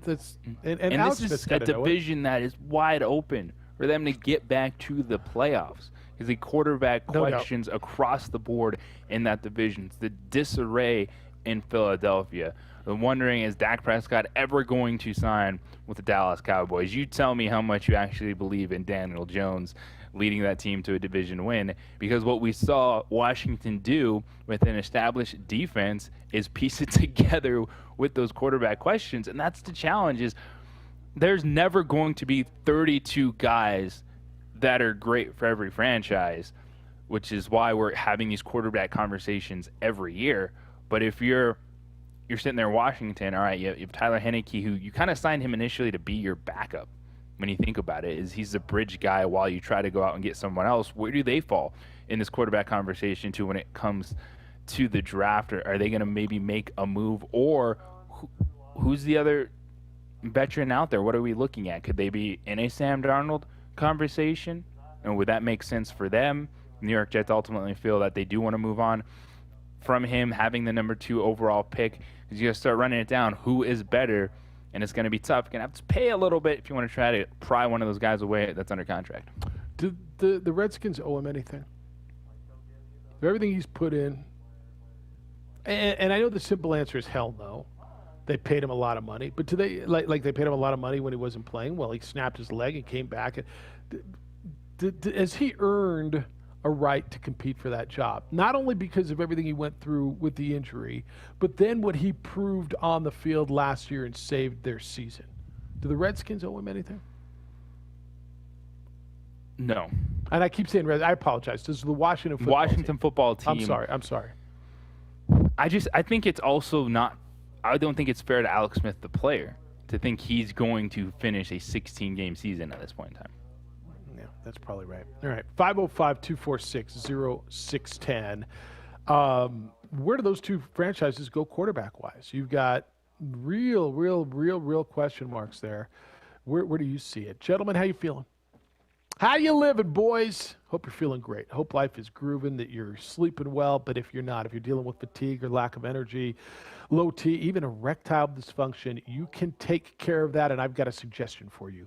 That's and Alex this is Smith's a division that is wide open for them to get back to the playoffs. Because the quarterback questions across the board in that division, the disarray in Philadelphia. I'm wondering, is Dak Prescott ever going to sign with the Dallas Cowboys? You tell me how much you actually believe in Daniel Jones leading that team to a division win, because what we saw Washington do with an established defense is piece it together with those quarterback questions, and that's the challenge. Is there's never going to be 32 guys that are great for every franchise, which is why we're having these quarterback conversations every year. But if you're sitting there in Washington, all right, you have Tyler Heineke, who you kind of signed him initially to be your backup. When you think about it, is he's the bridge guy while you try to go out and get someone else. Where do they fall in this quarterback conversation to when it comes to the draft? Or are they going to maybe make a move? Or who's the other veteran out there? What are we looking at? Could they be in a Sam Darnold conversation? And would that make sense for them? New York Jets ultimately feel that they do want to move on from him having the number 2 overall pick. Because you got to start running it down. Who is better? And it's going to be tough. You're going to have to pay a little bit if you want to try to pry one of those guys away that's under contract. Do the Redskins owe him anything? For everything he's put in? And I know the simple answer is hell no. They paid him a lot of money. But do they like they paid him a lot of money when he wasn't playing? Well, he snapped his leg and came back. Has he earned a right to compete for that job? Not only because of everything he went through with the injury, but then what he proved on the field last year and saved their season. Do the Redskins owe him anything? No. And I keep saying I apologize. This is the Washington football team. I'm sorry. I think it's also not. I don't think it's fair to Alex Smith, the player, to think he's going to finish a 16-game season at this point in time. Yeah, that's probably right. All right, 505-246-0610. Where do those two franchises go quarterback-wise? You've got real question marks there. Where do you see it? Gentlemen, how you feeling? How you living, boys? Hope you're feeling great. Hope life is grooving, that you're sleeping well. But if you're not, if you're dealing with fatigue or lack of energy, low T, even erectile dysfunction, you can take care of that. And I've got a suggestion for you.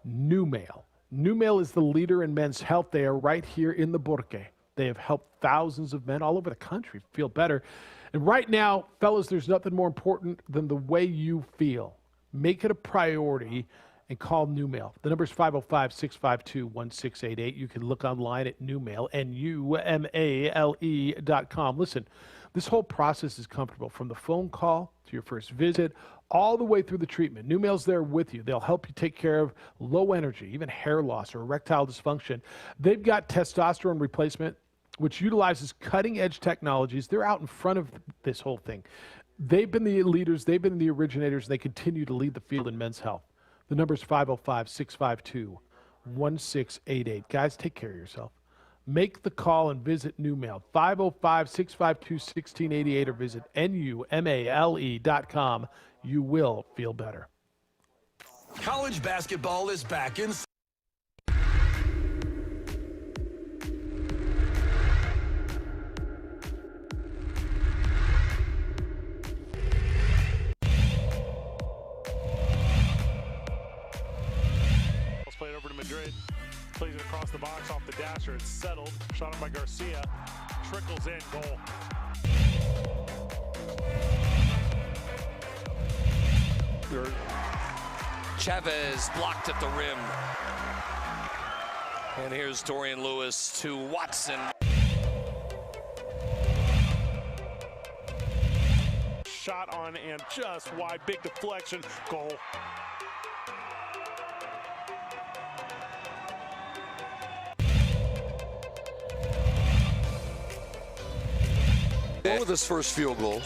NuMale. NuMale is the leader in men's health. They are right here in the Burque. They have helped thousands of men all over the country feel better. And right now, fellas, there's nothing more important than the way you feel. Make it a priority and call NuMale. The number is 505-652-1688. You can look online at NuMale, NuMale.com. Listen, this whole process is comfortable, from the phone call to your first visit, all the way through the treatment. NuMale's there with you. They'll help you take care of low energy, even hair loss or erectile dysfunction. They've got testosterone replacement, which utilizes cutting-edge technologies. They're out in front of this whole thing. They've been the leaders. They've been the originators. They continue to lead the field in men's health. The number is 505-652-1688. Guys, take care of yourself. Make the call and visit NuMale. 505-652-1688 or visit NuMale.com. You will feel better. College basketball is back in. Played over to Madrid. Plays it across the box off the dasher. It's settled. Shot on by Garcia. Trickles in. Goal. Chavez blocked at the rim. And here's Dorian Lewis to Watson. Shot on and just wide. Big deflection. Goal. With his first field goal.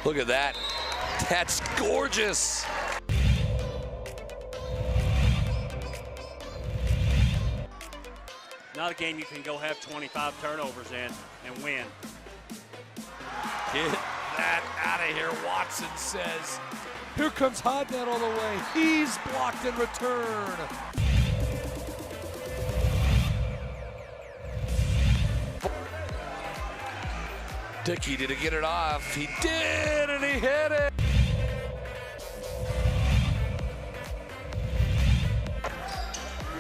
Look at that. That's gorgeous. Not a game you can go have 25 turnovers in and win. Get that out of here, Watson says. Here comes Hodnett all the way. He's blocked in return. Dickey, did he get it off? He did, and he hit it.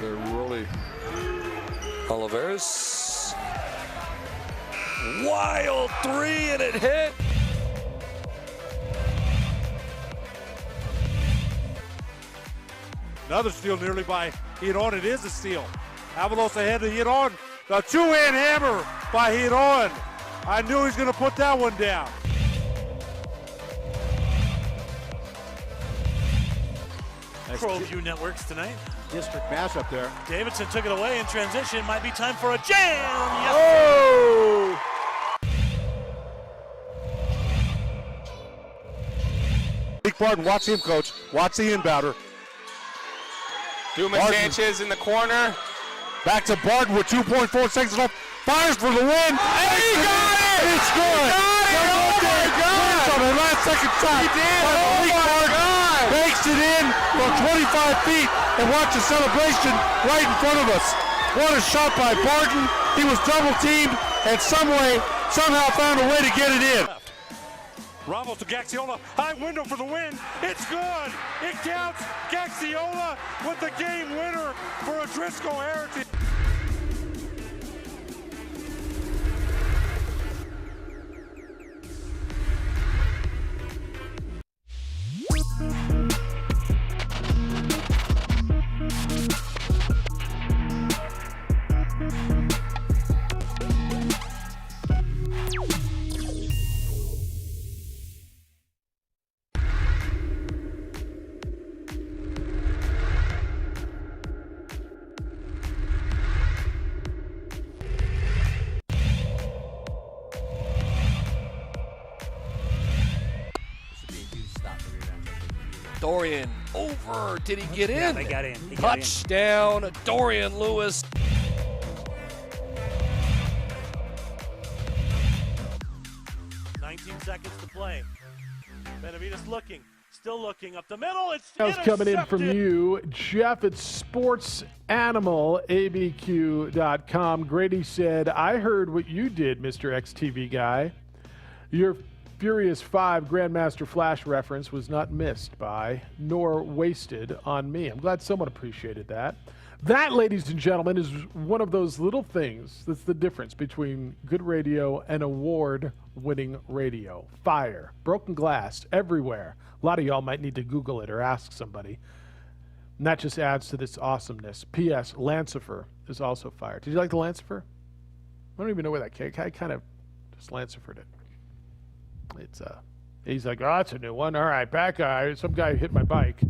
They're really... Oliveris. Wild three, and it hit. Another steal nearly by Hiron. It is a steal. Avalos ahead to Hiron. The two-hand hammer by Hiron. I knew he was going to put that one down. ProView Networks tonight. District mashup there. Davidson took it away in transition. Might be time for a jam. Yes. Oh! Big Barton, watch him, coach. Watch the inbounder. Dumas Sanchez in the corner. Back to Barton with 2.4 seconds left. Fires for the win. And he got it! It's good. Oh my God! On the last second shot. He did. Oh my God! Bakes it in from 25 feet and watch the celebration right in front of us. What a shot by Barton. He was double teamed and somehow found a way to get it in. Bravo to Gaxiola. High window for the win. It's good. It counts. Gaxiola with the game winner for a Driscoll Heritage. Dorian over. Did he get in? Yeah, they got in. He got in. Touchdown, Dorian Lewis. Seconds to play. Benavides looking, still looking up the middle. It's That was coming in from intercepted. you, Jeff at sportsanimalabq.com. Grady said, I heard what you did, Mr. XTV guy. Your Furious 5 Grandmaster Flash reference was not missed by nor wasted on me. I'm glad someone appreciated that. That, ladies and gentlemen, is one of those little things that's the difference between good radio and award-winning radio. Fire, broken glass everywhere. A lot of y'all might need to Google it or ask somebody. And that just adds to this awesomeness. P.S. Lancifer is also fire. Did you like the Lancifer? I don't even know where that came. I kind of just Lancifer'd it. It's he's like, oh, that's a new one. All right, back guy. Some guy hit my bike.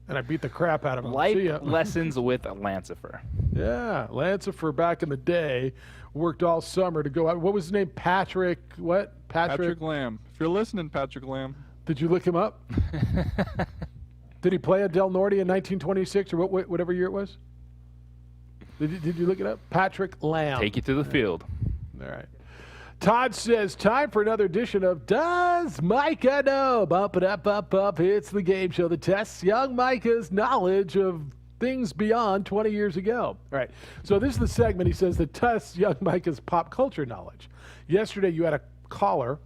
And I beat the crap out of him. Life See ya. lessons with a Lancifer. Yeah, Lancifer back in the day worked all summer to go out. What was his name? Patrick, what? Patrick Lamb. If you're listening, Patrick Lamb. Did you look him up? Did he play at Del Norte in 1926 or whatever year it was? Did you look it up? Patrick Lamb. Take you to the field. All right. Todd says, time for another edition of Does Micah Know? Bump it up, bump up. It's the game show that tests young Micah's knowledge of things beyond 20 years ago. All right. So this is the segment, he says, that tests young Micah's pop culture knowledge. Yesterday you had a caller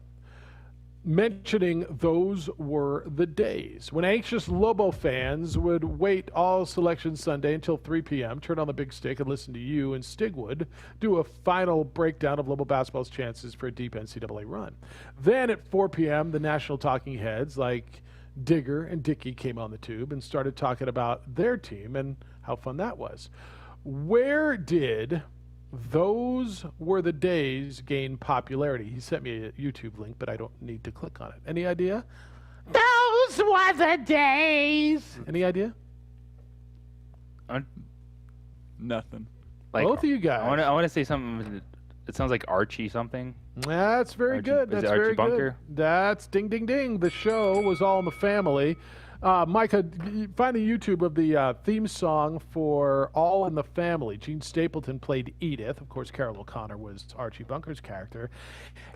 mentioning those were the days when anxious Lobo fans would wait all Selection Sunday until 3 p.m., turn on the big stick, and listen to you and Stigwood do a final breakdown of Lobo basketball's chances for a deep NCAA run. Then at 4 p.m., the national talking heads like Digger and Dickey came on the tube and started talking about their team and how fun that was. Where did those were the days gain popularity? He sent me a YouTube link, but I don't need to click on it. Any idea? Those were the days. Any idea? Nothing. Like, both of you guys. I want to say something. It sounds like Archie something. That's very Archie- good. is That's it Archie very Bunker? good. That's ding, ding, ding. The show was All in the Family. Micah, find the YouTube of the theme song for All in the Family. Gene Stapleton played Edith. Of course, Carol O'Connor was Archie Bunker's character.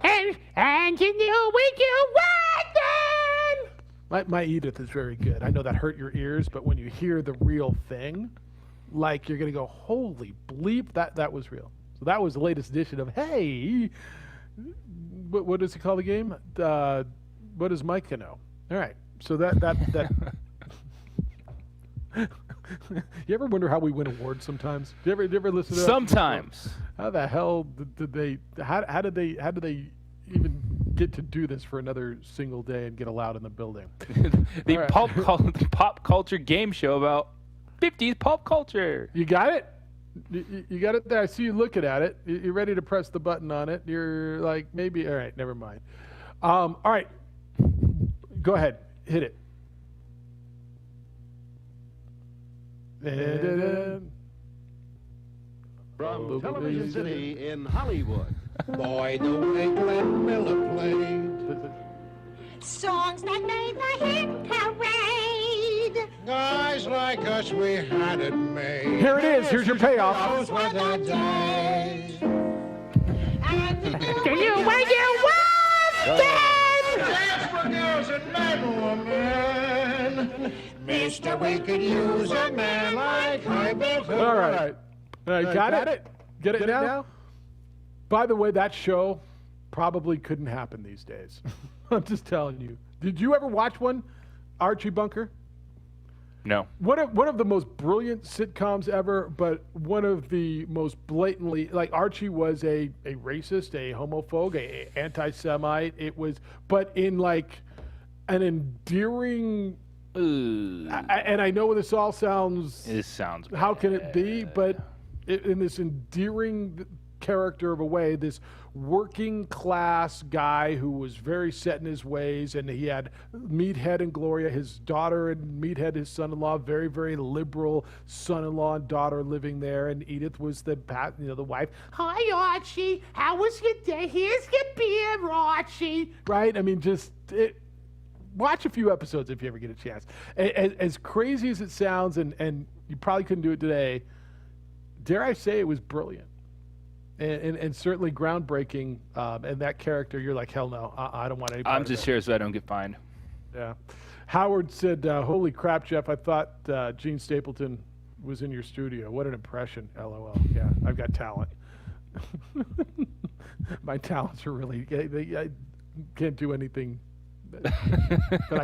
And you know when you want my Edith is very good. I know that hurt your ears, but when you hear the real thing, like you're going to go, holy bleep, that was real. So that was the latest edition of, hey, what does he call the game? What does Micah know? All right. So that you ever wonder how we win awards sometimes? Do you ever listen to that? Sometimes. How the hell did they how did they even get to do this for another single day and get allowed in the building? The All right. pop culture game show about 50s pop culture. You got it? You got it there. I see you looking at it. You're ready to press the button on it. You're like, maybe, all right, never mind. All right. Go ahead. Hit it. From Television City in Hollywood. Boy, the way Glenn Miller played. Songs that made the hit parade. Guys like us, we had it made. Here it is. Here's your payoff. Those were the days. Can you when you want Dance for girls and men, woman. Mister, we could use a man like Herbert. All right. Got it? Get it now? By the way, that show probably couldn't happen these days. I'm just telling you. Did you ever watch one, Archie Bunker? No. One of the most brilliant sitcoms ever, but one of the most blatantly, like Archie was a racist, a homophobe, a anti-Semite. It was, but in like an endearing. And I know this all sounds. It sounds. How can it be? But in this endearing character of a way, this working class guy who was very set in his ways, and he had Meathead and Gloria, his daughter, and Meathead, his son-in-law, very, very liberal son-in-law and daughter living there, and Edith was the wife. Hi, Archie. How was your day? Here's your beer, Archie. Right? I mean, watch a few episodes if you ever get a chance. As crazy as it sounds, and you probably couldn't do it today, dare I say it was brilliant. And certainly groundbreaking. And that character, you're like, hell no, I don't want any part I'm of just that. here so I don't get fined. Yeah. Howard said, holy crap, Jeff, I thought Gene Stapleton was in your studio. What an impression, LOL. Yeah, I've got talent. My talents are really, I can't do anything. but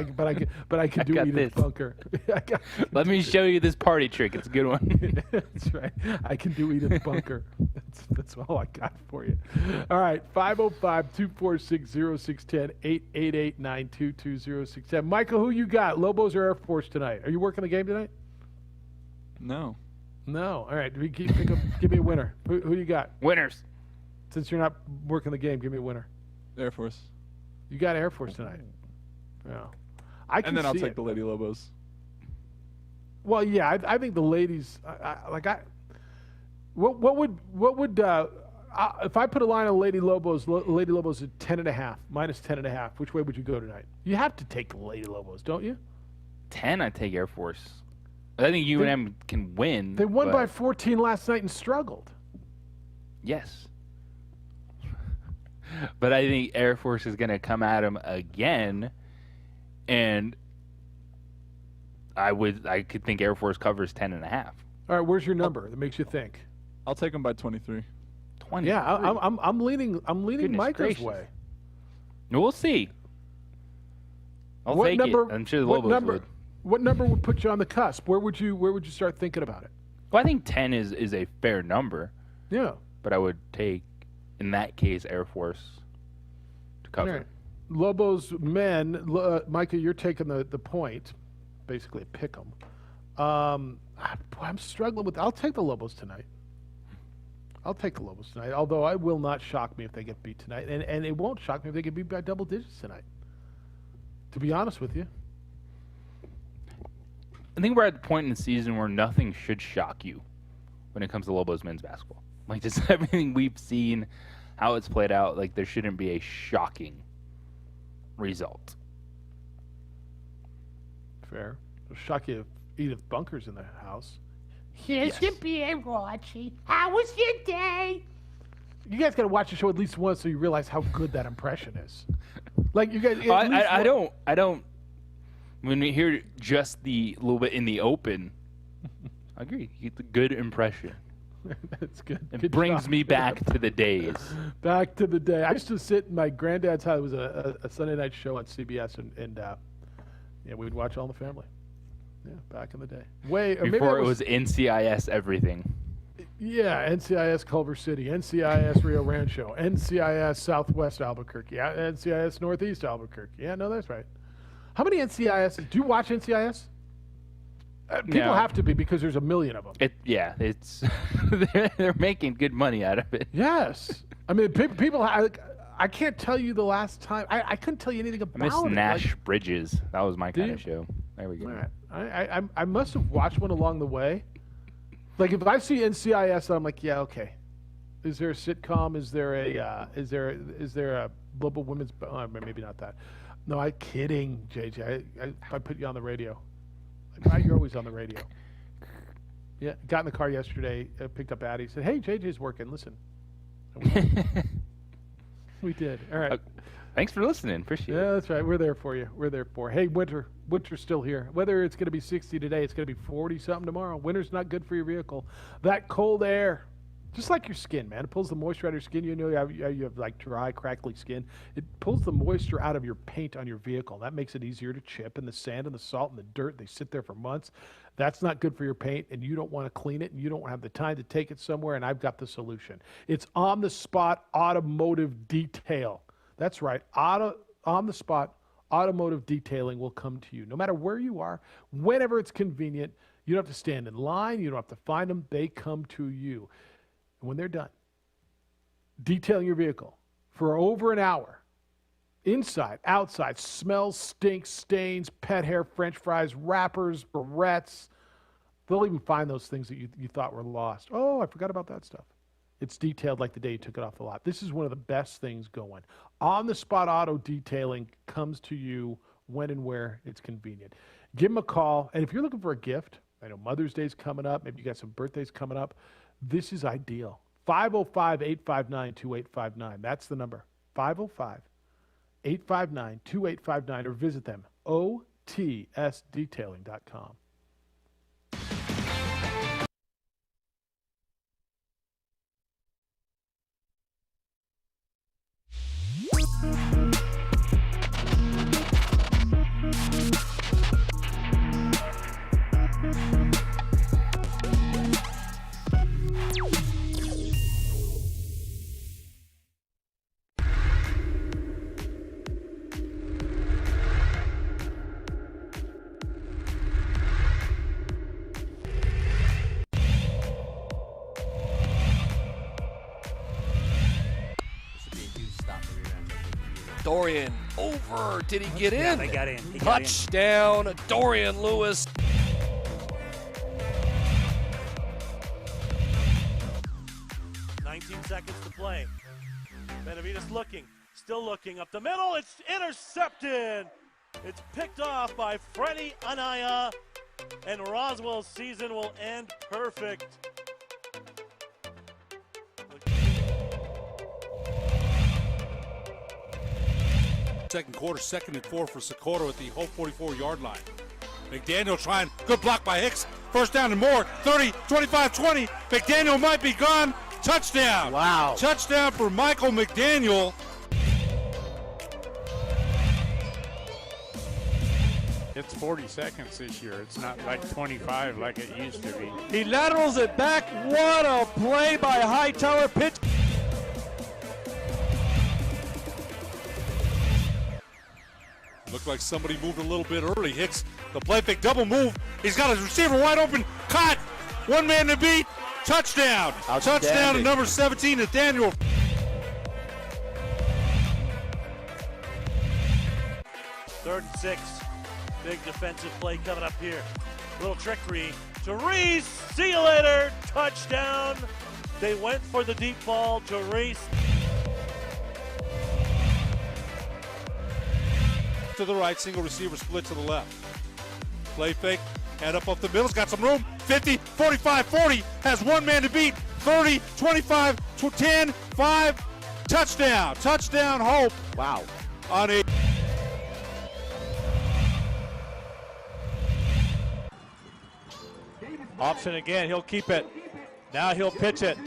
I can do Edith Bunker. Let me show you this party trick. It's a good one. That's right. I can do Edith Bunker. That's all I got for you. All right, 505-246-0610, 888-922-0610. Michael, who you got? Lobos or Air Force tonight? Are you working the game tonight? No. No. All right. Give me a winner. Who you got? Winners. Since you're not working the game, give me a winner. Air Force. You got Air Force tonight. Yeah. And then I'll take the Lady Lobos. Well, yeah, I think the ladies. What would if I put a line on Lady Lobos? Lady Lobos at 10.5, minus 10.5. Which way would you go tonight? You have to take the Lady Lobos, don't you? 10, I take Air Force. I think UNM can win. They won by 14 last night and struggled. Yes. But I think Air Force is going to come at them again, and I could think Air Force covers 10.5. All right, where's your number that makes you think? I'll take them by 23. 20. Yeah, I'm leaning Micah's way. We'll see. I'll take it. I'm sure the Lobos would. What number would put you on the cusp? Where would you start thinking about it? Well, I think 10 is a fair number. Yeah. But I would take, in that case, Air Force to cover. Right. Lobos men, Micah, you're taking the point, basically pick 'em. I'm struggling with. I'll take the Lobos tonight. Although it will not shock me if they get beat tonight, and it won't shock me if they get beat by double digits tonight. To be honest with you. I think we're at the point in the season where nothing should shock you when it comes to Lobos men's basketball. Like, just everything we've seen how it's played out, like there shouldn't be a shocking result. Fair. It'll shock you if Edith Bunker's in the house. Here's your beer, Rochi. How was your day? You guys got to watch the show at least once so you realize how good that impression is. Like you guys. I don't. When we hear just the little bit in the open, I agree. You get the good impression. That's good. It Good brings job. me back to the days. Back to the day. I used to sit in my granddad's house. It was a Sunday night show on CBS, and yeah, we would watch All in the Family. Yeah, back in the day. Before it was NCIS everything. Yeah, NCIS Culver City, NCIS Rio Rancho, NCIS Southwest Albuquerque, NCIS Northeast Albuquerque. Yeah, no, that's right. How many NCIS? Do you watch NCIS? People have to be because there's a million of them. It's they're making good money out of it. Yes, I mean people. I can't tell you the last time. I couldn't tell you anything about I miss it. Nash Bridges. That was my kind of you? show. There we go. All right. I must have watched one along the way. Like if I see NCIS, I'm like, yeah, okay. Is there a sitcom? Is there a global women's? Maybe not that. No, I'm kidding, JJ. I put you on the radio. Like, you're always on the radio. Yeah, got in the car yesterday. Picked up Addie. Said, "Hey, JJ's working. Listen." We did. All right. Thanks for listening. Appreciate it. Yeah, that's right. We're there for you. We're there for. Hey, winter's still here. Whether it's going to be 60 today, it's going to be 40-something tomorrow. Winter's not good for your vehicle. That cold air, just like your skin, man. It pulls the moisture out of your skin. You know you have like dry, crackly skin. It pulls the moisture out of your paint on your vehicle. That makes it easier to chip. And the sand and the salt and the dirt, they sit there for months. That's not good for your paint, and you don't want to clean it, and you don't have the time to take it somewhere, and I've got the solution. It's on-the-spot automotive detail. That's right. On-the-spot automotive detailing will come to you. No matter where you are, whenever it's convenient, you don't have to stand in line. You don't have to find them. They come to you. And when they're done detailing your vehicle for over an hour, inside, outside, smells, stinks, stains, pet hair, French fries, wrappers, barrettes, they'll even find those things that you thought were lost. Oh, I forgot about that stuff. It's detailed like the day you took it off the lot. This is one of the best things going. On-the-spot auto detailing comes to you when and where it's convenient. Give them a call. And if you're looking for a gift, I know Mother's Day's coming up. Maybe you got some birthdays coming up. This is ideal. 505-859-2859. That's the number. 505-859-2859. Or visit them, otsdetailing.com. Dorian over. Did he get in? Yeah, they got in. He got Touchdown, Dorian Lewis. in. 19 seconds to play. Benavides looking, still looking up the middle. It's intercepted. It's picked off by Freddie Anaya, and Roswell's season will end perfect. Second quarter, 2nd and 4 for Socorro at the whole 44-yard line. McDaniel trying, good block by Hicks. First down and more, 30, 25, 20. McDaniel might be gone. Touchdown. Wow. Touchdown for Michael McDaniel. It's 40 seconds this year. It's not like 25 like it used to be. He laterals it back. What a play by Hightower. Pitch. Looked like somebody moved a little bit early. Hicks, the play fake double move. He's got his receiver wide open. Caught. One man to beat. Touchdown. Touchdown to number 17, Nathaniel. Third and 6. Big defensive play coming up here. Little trickery to Reese. See you later. Touchdown. They went for the deep ball to Reese. to the right, single receiver split to the left. Play fake, hand up the middle's got some room. 50, 45, 40, has one man to beat. 30, 25, 10, 5, touchdown. Touchdown, Hope. Wow. On a Option again, he'll keep it. Now he'll pitch it.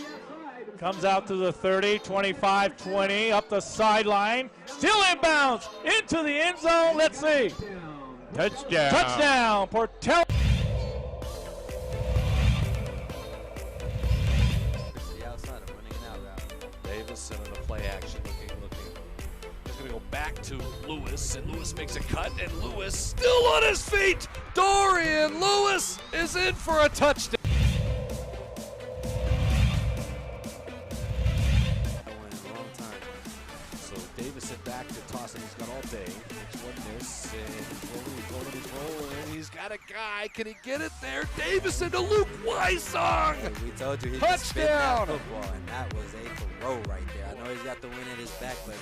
Comes out to the 30, 25, 20, up the sideline. Still inbounds into the end zone. Let's see. Touchdown. Touchdown, Portell. The outside of running an out route. Davison in the play action, looking. He's going to go back to Lewis, and Lewis makes a cut, and Lewis still on his feet. Dorian Lewis is in for a touchdown. So Davison back to toss, and he's got all day. Makes one miss, and he's rolling. He's got a guy. Can he get it there? Davison to Luke Weissong. We told you he touchdown. could spin that football, and that was a throw right there. I know he's got the win at his back, but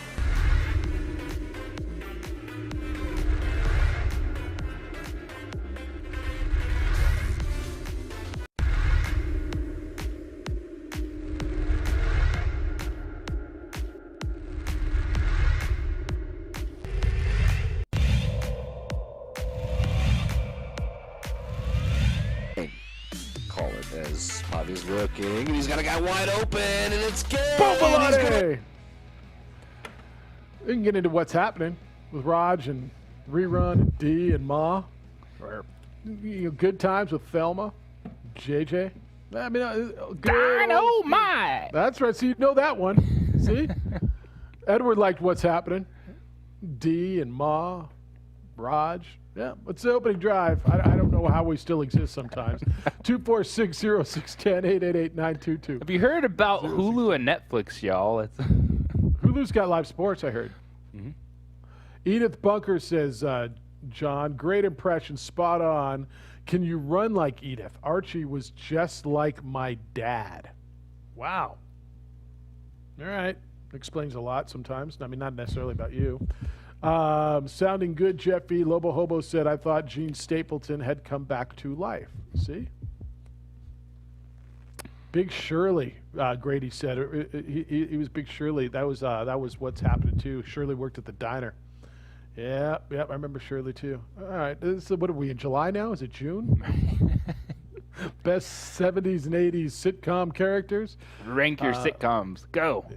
call it as Pavi's looking, and he's got a guy wide open, and it's good. Bobalade! We can get into what's happening with Raj and Rerun and D and Ma. Or, good times with Thelma, JJ. I mean, good. Dynamite! That's right. So you know that one. See? Edward liked what's happening. D and Ma, Raj. Yeah, what's the opening drive? I don't know how we still exist sometimes. 246-0610-888-922. Have you heard about Hulu and Netflix, y'all? Hulu's got live sports, I heard. Mm-hmm. Edith Bunker says, John, great impression, spot on. Can you run like Edith? Archie was just like my dad. Wow. All right. Explains a lot sometimes. I mean, not necessarily about you. Sounding good, Jeffy. Lobo Hobo said, I thought Gene Stapleton had come back to life. See? Big Shirley, Grady said. He was Big Shirley. That was what's happening, too. Shirley worked at the diner. Yeah, I remember Shirley, too. All right. What are we, in July now? Is it June? Best 70s and 80s sitcom characters. Rank your sitcoms. Go. Yeah,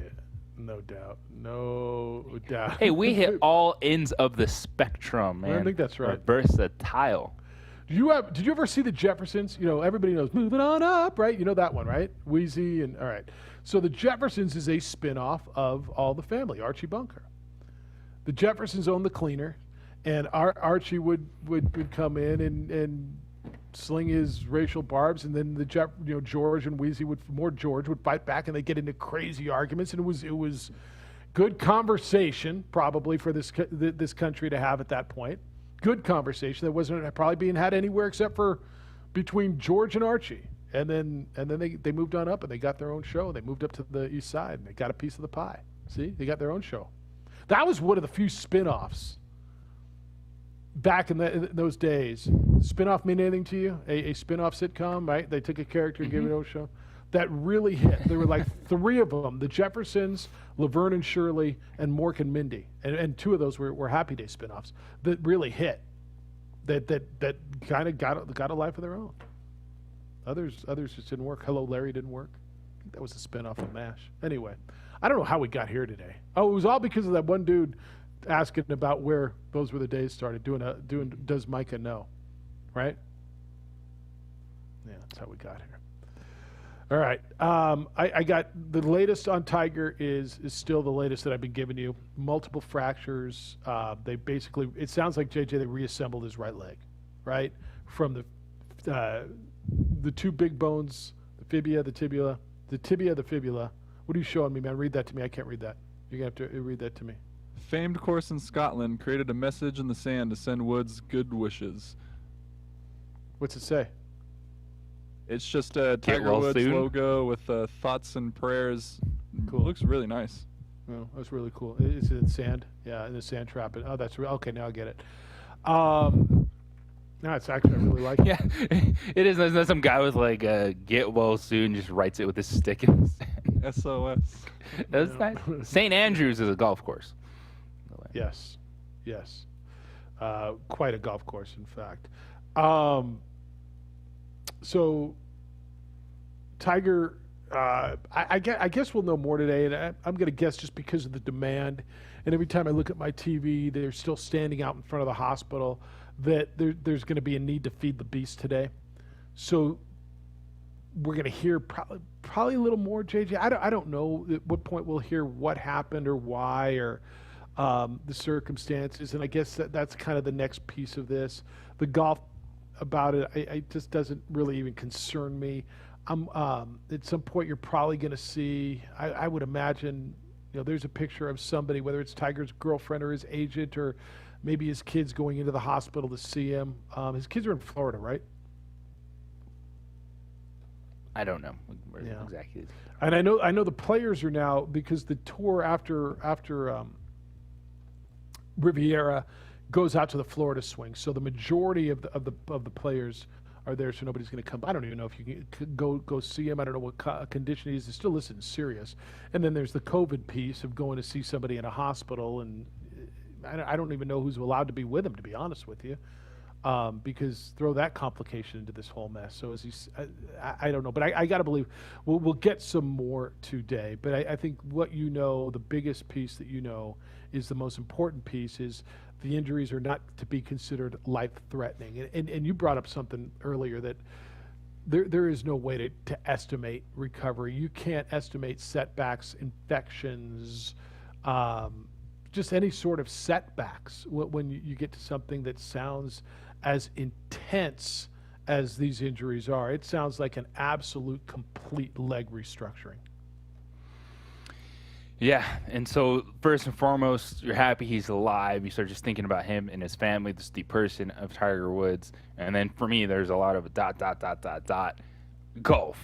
no doubt. No doubt. Hey, we hit all ends of the spectrum, man. I think that's right. We're versatile. Did you ever see the Jeffersons? You know, everybody knows Moving On Up, right? You know that one, right? Wheezy and all right. So the Jeffersons is a spin-off of All the Family, Archie Bunker. The Jeffersons owned the cleaner, and Archie would come in and sling his racial barbs, and then George and Wheezy George would fight back, and they get into crazy arguments, and it was good conversation probably for this country to have at that point. Good conversation that wasn't probably being had anywhere except for between George and Archie, and then they moved on up and they got their own show. They moved up to the east side and they got a piece of the pie. See, they got their own show. That was one of the few spin-offs back in those days. Spin-off mean anything to you? A spin-off sitcom, right? They took a character and gave it a show. That really hit. There were like three of them: the Jeffersons, Laverne and Shirley, and Mork and Mindy. And two of those were Happy Day spin-offs that really hit. That kind of got a life of their own. Others just didn't work. Hello, Larry didn't work. I think that was a spin-off of MASH. Anyway, I don't know how we got here today. Oh, it was all because of that one dude asking about where Those Were the Days started, doing Does Micah Know? Right? Yeah, that's how we got here. All right. I got the latest on Tiger is still the latest that I've been giving you. Multiple fractures. They basically, it sounds like JJ, they reassembled his right leg, right? From the two big bones, the fibula, the tibia, the fibula. What are you showing me, man? Read that to me. I can't read that. You're going to have to read that to me. Famed course in Scotland created a message in the sand to send Woods good wishes. What's it say? It's just a Tiger Woods logo with thoughts and prayers. Cool. It looks really nice. Oh, that's really cool. Is it in sand? Yeah, in the sand trap. Oh, that's real. Okay, now I get it. No, it's actually I really like it. Yeah, it is. There's some guy with like get well soon, just writes it with his stick in the sand. SOS. That's nice. St. Andrews is a golf course. Yes. Quite a golf course, in fact. So, Tiger, I guess we'll know more today, and I'm going to guess just because of the demand. And every time I look at my TV, they're still standing out in front of the hospital, that there's going to be a need to feed the beast today. So we're going to hear probably a little more, JJ. I don't know at what point we'll hear what happened or why or the circumstances. And I guess that's kind of the next piece of this. The golf about it, it just doesn't really even concern me. At some point you're probably going to see, I would imagine, there's a picture of somebody, whether it's Tiger's girlfriend or his agent or maybe his kids going into the hospital to see him. His kids are in Florida, right? I don't know where exactly. And I know the players are now, because the tour after Riviera goes out to the Florida swing. So the majority of the players are there, so nobody's going to come. I don't even know if you can go see him. I don't know what condition he is. They're still listed serious. And then there's the COVID piece of going to see somebody in a hospital, and I don't even know who's allowed to be with him, to be honest with you, because throw that complication into this whole mess. So I don't know, but I got to believe we'll get some more today. But I think what the biggest piece that is the most important piece is the injuries are not to be considered life-threatening. And you brought up something earlier that there is no way to estimate recovery. You can't estimate setbacks, infections, just any sort of setbacks when you get to something that sounds as intense as these injuries are. It sounds like an absolute complete leg restructuring. Yeah, and so first and foremost, you're happy he's alive. You start just thinking about him and his family, just the person of Tiger Woods. And then for me, there's a lot of ... golf.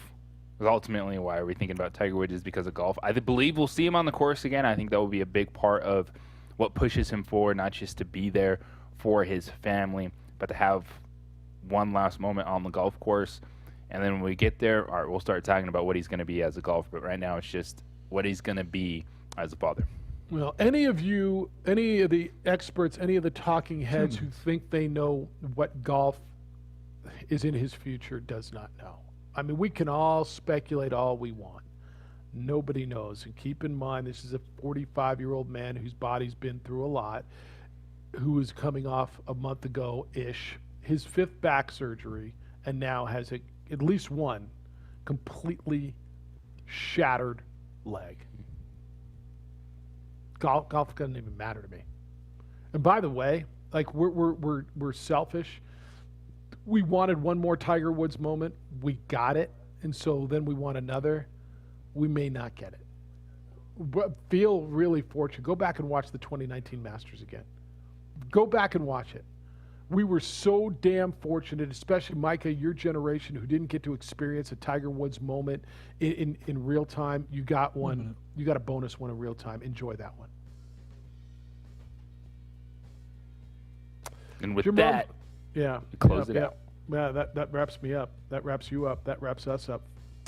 Because ultimately, why are we thinking about Tiger Woods is because of golf. I believe we'll see him on the course again. I think that will be a big part of what pushes him forward, not just to be there for his family, but to have one last moment on the golf course. And then when we get there, all right, we'll start talking about what he's going to be as a golfer. But right now, it's just what he's going to be as a father. Well, any of the experts, any of the talking heads who think they know what golf is in his future does not know. I mean, we can all speculate all we want. Nobody knows. And keep in mind, this is a 45-year-old man whose body's been through a lot, who is coming off a month ago-ish, his 5th back surgery, and now has at least one completely shattered leg. Golf doesn't even matter to me. And by the way, like we're selfish. We wanted one more Tiger Woods moment. We got it, and so then we want another. We may not get it. But feel really fortunate. Go back and watch the 2019 Masters again. Go back and watch it. We were so damn fortunate, especially Micah, your generation, who didn't get to experience a Tiger Woods moment in real time. You got one. Mm-hmm. You got a bonus one in real time. Enjoy that one. And with that, close it out. Yeah, that wraps me up. That wraps you up. That wraps us up.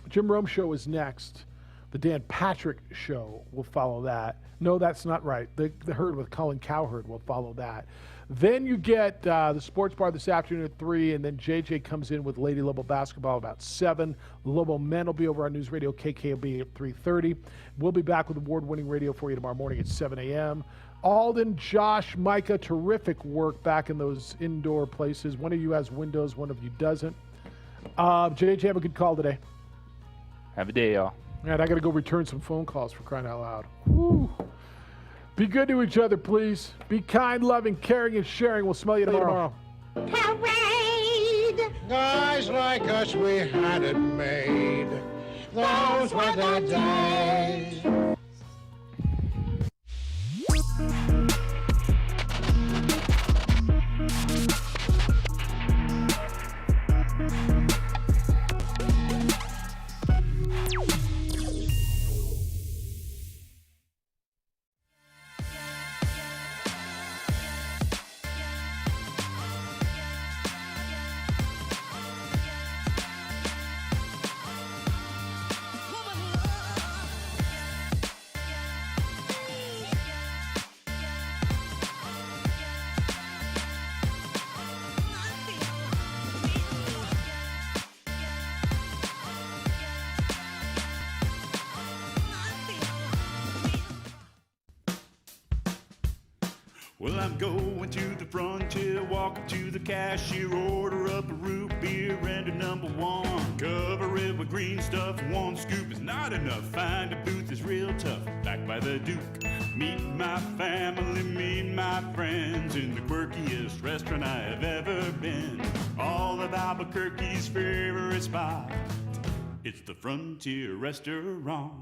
Jim Rome Show is next. The Dan Patrick Show will follow that. No, that's not right. The Herd with Colin Cowherd will follow that. Then you get the Sports Bar this afternoon at 3, and then JJ comes in with Lady Lobo Basketball about 7. Lobo Men will be over on News Radio KKLB at 3:30. We'll be back with award-winning radio for you tomorrow morning at 7 a.m. Alden, Josh, Micah, terrific work back in those indoor places. One of you has windows, one of you doesn't. JJ, have a good call today. Have a day, y'all. And I got to go return some phone calls, for crying out loud. Woo. Be good to each other, please. Be kind, loving, caring, and sharing. We'll smell you tomorrow. Parade! Guys like us, we had it made. Those were the days. Well, I'm going to the frontier, walk up to the cashier, order up a root beer and a number one. Cover it with green stuff, one scoop is not enough. Find a booth is real tough, back by the Duke. Meet my family, meet my friends in the quirkiest restaurant I have ever been. All of Albuquerque's favorite spot, it's the Frontier Restaurant.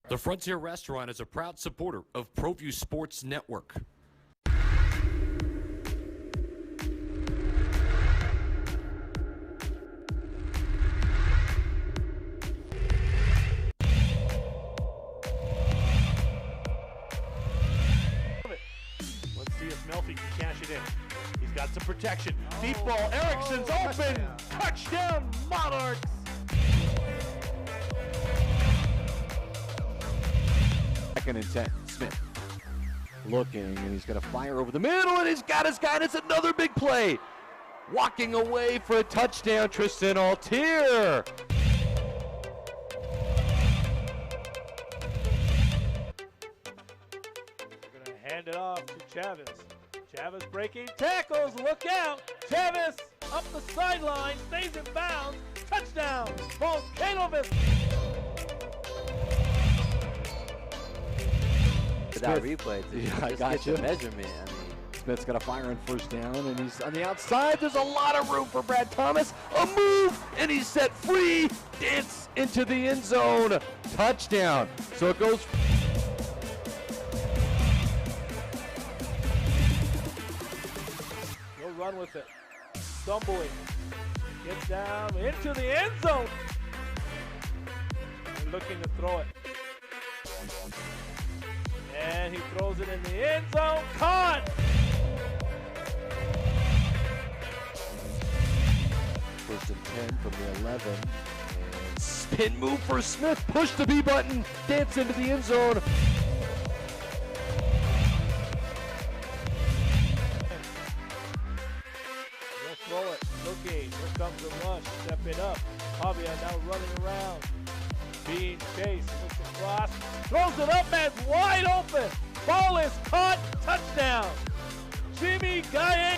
The Frontier Restaurant is a proud supporter of ProView Sports Network. Let's see if Melfi can cash it in. He's got some protection. Deep ball. Erickson's open. Touchdown, Monarchs. Second and 10. Smith looking, and he's going to fire over the middle, and he's got his guy, and it's another big play. Walking away for a touchdown, Tristan Altier. Going to hand it off to Chavez. Chavez breaking tackles. Look out. Chavez up the sideline. Stays in bounds. Touchdown. Volcanovis. That replay to Yeah, I just got get you. the measurement. I mean, Smith's got a fire on first down, and he's on the outside. There's a lot of room for Brad Thomas. A move, and he's set free. Dance into the end zone. Touchdown. So it goes. He'll run with it. Stumbling. Gets down into the end zone. And looking to throw it. And he throws it in the end zone. Caught! First and 10 from the 11. And spin move for Smith. Push the B button. Dance into the end zone. He'll throw it. Looking. Here comes the rush. Step it up. Pavia now running around. Being chased. Looks across. Throws it up, man's wide open. Ball is caught. Touchdown. Jimmy Gaye.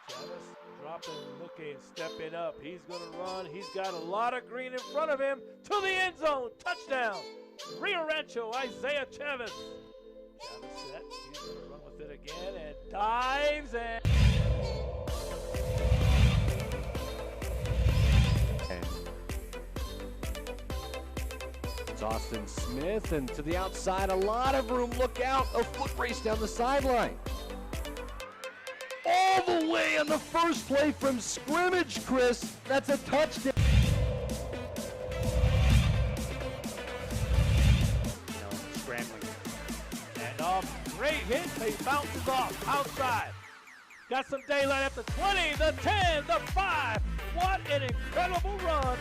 Chavez dropping, looking, stepping up. He's going to run. He's got a lot of green in front of him. To the end zone. Touchdown. Rio Rancho, Isaiah Chavez. Chavez set. He's going to run with it again and dives and... It's Austin Smith, and to the outside, a lot of room. Look out, a foot race down the sideline. All the way on the first play from scrimmage, Chris. That's a touchdown. Scrambling. And off, great hit. He bounces off outside. Got some daylight at the 20, the 10, the 5. What an incredible run.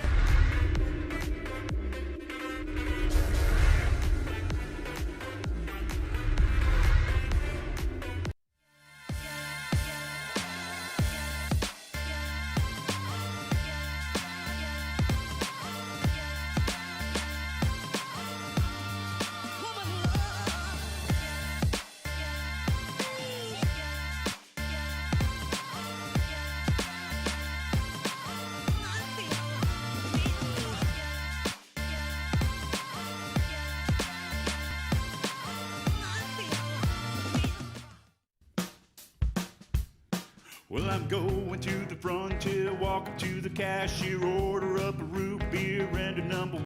Well, I'm going to the frontier, walk up to the cashier, order up a root beer and a number